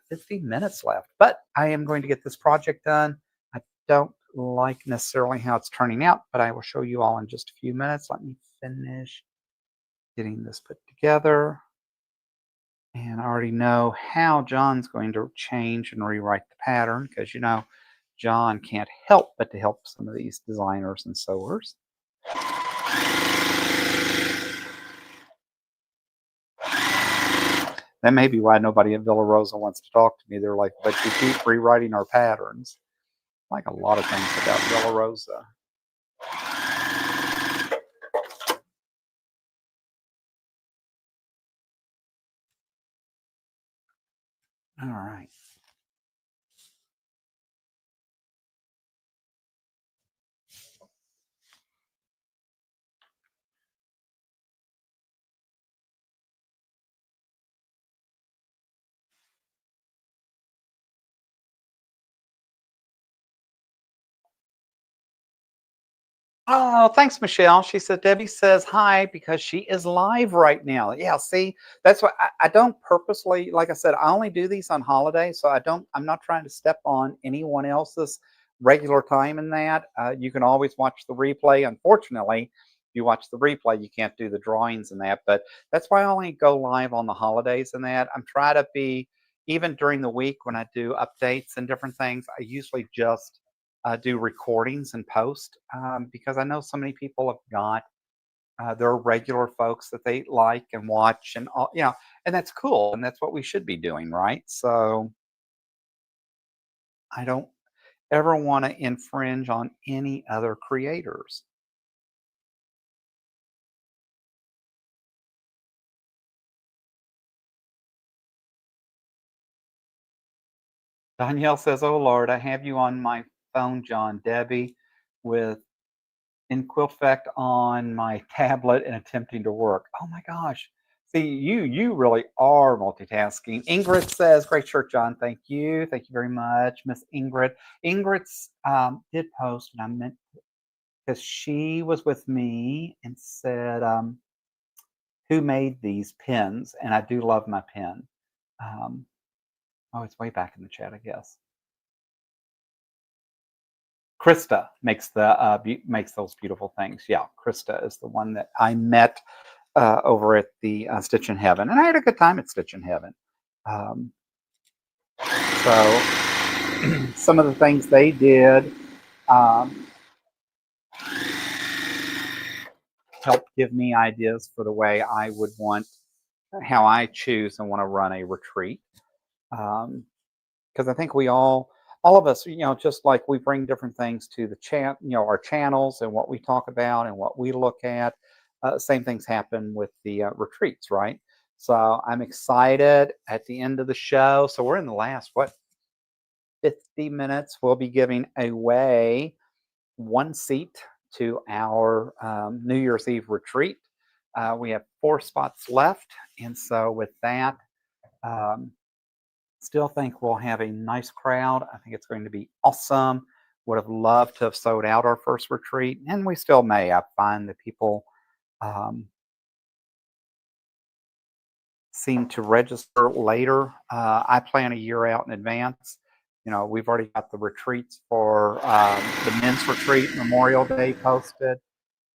15 minutes left. But I am going to get this project done. I don't like necessarily how it's turning out, but I will show you all in just a few minutes. Let me finish getting this put together. And I already know how John's going to change and rewrite the pattern because, John can't help but to help some of these designers and sewers. That may be why nobody at Villa Rosa wants to talk to me. They're like, but you keep rewriting our patterns. Like a lot of things about Villa Rosa. All right. Oh, thanks, Michelle. She said Debbie says hi because she is live right now. Yeah, see, that's why I don't purposely, like I said, I only do these on holidays, so I'm not trying to step on anyone else's regular time in that. You can always watch the replay. Unfortunately, if you watch the replay, you can't do the drawings in that, but that's why I only go live on the holidays in that. I'm trying to be, even during the week when I do updates and different things, I usually just do recordings and post because I know so many people have got their regular folks that they like and watch and all, and that's cool and that's what we should be doing, right? So I don't ever want to infringe on any other creators. Danielle says, "Oh Lord, I have you on my phone, John. Debbie, with in Quillfact on my tablet and attempting to work." Oh my gosh. See, you really are multitasking. Ingrid says, "Great shirt, John. Thank you. Thank you very much, Miss Ingrid." Ingrid's did post, and I meant because she was with me and said, "Who made these pins?" And I do love my pen. Um, oh, it's way back in the chat, I guess. Krista makes makes those beautiful things. Yeah, Krista is the one that I met over at the Stitch in Heaven, and I had a good time at Stitch in Heaven. Um, so some of the things they did um, helped give me ideas for the way I would want, how I choose and want to run a retreat. Because I think we all of us, just like we bring different things to the chat, our channels and what we talk about and what we look at. Same things happen with the retreats, right? So I'm excited at the end of the show. So we're in the last, what, 50 minutes. We'll be giving away one seat to our New Year's Eve retreat. We have 4 spots left. And so with that, um, still think we'll have a nice crowd. I think it's going to be awesome. Would have loved to have sold out our first retreat, and we still may. I find that people um, seem to register later. I plan a year out in advance. We've already got the retreats for the men's retreat Memorial Day posted,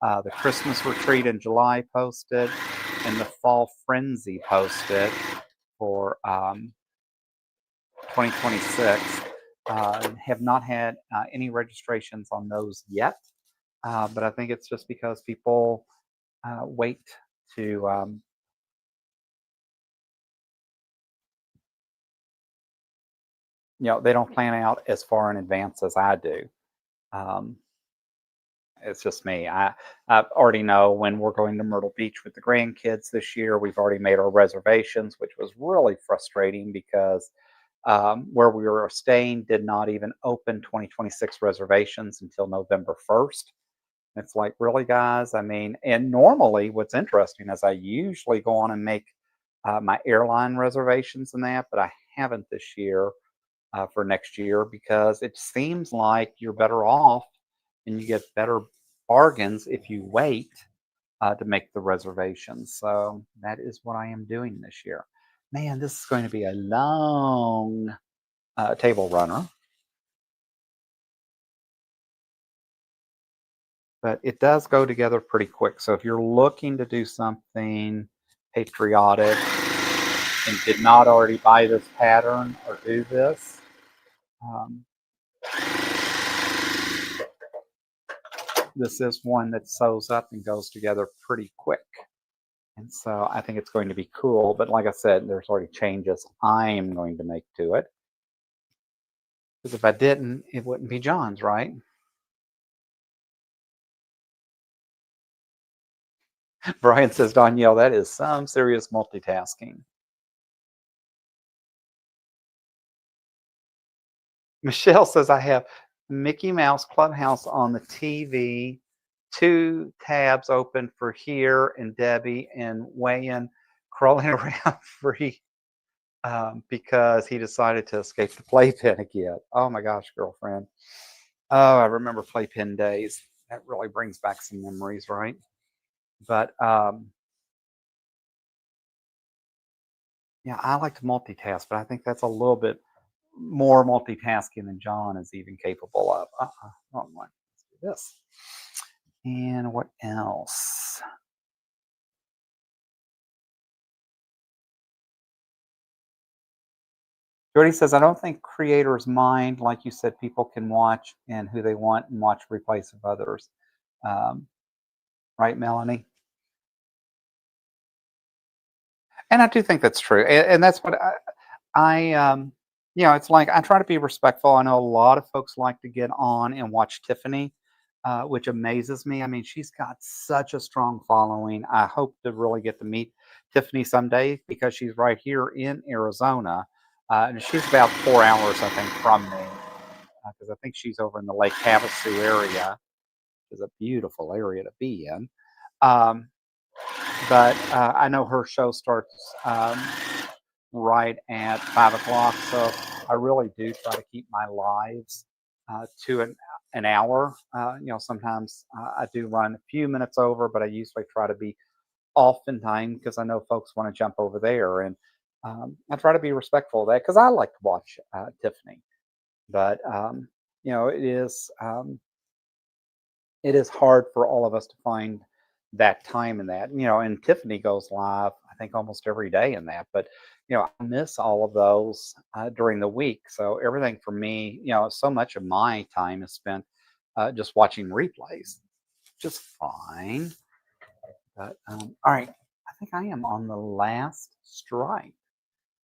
the Christmas retreat in July posted, and the fall frenzy posted for 2026. Have not had any registrations on those yet, but I think it's just because people wait to, they don't plan out as far in advance as I do. Um, it's just me. I already know when we're going to Myrtle Beach with the grandkids this year. We've already made our reservations, which was really frustrating because where we were staying did not even open 2026 reservations until November 1st. It's like, really, guys? I mean, and normally what's interesting is I usually go on and make my airline reservations and that, but I haven't this year for next year because it seems like you're better off and you get better bargains if you wait to make the reservations. So that is what I am doing this year. Man, this is going to be a long table runner, but it does go together pretty quick. So if you're looking to do something patriotic and did not already buy this pattern or do this, um, this is one that sews up and goes together pretty quick. And so I think it's going to be cool. But like I said, there's already changes I'm going to make to it. Because if I didn't, it wouldn't be John's, right? Brian says, Danielle, that is some serious multitasking. Michelle says, I have Mickey Mouse Clubhouse on the TV, 2 tabs open for here and Debbie and Wayan crawling around free because he decided to escape the playpen again. Oh my gosh, girlfriend. Oh, I remember playpen days. that really brings back some memories, right? But yeah, I like to multitask, but I think that's a little bit more multitasking than John is even capable of. Wrong one. Let's do this. And what else? Jody says, I don't think creators mind. Like you said, people can watch and who they want and watch replays of others. Um, right, Melanie? And I do think that's true. And that's what it's like I try to be respectful. I know a lot of folks like to get on and watch Tiffany, which amazes me. I mean, she's got such a strong following. I hope to really get to meet Tiffany someday because she's right here in Arizona. And she's about 4 hours, I think, from me because I think she's over in the Lake Havasu area, which is a beautiful area to be in. Um, but I know her show starts right at 5 o'clock. So I really do try to keep my lives to an hour. Sometimes I do run a few minutes over, but I usually try to be off in time because I know folks want to jump over there. And I try to be respectful of that because I like to watch Tiffany. But, it is hard for all of us to find that time in that. And Tiffany goes live, I think, almost every day in that. But I miss all of those during the week. So everything for me, so much of my time is spent just watching replays, just fine. But all right, I think I am on the last stripe.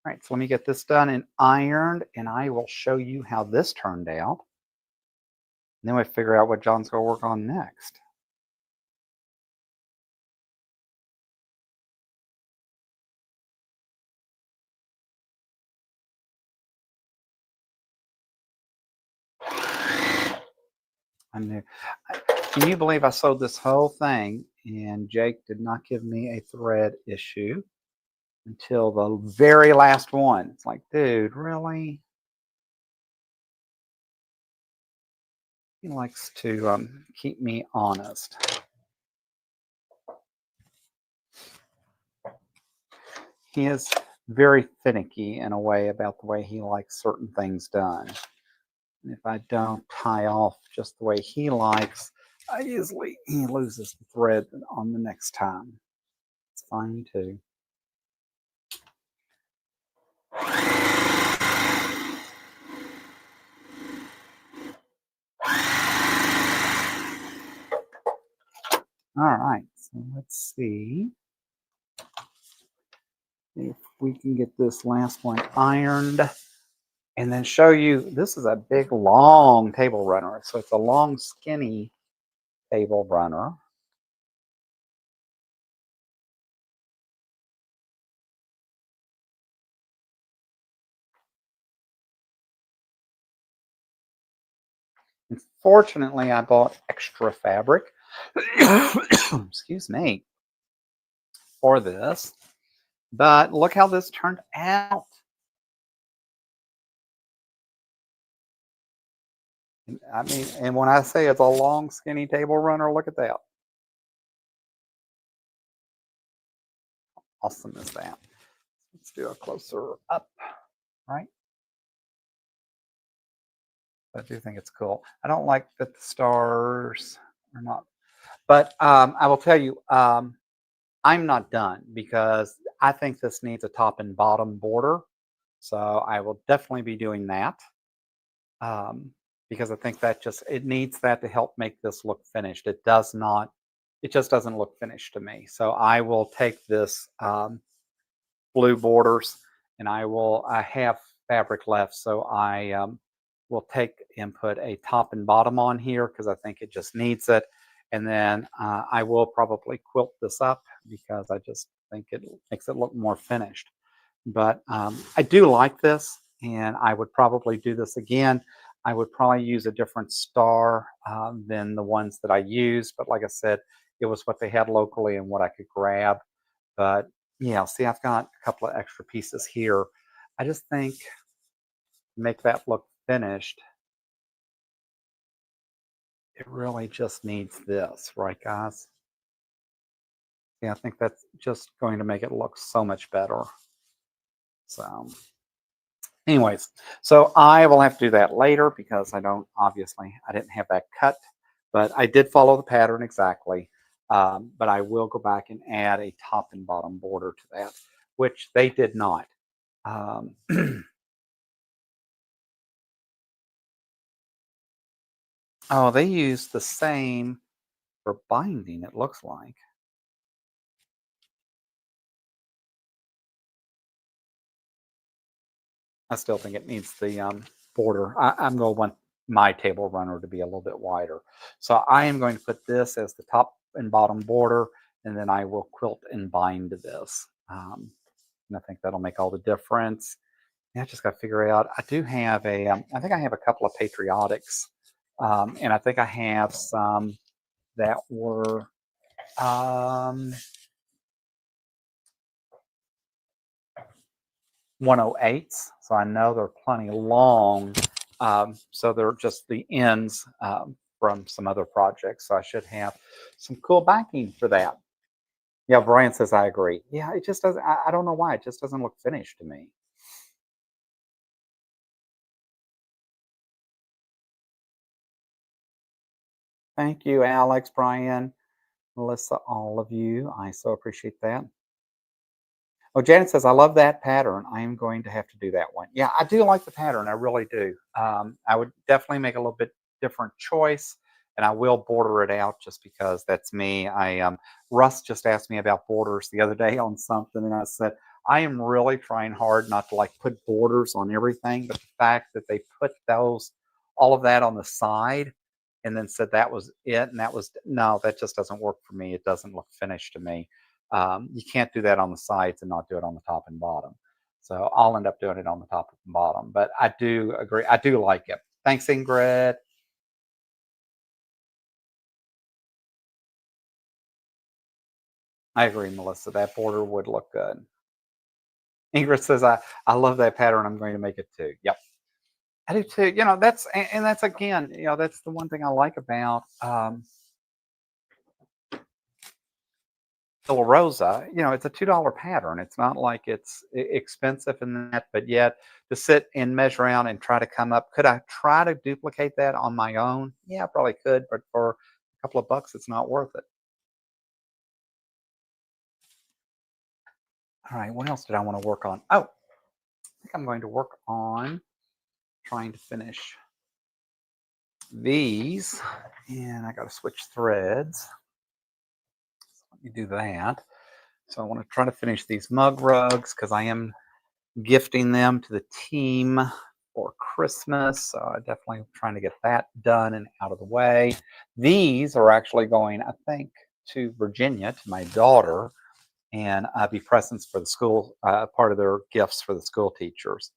All right, so let me get this done and ironed, and I will show you how this turned out. And then we figure out what John's going to work on next. I knew. Can you believe I sewed this whole thing and Jake did not give me a thread issue until the very last one? It's like, dude, really? He likes to keep me honest. He is very finicky in a way about the way he likes certain things done. And if I don't tie off just the way he likes, he loses the thread on the next time. It's fine too. All right, so let's see if we can get this last one ironed and then show you. This is a big, long table runner. So it's a long, skinny table runner. Unfortunately, I bought extra fabric, excuse me, for this. But look how this turned out. I mean, and when I say it's a long, skinny table runner, look at that. Awesome is that? Let's do a closer up, right? I do think it's cool. I don't like that the stars are not, but I will tell you, I'm not done because I think this needs a top and bottom border. So I will definitely be doing that because I think that it needs that to help make this look finished. It does not, it just doesn't look finished to me. So I will take this blue borders and I have fabric left. So I will take and put a top and bottom on here because I think it just needs it. And then I will probably quilt this up because I just think it makes it look more finished. But I do like this, and I would probably do this again. I would probably use a different star than the ones that I used. But like I said, it was what they had locally and what I could grab. But yeah, see, I've got a couple of extra pieces here. I just think make that look finished. It really just needs this, right, guys? Yeah, I think that's just going to make it look so much better. So, anyways, so I will have to do that later because I didn't have that cut, but I did follow the pattern exactly. But I will go back and add a top and bottom border to that, which they did not. Um, oh, they used the same for binding, it looks like. I still think it needs the border. I'm going to want my table runner to be a little bit wider. So I am going to put this as the top and bottom border, and then I will quilt and bind this. And I think that'll make all the difference. Yeah, I just got to figure out. I do have I think I have a couple of patriotics, and I think I have some that were um, 108s. So I know they're plenty long. So they're just the ends from some other projects. So I should have some cool backing for that. Yeah, Brian says I agree. Yeah, it just doesn't. I don't know why. It just doesn't look finished to me. Thank you, Alex, Brian, Melissa, all of you. I so appreciate that. Oh, Janet says, I love that pattern. I am going to have to do that one. Yeah, I do like the pattern. I really do. I would definitely make a little bit different choice, and I will border it out just because that's me. Russ just asked me about borders the other day on something, and I said, I am really trying hard not to like put borders on everything, but the fact that they put all of that on the side and then said that was it, and that was no, that just doesn't work for me. It doesn't look finished to me. You can't do that on the sides and not do it on the top and bottom. So I'll end up doing it on the top and bottom. But I do agree. I do like it. Thanks, Ingrid. I agree, Melissa. That border would look good. Ingrid says, I love that pattern. I'm going to make it too. Yep. I do too. And that's again, that's the one thing I like about Villa Rosa. It's a $2 pattern. It's not like it's expensive in that, but yet to sit and measure around and try to come up. Could I try to duplicate that on my own? Yeah, I probably could, but for a couple of bucks, it's not worth it. All right, what else did I want to work on? Oh, I think I'm going to work on trying to finish these, and I got to switch threads. So let me do that. So I want to try to finish these mug rugs because I am gifting them to the team for Christmas. So I definitely trying to get that done and out of the way. These are actually going, I think, to Virginia to my daughter, and be presents for the school, part of their gifts for the school teachers.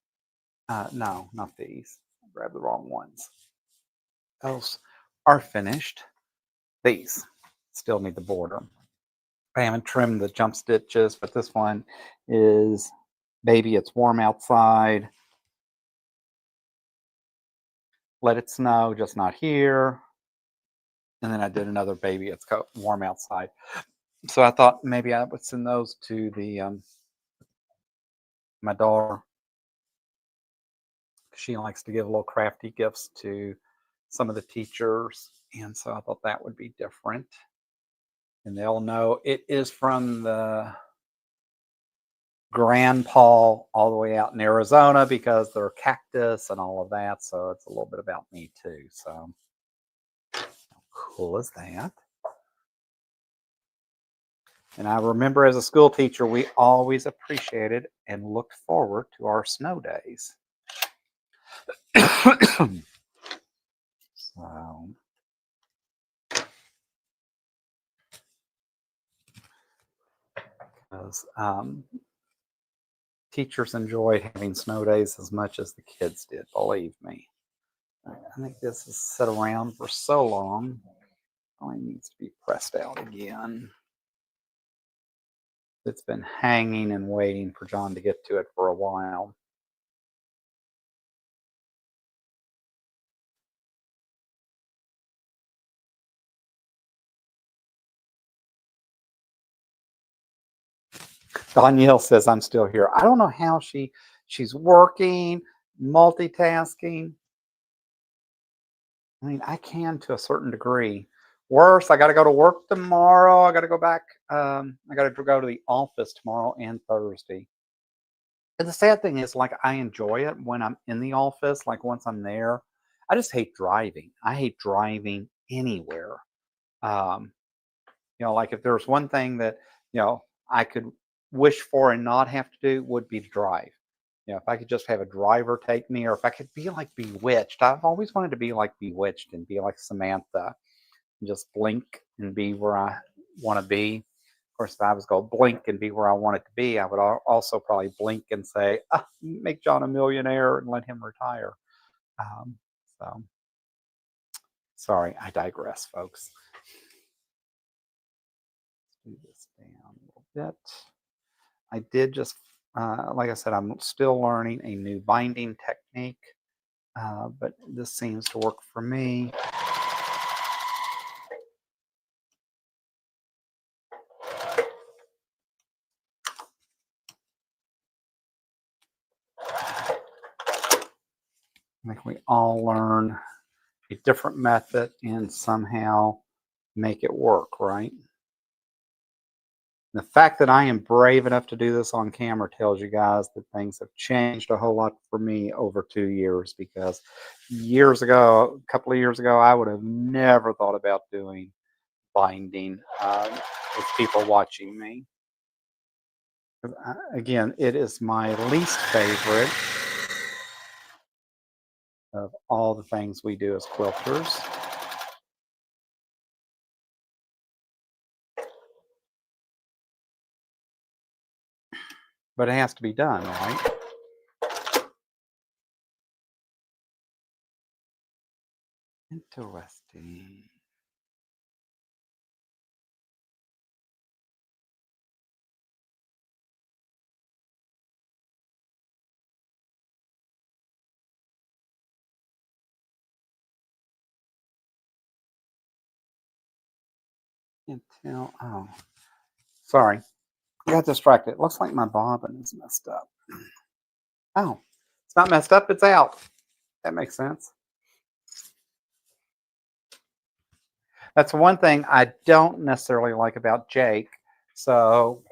No, not these. I grabbed the wrong ones. Those are finished. These still need the border. I haven't trimmed the jump stitches, but this one is baby, it's warm outside. Let it snow, just not here. And then I did another baby, it's warm outside. So I thought maybe I would send those to the my daughter. She likes to give little crafty gifts to some of the teachers. And so I thought that would be different. And they'll know it is from the grandpa all the way out in Arizona because they're cactus and all of that. So it's a little bit about me too. So how cool is that? And I remember as a school teacher, we always appreciated and looked forward to our snow days. So, because teachers enjoyed having snow days as much as the kids did, believe me. I think this has sat around for so long. Only needs to be pressed out again. It's been hanging and waiting for John to get to it for a while. Danielle says I'm still here. I don't know how she's working, multitasking. I mean, I can to a certain degree. Worse, I got to go to work tomorrow. I got to go back. I got to go to the office tomorrow and Thursday. And the sad thing is, like, I enjoy it when I'm in the office. Like, once I'm there, I just hate driving. I hate driving anywhere. Um, like if there's one thing that, I could wish for and not have to do would be to drive. If I could just have a driver take me, or if I could be like Bewitched. I've always wanted to be like Bewitched and be like Samantha and just blink and be where I want to be. Of course, if I was going to blink and be where I wanted to be, I would also probably blink and say, make John a millionaire and let him retire. Um, so, sorry, I digress, folks. Let's do this down a little bit. I did just, like I said, I'm still learning a new binding technique, but this seems to work for me. I think we all learn a different method and somehow make it work, right? The fact that I am brave enough to do this on camera tells you guys that things have changed a whole lot for me over 2 years, because years ago, a couple of years ago, I would have never thought about doing binding with people watching me. Again, it is my least favorite of all the things we do as quilters. But it has to be done, right? Interesting. Until, oh, sorry. I got distracted. It looks like my bobbin is messed up. Oh, it's not messed up. It's out. That makes sense. That's one thing I don't necessarily like about Jake. So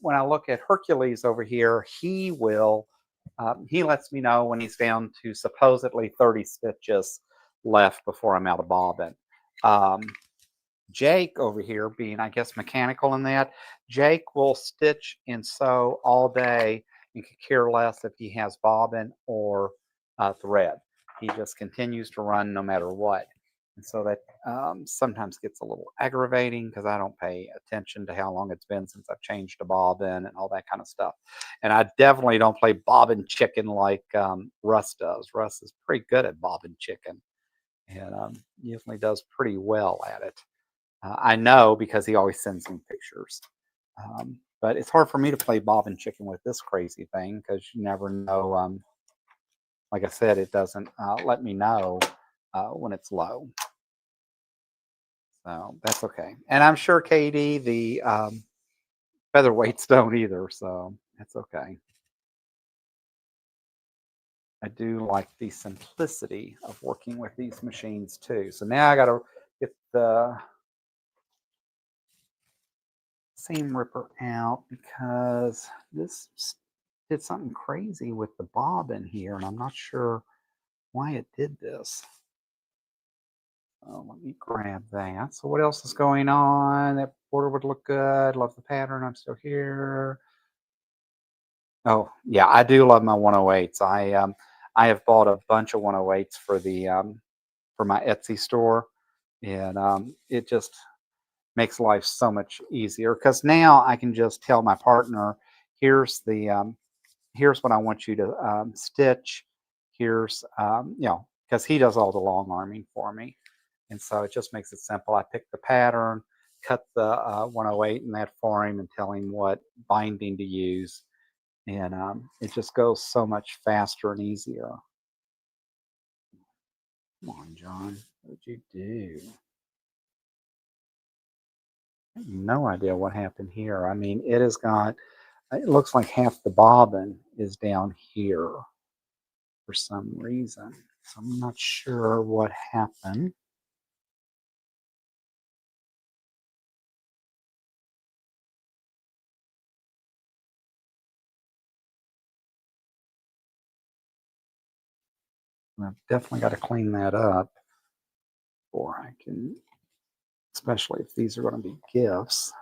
when I look at Hercules over here, he lets me know when he's down to supposedly 30 stitches left before I'm out of bobbin. Jake over here, being, I guess, mechanical in that, Jake will stitch and sew all day and could care less if he has bobbin or thread. He just continues to run no matter what. And so that sometimes gets a little aggravating, because I don't pay attention to how long it's been since I've changed a bobbin and all that kind of stuff. And I definitely don't play bobbin chicken like Russ does. Russ is pretty good at bobbin chicken, and usually does pretty well at it. I know, because he always sends me pictures. But it's hard for me to play bobbin chicken with this crazy thing, because you never know. Like I said, it doesn't let me know when it's low. So that's okay. And I'm sure Katie, the featherweights, don't either. So that's okay. I do like the simplicity of working with these machines too. So now I got to get the seam ripper out, because this did something crazy with the bobbin here, and I'm not sure why it did this. Let me grab that. So what else is going on? That border would look good. Love the pattern. I'm still here. Oh yeah, I do love my 108s. I have bought a bunch of 108s for the for my Etsy store, and it just makes life so much easier, because now I can just tell my partner, here's the here's what I want you to stitch. Here's, because he does all the long arming for me. And so it just makes it simple. I pick the pattern, cut the 108 in that for him, and tell him what binding to use. And it just goes so much faster and easier. Come on, John. What did you do? I have no idea what happened here. I mean, it has got It looks like half the bobbin is down here for some reason. So I'm not sure what happened. I've definitely got to clean that up before I can, especially if these are going to be gifts.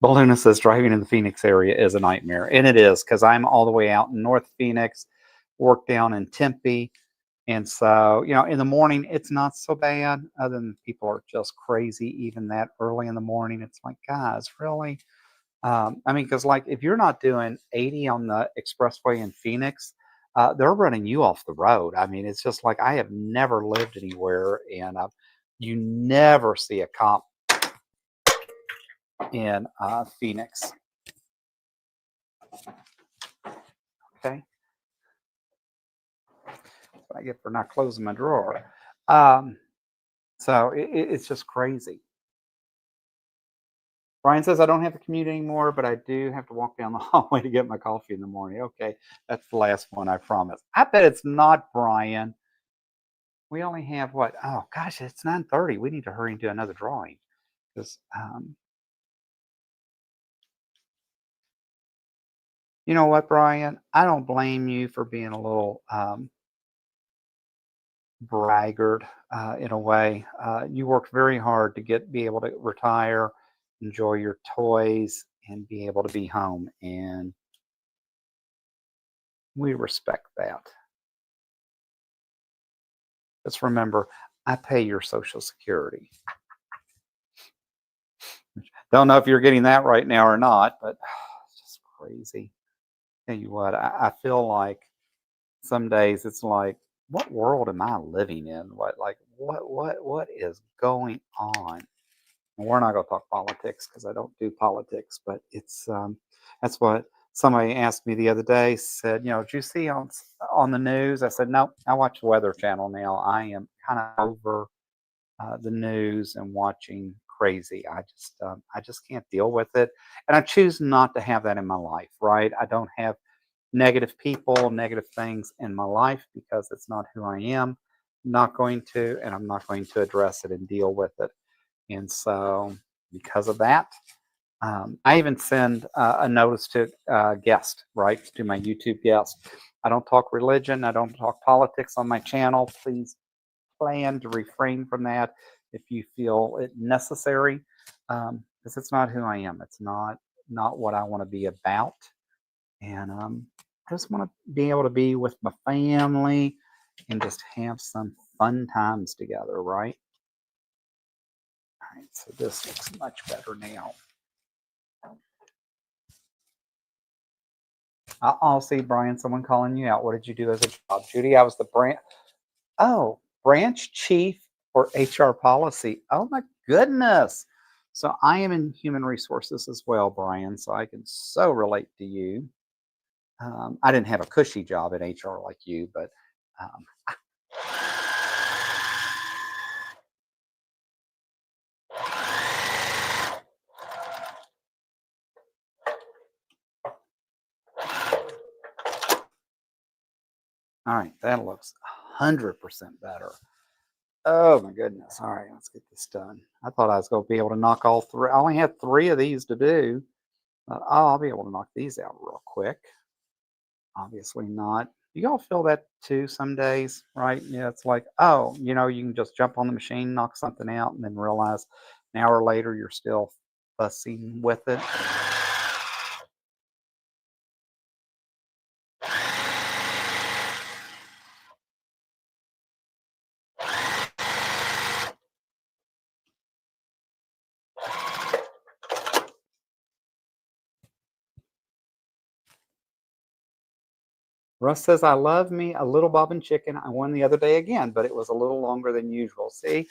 Balloona says driving in the Phoenix area is a nightmare. And it is, because I'm all the way out in North Phoenix, work down in Tempe. And so, in the morning, it's not so bad, other than people are just crazy, even that early in the morning. It's like, guys, really? I mean, because like if you're not doing 80 on the expressway in Phoenix, they're running you off the road. I mean, it's just like I have never lived anywhere, and you never see a cop in Phoenix. Okay, that's what I get for not closing my drawer. So it's just crazy. Brian says, I don't have to commute anymore, but I do have to walk down the hallway to get my coffee in the morning. Okay, that's the last one, I promise. I bet it's not, Brian. We only have what? Oh, gosh, it's 9:30. We need to hurry and do another drawing. Because, you know what, Brian? I don't blame you for being a little braggart in a way. You worked very hard to be able to retire, enjoy your toys, and be able to be home. And we respect that. Just remember, I pay your Social Security. Don't know if you're getting that right now or not, but it's just crazy. Tell you what, I feel like some days it's like, what world am I living in? What is going on? And we're not going to talk politics because I don't do politics, but it's that's what somebody asked me the other day. Said, did you see on the news? I said, no, I watch the Weather Channel now. I am kind of over the news and watching crazy. I just can't deal with it, and I choose not to have that in my life. Right? I don't have negative people, negative things in my life because it's not who I am. I'm not going to, and I'm not going to address it and deal with it. And so, because of that, I even send a notice to guests, right, to my YouTube guests. I don't talk religion. I don't talk politics on my channel. Please plan to refrain from that if you feel it necessary, because it's not who I am. It's not what I want to be about. And I just want to be able to be with my family and just have some fun times together, right? All right, so this looks much better now. I'll see, Brian, someone calling you out. What did you do as a job? Judy, I was the branch chief for HR policy. Oh my goodness. So I am in human resources as well, Brian, so I can so relate to you. I didn't have a cushy job in HR like you, but um, all right, that looks 100% better. Oh my goodness. All right, let's get this done. I thought I was going to be able to knock all three. I only had 3 of these to do. But, I'll be able to knock these out real quick. Obviously not. You all feel that too some days, right? Yeah, it's like, oh, you can just jump on the machine, knock something out, and then realize an hour later you're still fussing with it. Russ says, I love me a little bobbin chicken. I won the other day again, but it was a little longer than usual. See,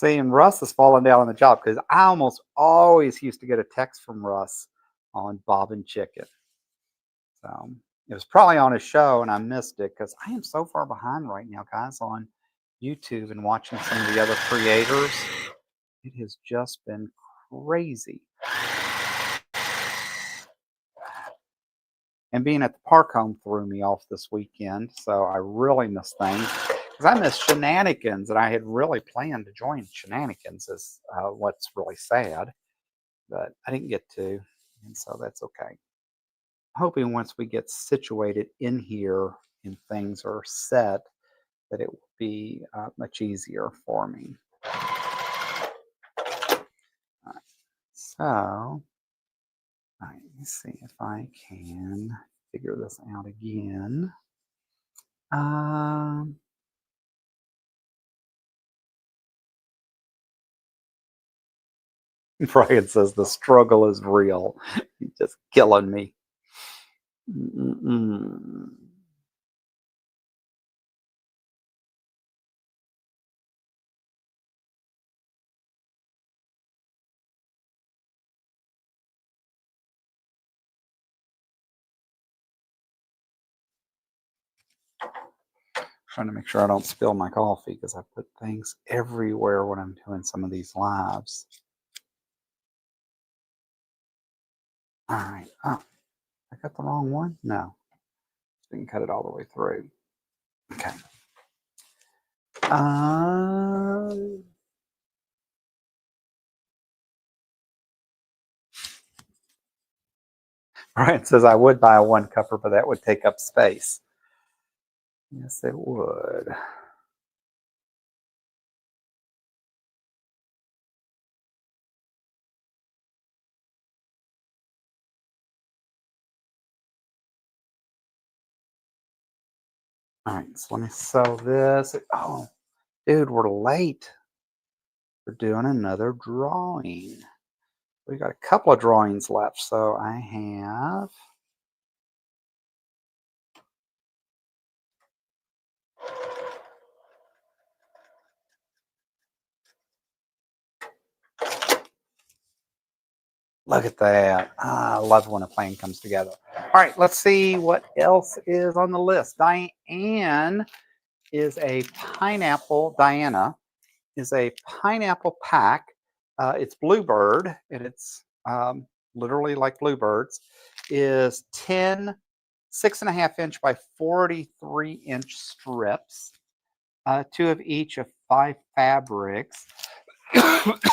and Russ has fallen down on the job because I almost always used to get a text from Russ on bobbin chicken. So It was probably on a show and I missed it because I am so far behind right now, guys, on YouTube and watching some of the other creators. It has just been crazy. And being at the park home threw me off this weekend, so I really missed things. Because I missed Shenanigans, and I had really planned to join Shenanigans, is what's really sad. But I didn't get to, and so that's okay. Hoping once we get situated in here and things are set, that it will be much easier for me. All right. So, all right, let me see if I can figure this out again. Brian says the struggle is real. He's just killing me. Mm-mm. Trying to make sure I don't spill my coffee because I put things everywhere when I'm doing some of these lives. All right. Oh, I got the wrong one? No. Just didn't cut it all the way through. Okay. Brian says I would buy a one cupper, but that would take up space. Yes, it would. All right, so let me sew this. Oh, dude, we're late. We're doing another drawing. We got a couple of drawings left, so I have look at that. I love when a plan comes together. All right, let's see what else is on the list. Diana is a pineapple pack. It's bluebird, and it's literally like bluebirds. Is 10 6.5-inch by 43-inch strips, two of each of 5 fabrics.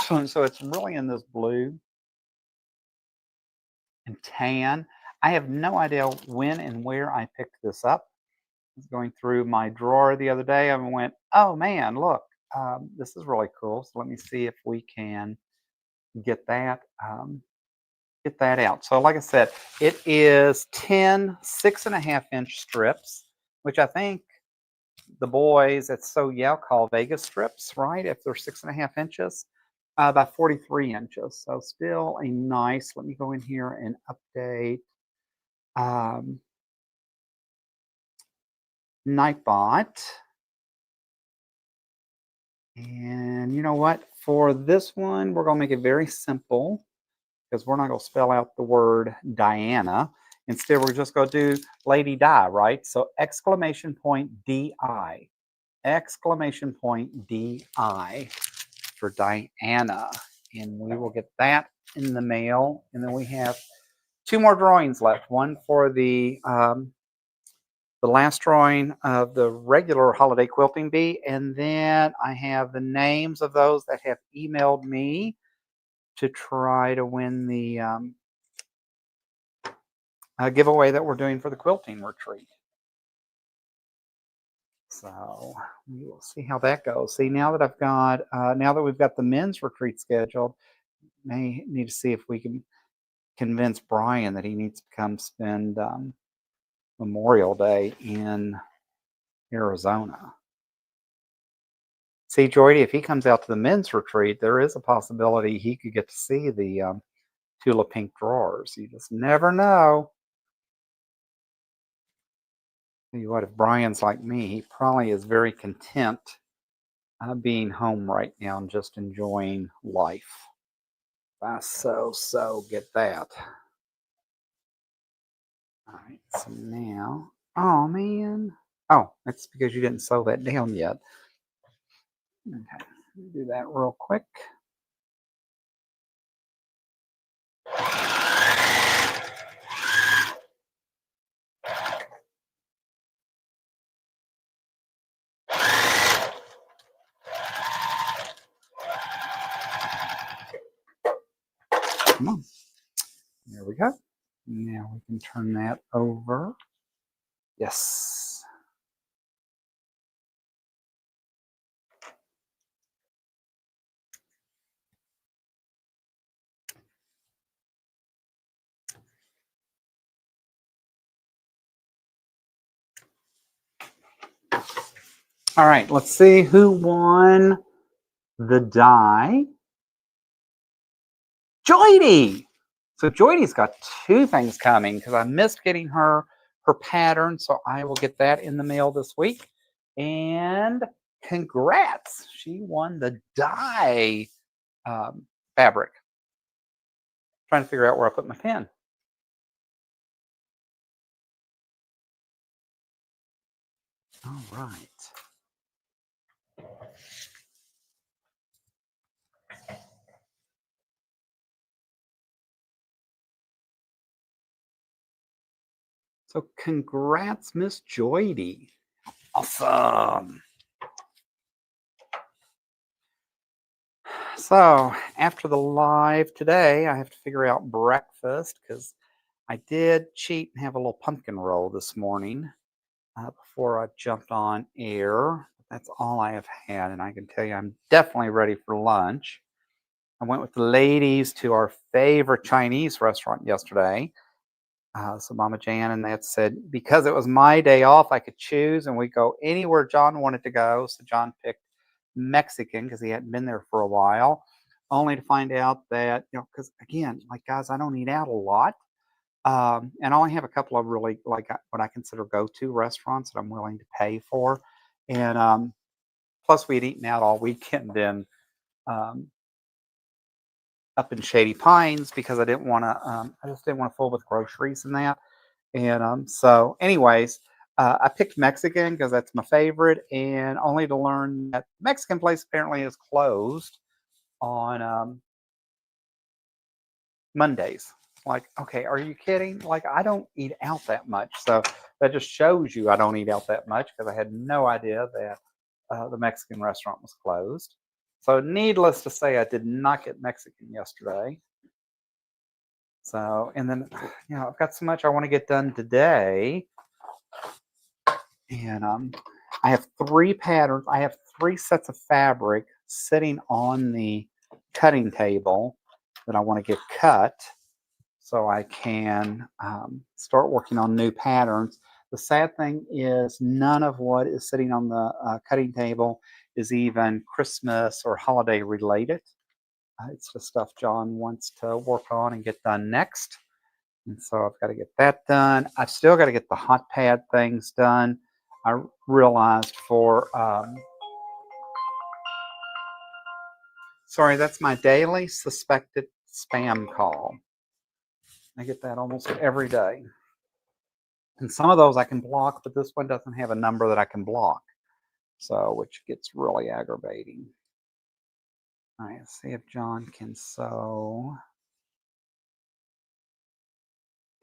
So it's really in this blue and tan. I have no idea when and where I picked this up. I was going through my drawer the other day and went, oh man, look, this is really cool. So let me see if we can get that out. So like I said, it is 10 6.5-inch strips, which I think the boys at So Yeah call Vegas strips, right? If they're 6.5 inches, by 43 inches. So still a nice, let me go in here and update Nightbot. And you know what? For this one, we're going to make it very simple because we're not going to spell out the word Diana. Instead, we're just going to do Lady Di, right? So exclamation point DI. Exclamation point DI for Diana. And we will get that in the mail. And then we have 2 more drawings left. One for the last drawing of the regular Holiday Quilting Bee, and then I have the names of those that have emailed me to try to win the giveaway that we're doing for the quilting retreat. So we will see how that goes. See, now that I've got, now that we've got the men's retreat scheduled, may need to see if we can convince Brian that he needs to come spend Memorial Day in Arizona. See, Jordy, if he comes out to the men's retreat, there is a possibility he could get to see the Tula Pink drawers. You just never know. Tell you what, if Brian's like me, he probably is very content being home right now and just enjoying life. I so get that. All right, so now, oh man. Oh, that's because you didn't sew that down yet. Okay, let me do that real quick. Come on. There we go. Now we can turn that over. Yes. All right, let's see who won the die. Joydy! So Joydy's got two things coming because I missed getting her pattern, so I will get that in the mail this week. And congrats, she won the die fabric. Trying to figure out where I put my pen. All right. So congrats, Miss Joydy. Awesome. So after the live today, I have to figure out breakfast because I did cheat and have a little pumpkin roll this morning before I jumped on air. That's all I have had, and I can tell you I'm definitely ready for lunch. I went with the ladies to our favorite Chinese restaurant yesterday. So Mama Jan and that said because it was my day off, I could choose, and we go anywhere John wanted to go. So John picked Mexican because he hadn't been there for a while, only to find out that because again, like guys, I don't eat out a lot, and I only have a couple of really like what I consider go-to restaurants that I'm willing to pay for, and plus we'd eaten out all weekend in um, up in Shady Pines because I didn't want to. I just didn't want to fool with groceries and that. And so, anyways, I picked Mexican because that's my favorite, and only to learn that the Mexican place apparently is closed on Mondays. Like, okay, are you kidding? Like, I don't eat out that much. So that just shows you I don't eat out that much because I had no idea that the Mexican restaurant was closed. So, needless to say, I did not get Mexican yesterday. So, and then, I've got so much I want to get done today. And I have three patterns. I have three sets of fabric sitting on the cutting table that I want to get cut so I can start working on new patterns. The sad thing is none of what is sitting on the cutting table is even Christmas or holiday related. It's the stuff John wants to work on and get done next. And so I've got to get that done. I've still got to get the hot pad things done. I realized sorry, that's my daily suspected spam call. I get that almost every day. And some of those I can block, but this one doesn't have a number that I can block. So, which gets really aggravating. All right, let's see if John can sew.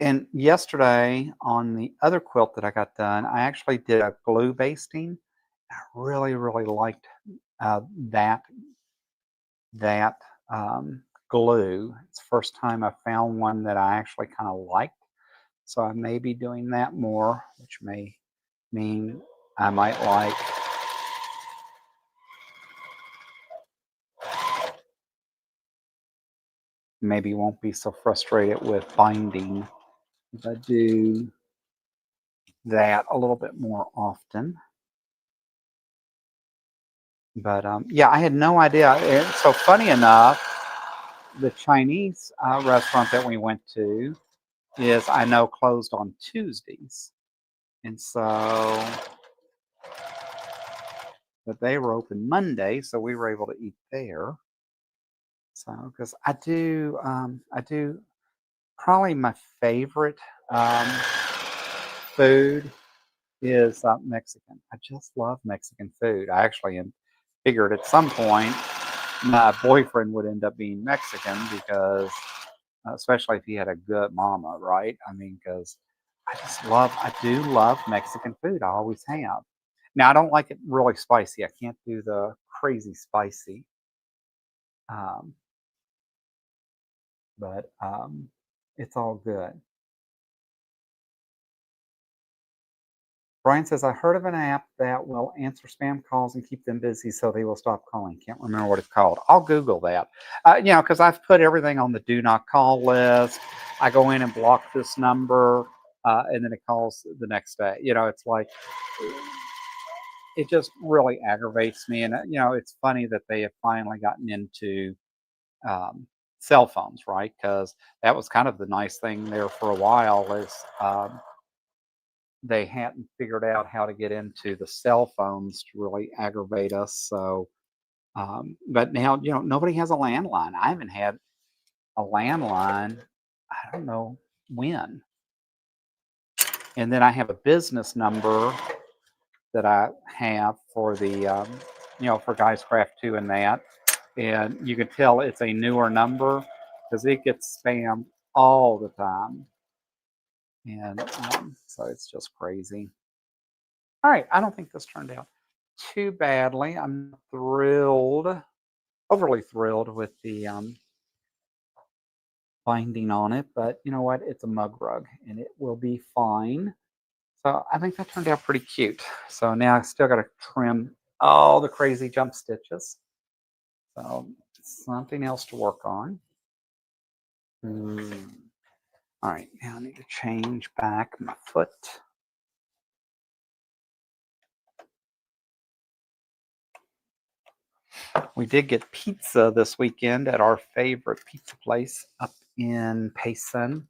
And yesterday on the other quilt that I got done, I actually did a glue basting. I really, really liked that glue. It's the first time I found one that I actually kind of liked. So I may be doing that more, which may mean I might like maybe won't be so frustrated with binding if I do that a little bit more often. But yeah, I had no idea. So funny enough, the Chinese restaurant that we went to is I know closed on Tuesdays, and so but they were open Monday, so we were able to eat there. So because I do probably my favorite food is Mexican. I just love Mexican food. I actually figured at some point my boyfriend would end up being Mexican because, especially if he had a good mama, right? I mean, because I do love Mexican food. I always have. Now, I don't like it really spicy. I can't do the crazy spicy, um, but it's all good. Brian says, I heard of an app that will answer spam calls and keep them busy so they will stop calling. Can't remember what it's called. I'll Google that. Because I've put everything on the do not call list. I go in and block this number, and then it calls the next day. It's like, it just really aggravates me. And, it's funny that they have finally gotten into um, cell phones, right? Because that was kind of the nice thing there for a while is they hadn't figured out how to get into the cell phones to really aggravate us. So, but now, nobody has a landline. I haven't had a landline, I don't know when. And then I have a business number that I have for the, for Guys Craft 2 and that. And you can tell it's a newer number because it gets spammed all the time. And so it's just crazy. All right, I don't think this turned out too badly. I'm thrilled, overly thrilled with the binding on it, but you know what? It's a mug rug and it will be fine. So I think that turned out pretty cute. So now I still got to trim all the crazy jump stitches. So something else to work on. All right, now I need to change back my foot. We did get pizza this weekend at our favorite pizza place up in Payson.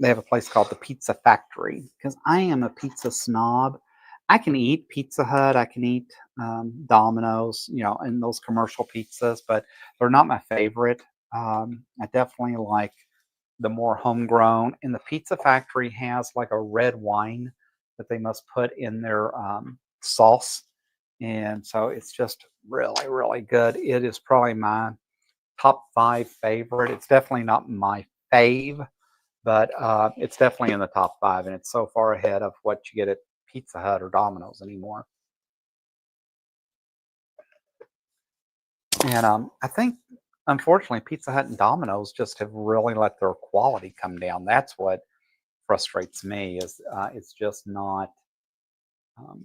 They have a place called the Pizza Factory because I am a pizza snob. I can eat Pizza Hut, I can eat Domino's, and those commercial pizzas, but they're not my favorite. I definitely like the more homegrown. And the Pizza Factory has like a red wine that they must put in their sauce. And so it's just really, really good. It is probably my top 5 favorite. It's definitely not my fave, but it's definitely in the top 5. And it's so far ahead of what you get at Pizza Hut or Domino's anymore. And I think, unfortunately, Pizza Hut and Domino's just have really let their quality come down. That's what frustrates me is it's just um,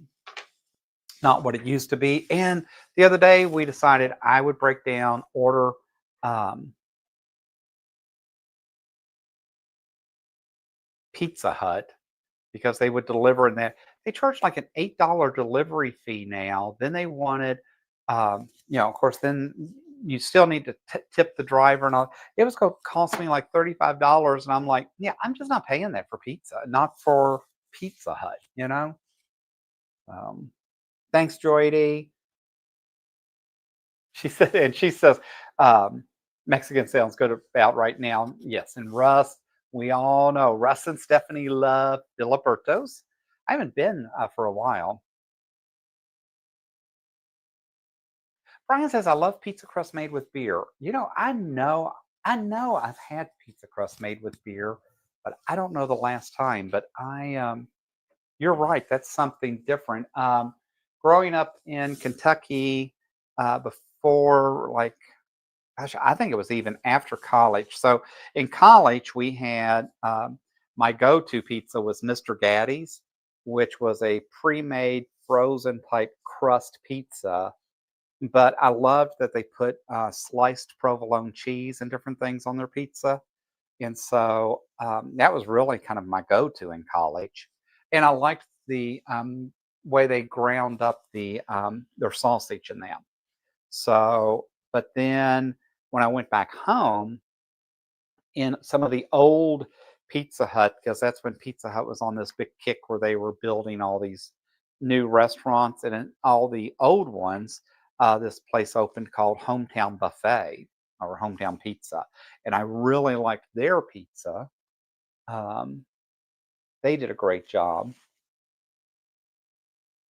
not what it used to be. And the other day we decided I would break down, order um, Pizza Hut because they would deliver and they charge like an $8 delivery fee now. Then they wanted, of course, then you still need to tip the driver and all. It was going to cost me like $35, and I'm like, yeah, I'm just not paying that for pizza, not for Pizza Hut. Um, Thanks, Joy D. She said, and she says, um, Mexican sounds good about right now. Yes, and Russ, we all know Russ and Stephanie love Filibertos. I haven't been for a while. Brian says, I love pizza crust made with beer. I know I've had pizza crust made with beer, but I don't know the last time. But you're right. That's something different. Growing up in Kentucky, before like, gosh, I think it was even after college. So in college, we had my go-to pizza was Mr. Gaddy's, which was a pre-made frozen type crust pizza. But I loved that they put sliced provolone cheese and different things on their pizza. And so that was really kind of my go-to in college. And I liked the way they ground up their sausage in them. So, but then when I went back home in some of the old Pizza Hut, because that's when Pizza Hut was on this big kick where they were building all these new restaurants, and in all the old ones, this place opened called Hometown Buffet or Hometown Pizza, and I really liked their pizza. Um, they did a great job.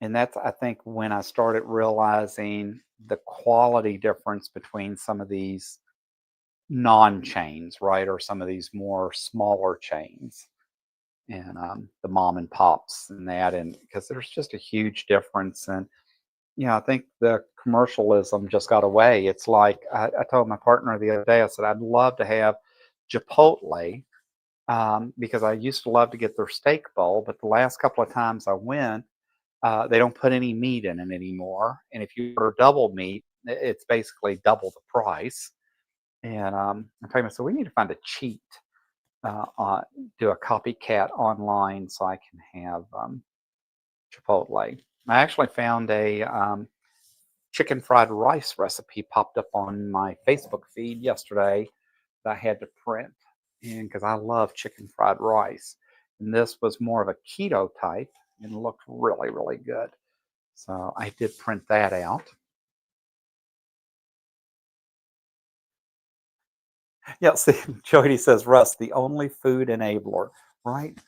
And that's, I think, when I started realizing the quality difference between some of these non-chains, right, or some of these more smaller chains, and the mom and pops and that, and because there's just a huge difference. And I think the commercialism just got away. It's like I told my partner the other day, I said I'd love to have Chipotle, because I used to love to get their steak bowl, but the last couple of times I went, they don't put any meat in it anymore. And if you order double meat, it's basically double the price. And I told him, so we need to find a cheat, uh, do a copycat online so I can have Chipotle. I actually found a chicken fried rice recipe popped up on my Facebook feed yesterday that I had to print, and because I love chicken fried rice, and this was more of a keto type and looked really, really good. So I did print that out. Yeah, see, Jody says Russ, the only food enabler, right?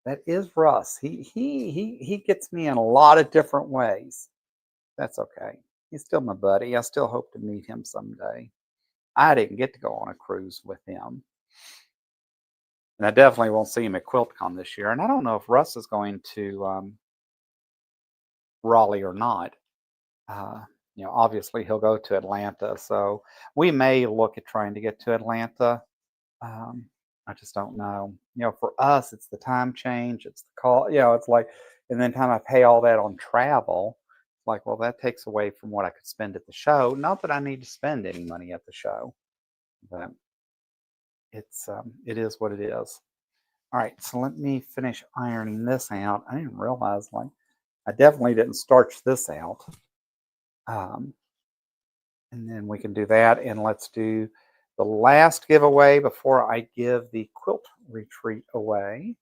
That is Russ. He gets me in a lot of different ways. That's okay. He's still my buddy. I still hope to meet him someday. I didn't get to go on a cruise with him. And I definitely won't see him at QuiltCon this year. And I don't know if Russ is going to Raleigh or not. Uh, obviously he'll go to Atlanta. So we may look at trying to get to Atlanta. Um, I just don't know. For us, it's the time change, it's the call. It's like, and then time I pay all that on travel. Like, well, that takes away from what I could spend at the show. Not that I need to spend any money at the show, but it is what it is. All right, so let me finish ironing this out. I didn't realize, like, I definitely didn't starch this out. Um, and then we can do that, and let's do the last giveaway before I give the quilt retreat away.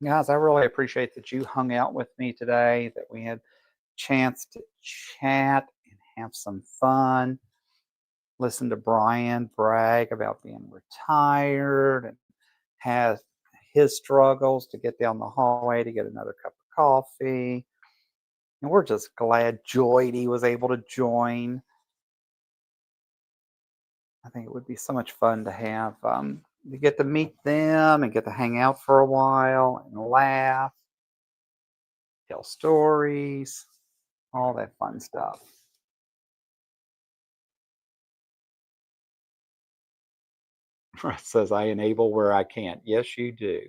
Guys, I really appreciate that you hung out with me today, that we had a chance to chat and have some fun. Listen to Brian brag about being retired and has his struggles to get down the hallway to get another cup of coffee. And we're just glad Joydy was able to join. I think it would be so much fun to have to get to meet them and get to hang out for a while and laugh, tell stories, all that fun stuff. It says I enable where I can't. Yes, you do.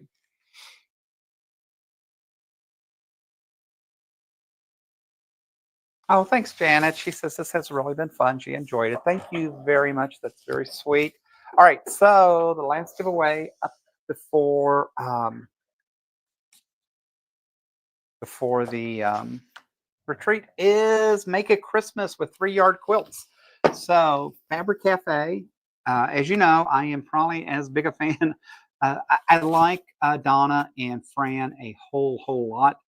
Oh, thanks, Janet. She says this has really been fun. She enjoyed it. Thank you very much. That's very sweet. All right, so the last giveaway up before the retreat is Make It Christmas with 3-yard quilts. So Fabric Cafe, as you know, I am probably as big a fan. I like Donna and Fran a whole lot.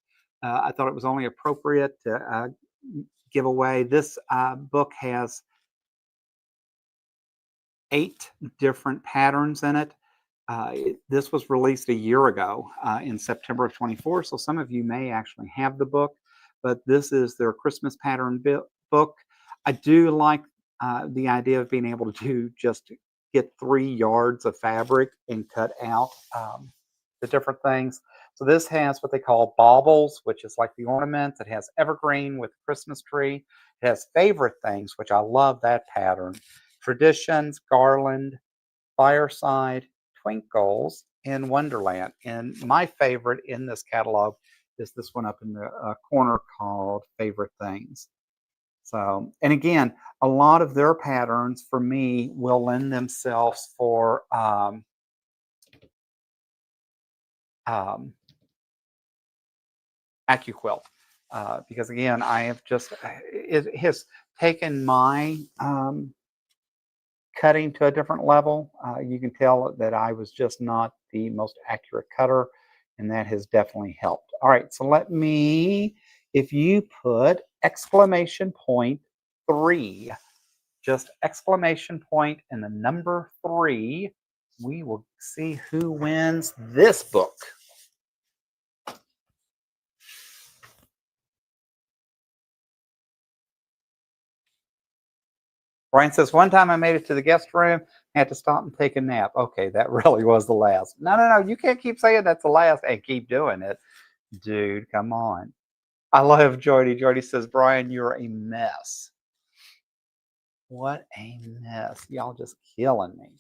I thought it was only appropriate to give away. This book has 8 different patterns in it. This was released a year ago in September of 24, so some of you may actually have the book, but this is their Christmas pattern book. I do like the idea of being able to just get 3 yards of fabric and cut out the different things. So this has what they call baubles, which is like the ornaments. It has evergreen with Christmas tree. It has favorite things, which I love that pattern. Traditions, garland, fireside, twinkles, and wonderland. And my favorite in this catalog is this one up in the corner called favorite things. So, and again, a lot of their patterns for me will lend themselves for AccuQuilt, because again, I have just, it has taken my cutting to a different level. You can tell that I was just not the most accurate cutter, and that has definitely helped. All right, so let me, if you put exclamation point 3, just exclamation point and the number 3. We will see who wins this book. Brian says, one time I made it to the guest room, had to stop and take a nap. Okay, that really was the last. No, you can't keep saying that's the last and keep doing it. Dude, come on. I love Jordy. Jordy says, Brian, you're a mess. What a mess. Y'all just killing me.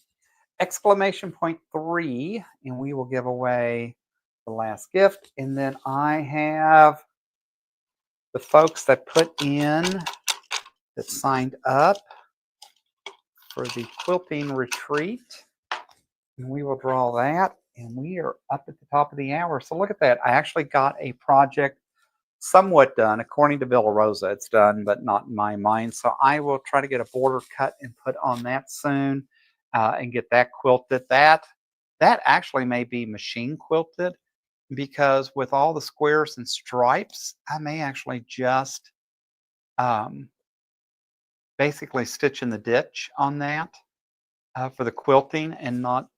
Exclamation point 3, and we will give away the last gift. And then I have the folks that put in, that signed up for the quilting retreat. And we will draw that. And we are up at the top of the hour. So look at that. I actually got a project somewhat done. According to Villa Rosa, it's done, but not in my mind. So I will try to get a border cut and put on that soon and get that quilted. That actually may be machine quilted, because with all the squares and stripes, I may actually just basically stitch in the ditch on that for the quilting and not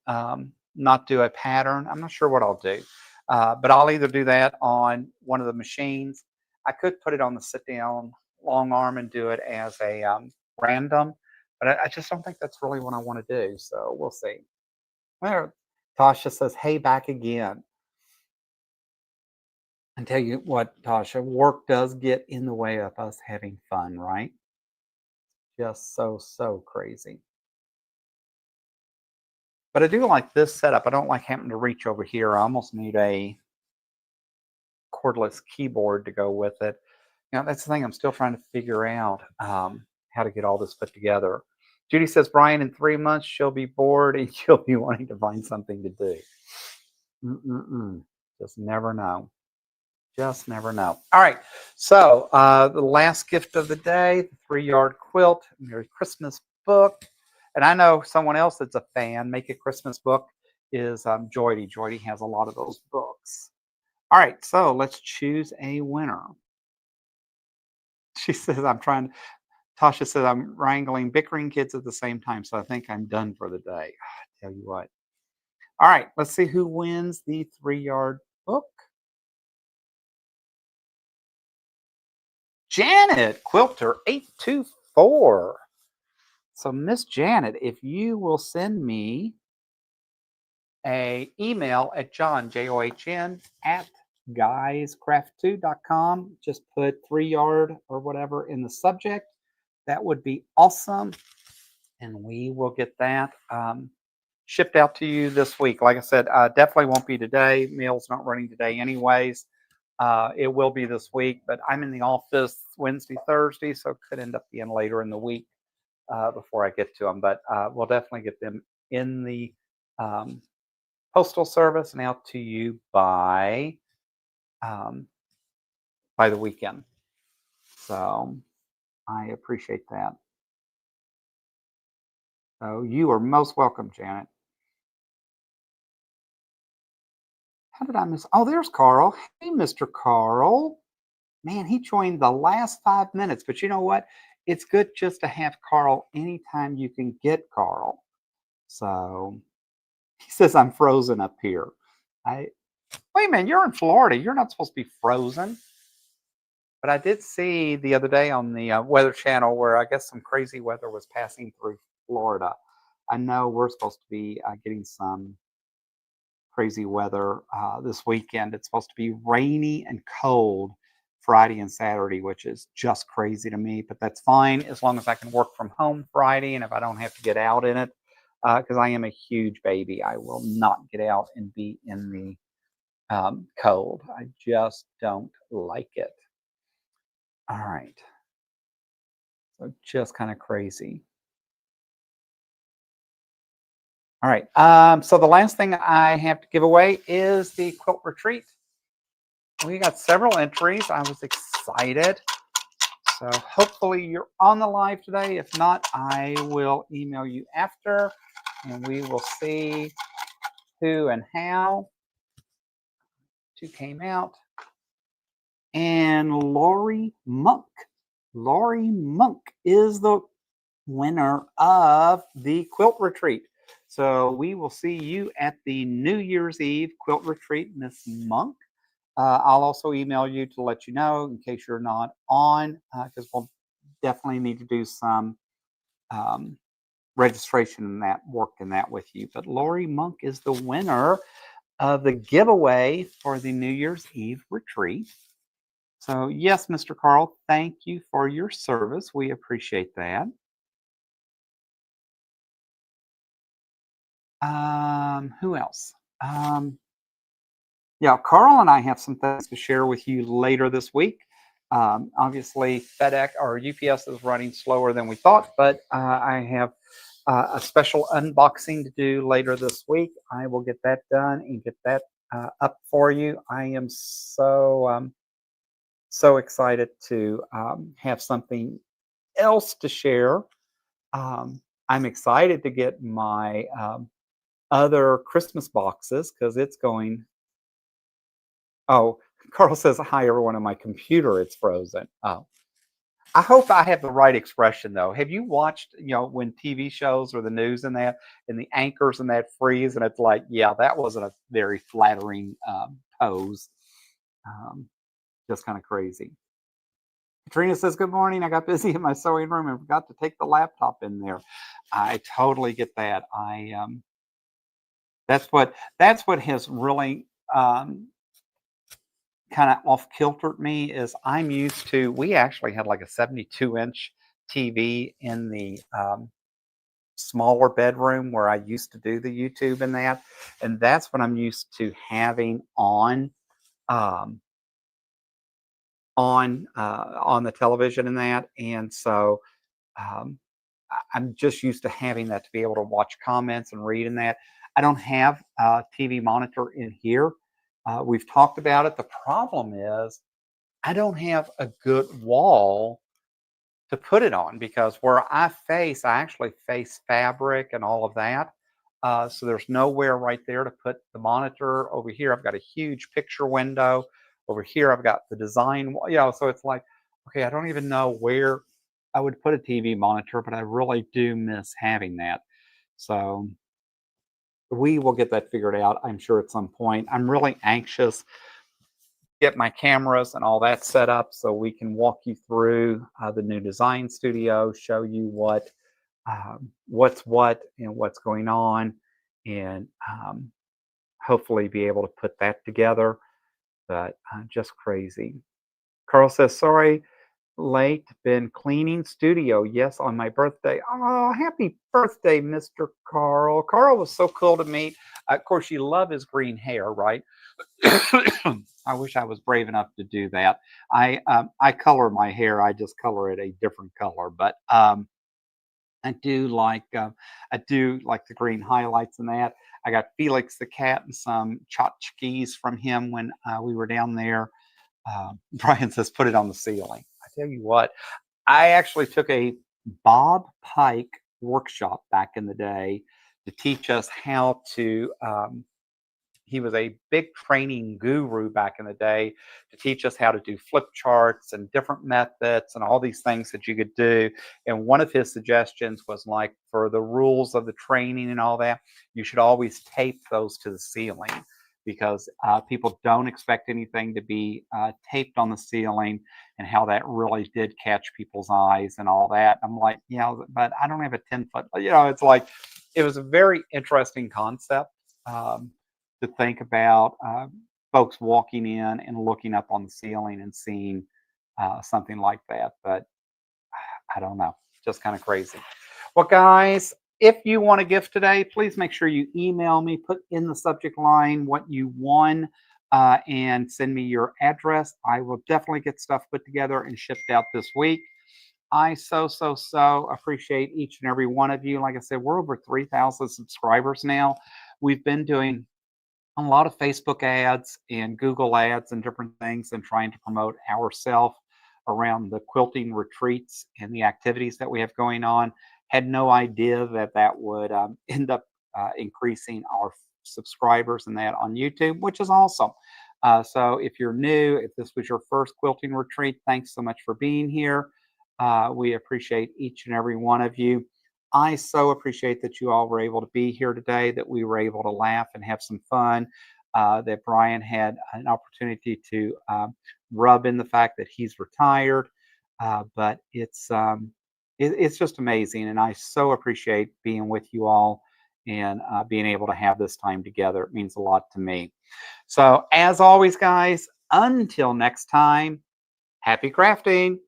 do a pattern. I'm not sure what I'll do, but I'll either do that on one of the machines. I could put it on the sit down long arm and do it as a random, but I just don't think that's really what I want to do. So we'll see. There, Tasha says, hey, back again. And tell you what, Tasha, work does get in the way of us having fun, right? Just so crazy. But I do like this setup. I don't like having to reach over here. I almost need a cordless keyboard to go with it. That's the thing. I'm still trying to figure out how to get all this put together. Judy says, Brian, in 3 months, she'll be bored and she'll be wanting to find something to do. Just never know. Just never know. All right. So the last gift of the day, the 3-yard quilt, Merry Christmas book. And I know someone else that's a fan, Make a Christmas book, is Joydy. Joydy has a lot of those books. All right. So let's choose a winner. She says, Tasha says, I'm wrangling bickering kids at the same time. So I think I'm done for the day. I tell you what. All right. Let's see who wins the 3-yard book. Janet, Quilter 824. So Miss Janet, if you will send me a email at John at guyscraft2.com, just put 3-yard or whatever in the subject, that would be awesome. And we will get that shipped out to you this week. Like I said, definitely won't be today. Mail's not running today anyways. It will be this week, but I'm in the office Wednesday, Thursday, so it could end up being later in the week before I get to them. But we'll definitely get them in the postal service and out to you by the weekend. So I appreciate that. So you are most welcome, Janet. How did I miss? Oh, there's Carl. Hey, Mr. Carl. Man, he joined the last 5 minutes, but you know what? It's good just to have Carl anytime you can get Carl. So he says, I'm frozen up here. Wait a minute, you're in Florida. You're not supposed to be frozen. But I did see the other day on the Weather Channel where I guess some crazy weather was passing through Florida. I know we're supposed to be getting some crazy weather this weekend. It's supposed to be rainy and cold Friday and Saturday, which is just crazy to me, but that's fine as long as I can work from home Friday and if I don't have to get out in it, because I am a huge baby. I will not get out and be in the cold. I just don't like it. All right. So just kind of crazy. All right. So the last thing I have to give away is the quilt retreat. We got several entries. I was excited. So hopefully you're on the live today. If not, I will email you after and we will see who and how. 2 came out. And Lori Monk. Lori Monk is the winner of the quilt retreat. So we will see you at the New Year's Eve quilt retreat, Miss Monk. I'll also email you to let you know in case you're not on, because we'll definitely need to do some um, registration and that work in that with you. But Lori Monk is the winner of the giveaway for the New Year's Eve retreat. So yes, Mr. Carl, thank you for your service. We appreciate that. Who else? Um, yeah, Carl and I have some things to share with you later this week. Obviously, FedEx or UPS is running slower than we thought, but I have a special unboxing to do later this week. I will get that done and get that up for you. I am so excited to have something else to share. I'm excited to get my other Christmas boxes because it's going. Oh, Carl says hi everyone on my computer. It's frozen. Oh, I hope I have the right expression though. Have you watched, when TV shows or the news and the anchors and that freeze, and it's like, yeah, that wasn't a very flattering pose. Um, just kind of crazy. Katrina says, "Good morning. I got busy in my sewing room and forgot to take the laptop in there." I totally get that. That's what has really kind of off kiltered me is I'm used to. We actually had like a 72-inch TV in the smaller bedroom where I used to do the YouTube and that, and that's what I'm used to having um, on the television and that, and so um, I'm just used to having that to be able to watch comments and read in that. I don't have a TV monitor in here. We've talked about it. The problem is I don't have a good wall to put it on because where I actually face fabric and all of that. So there's nowhere right there to put the monitor. Over here, I've got a huge picture window. Over here, I've got the design. So it's like, okay, I don't even know where I would put a TV monitor, but I really do miss having that. So we will get that figured out, I'm sure, at some point. I'm really anxious get my cameras and all that set up so we can walk you through the new design studio, show you what's what and what's going on, and hopefully be able to put that together. But just crazy. Carl says, "Sorry, late. Been cleaning studio. Yes, on my birthday. Oh, happy birthday, Mr. Carl. Carl was so cool to meet. Of course, you love his green hair, right?" I wish I was brave enough to do that. I color my hair. I just color it a different color, but I do like the green highlights in that. I got Felix the cat and some tchotchkes from him when we were down there. Brian says, "Put it on the ceiling." I tell you what, I actually took a Bob Pike workshop back in the day to teach us how to he was a big training guru back in the day to teach us how to do flip charts and different methods and all these things that you could do. And one of his suggestions was like for the rules of the training and all that, you should always tape those to the ceiling because people don't expect anything to be taped on the ceiling and how that really did catch people's eyes and all that. I'm like, but I don't have a 10 foot, it's like, it was a very interesting concept. To think about folks walking in and looking up on the ceiling and seeing something like that. But I don't know, just kind of crazy. Well, guys, if you want a gift today, please make sure you email me, put in the subject line what you won, and send me your address. I will definitely get stuff put together and shipped out this week. I so appreciate each and every one of you. Like I said, we're over 3,000 subscribers now. We've been doing a lot of Facebook ads and Google ads and different things and trying to promote ourselves around the quilting retreats and the activities that we have going on. Had no idea that that would end up increasing our subscribers and that on YouTube, which is awesome. So if you're new, if this was your first quilting retreat, thanks so much for being here. We appreciate each and every one of you. I so appreciate that you all were able to be here today, that we were able to laugh and have some fun, that Brian had an opportunity to rub in the fact that he's retired. But it's just amazing, and I so appreciate being with you all and being able to have this time together. It means a lot to me. So, as always, guys, until next time, happy crafting.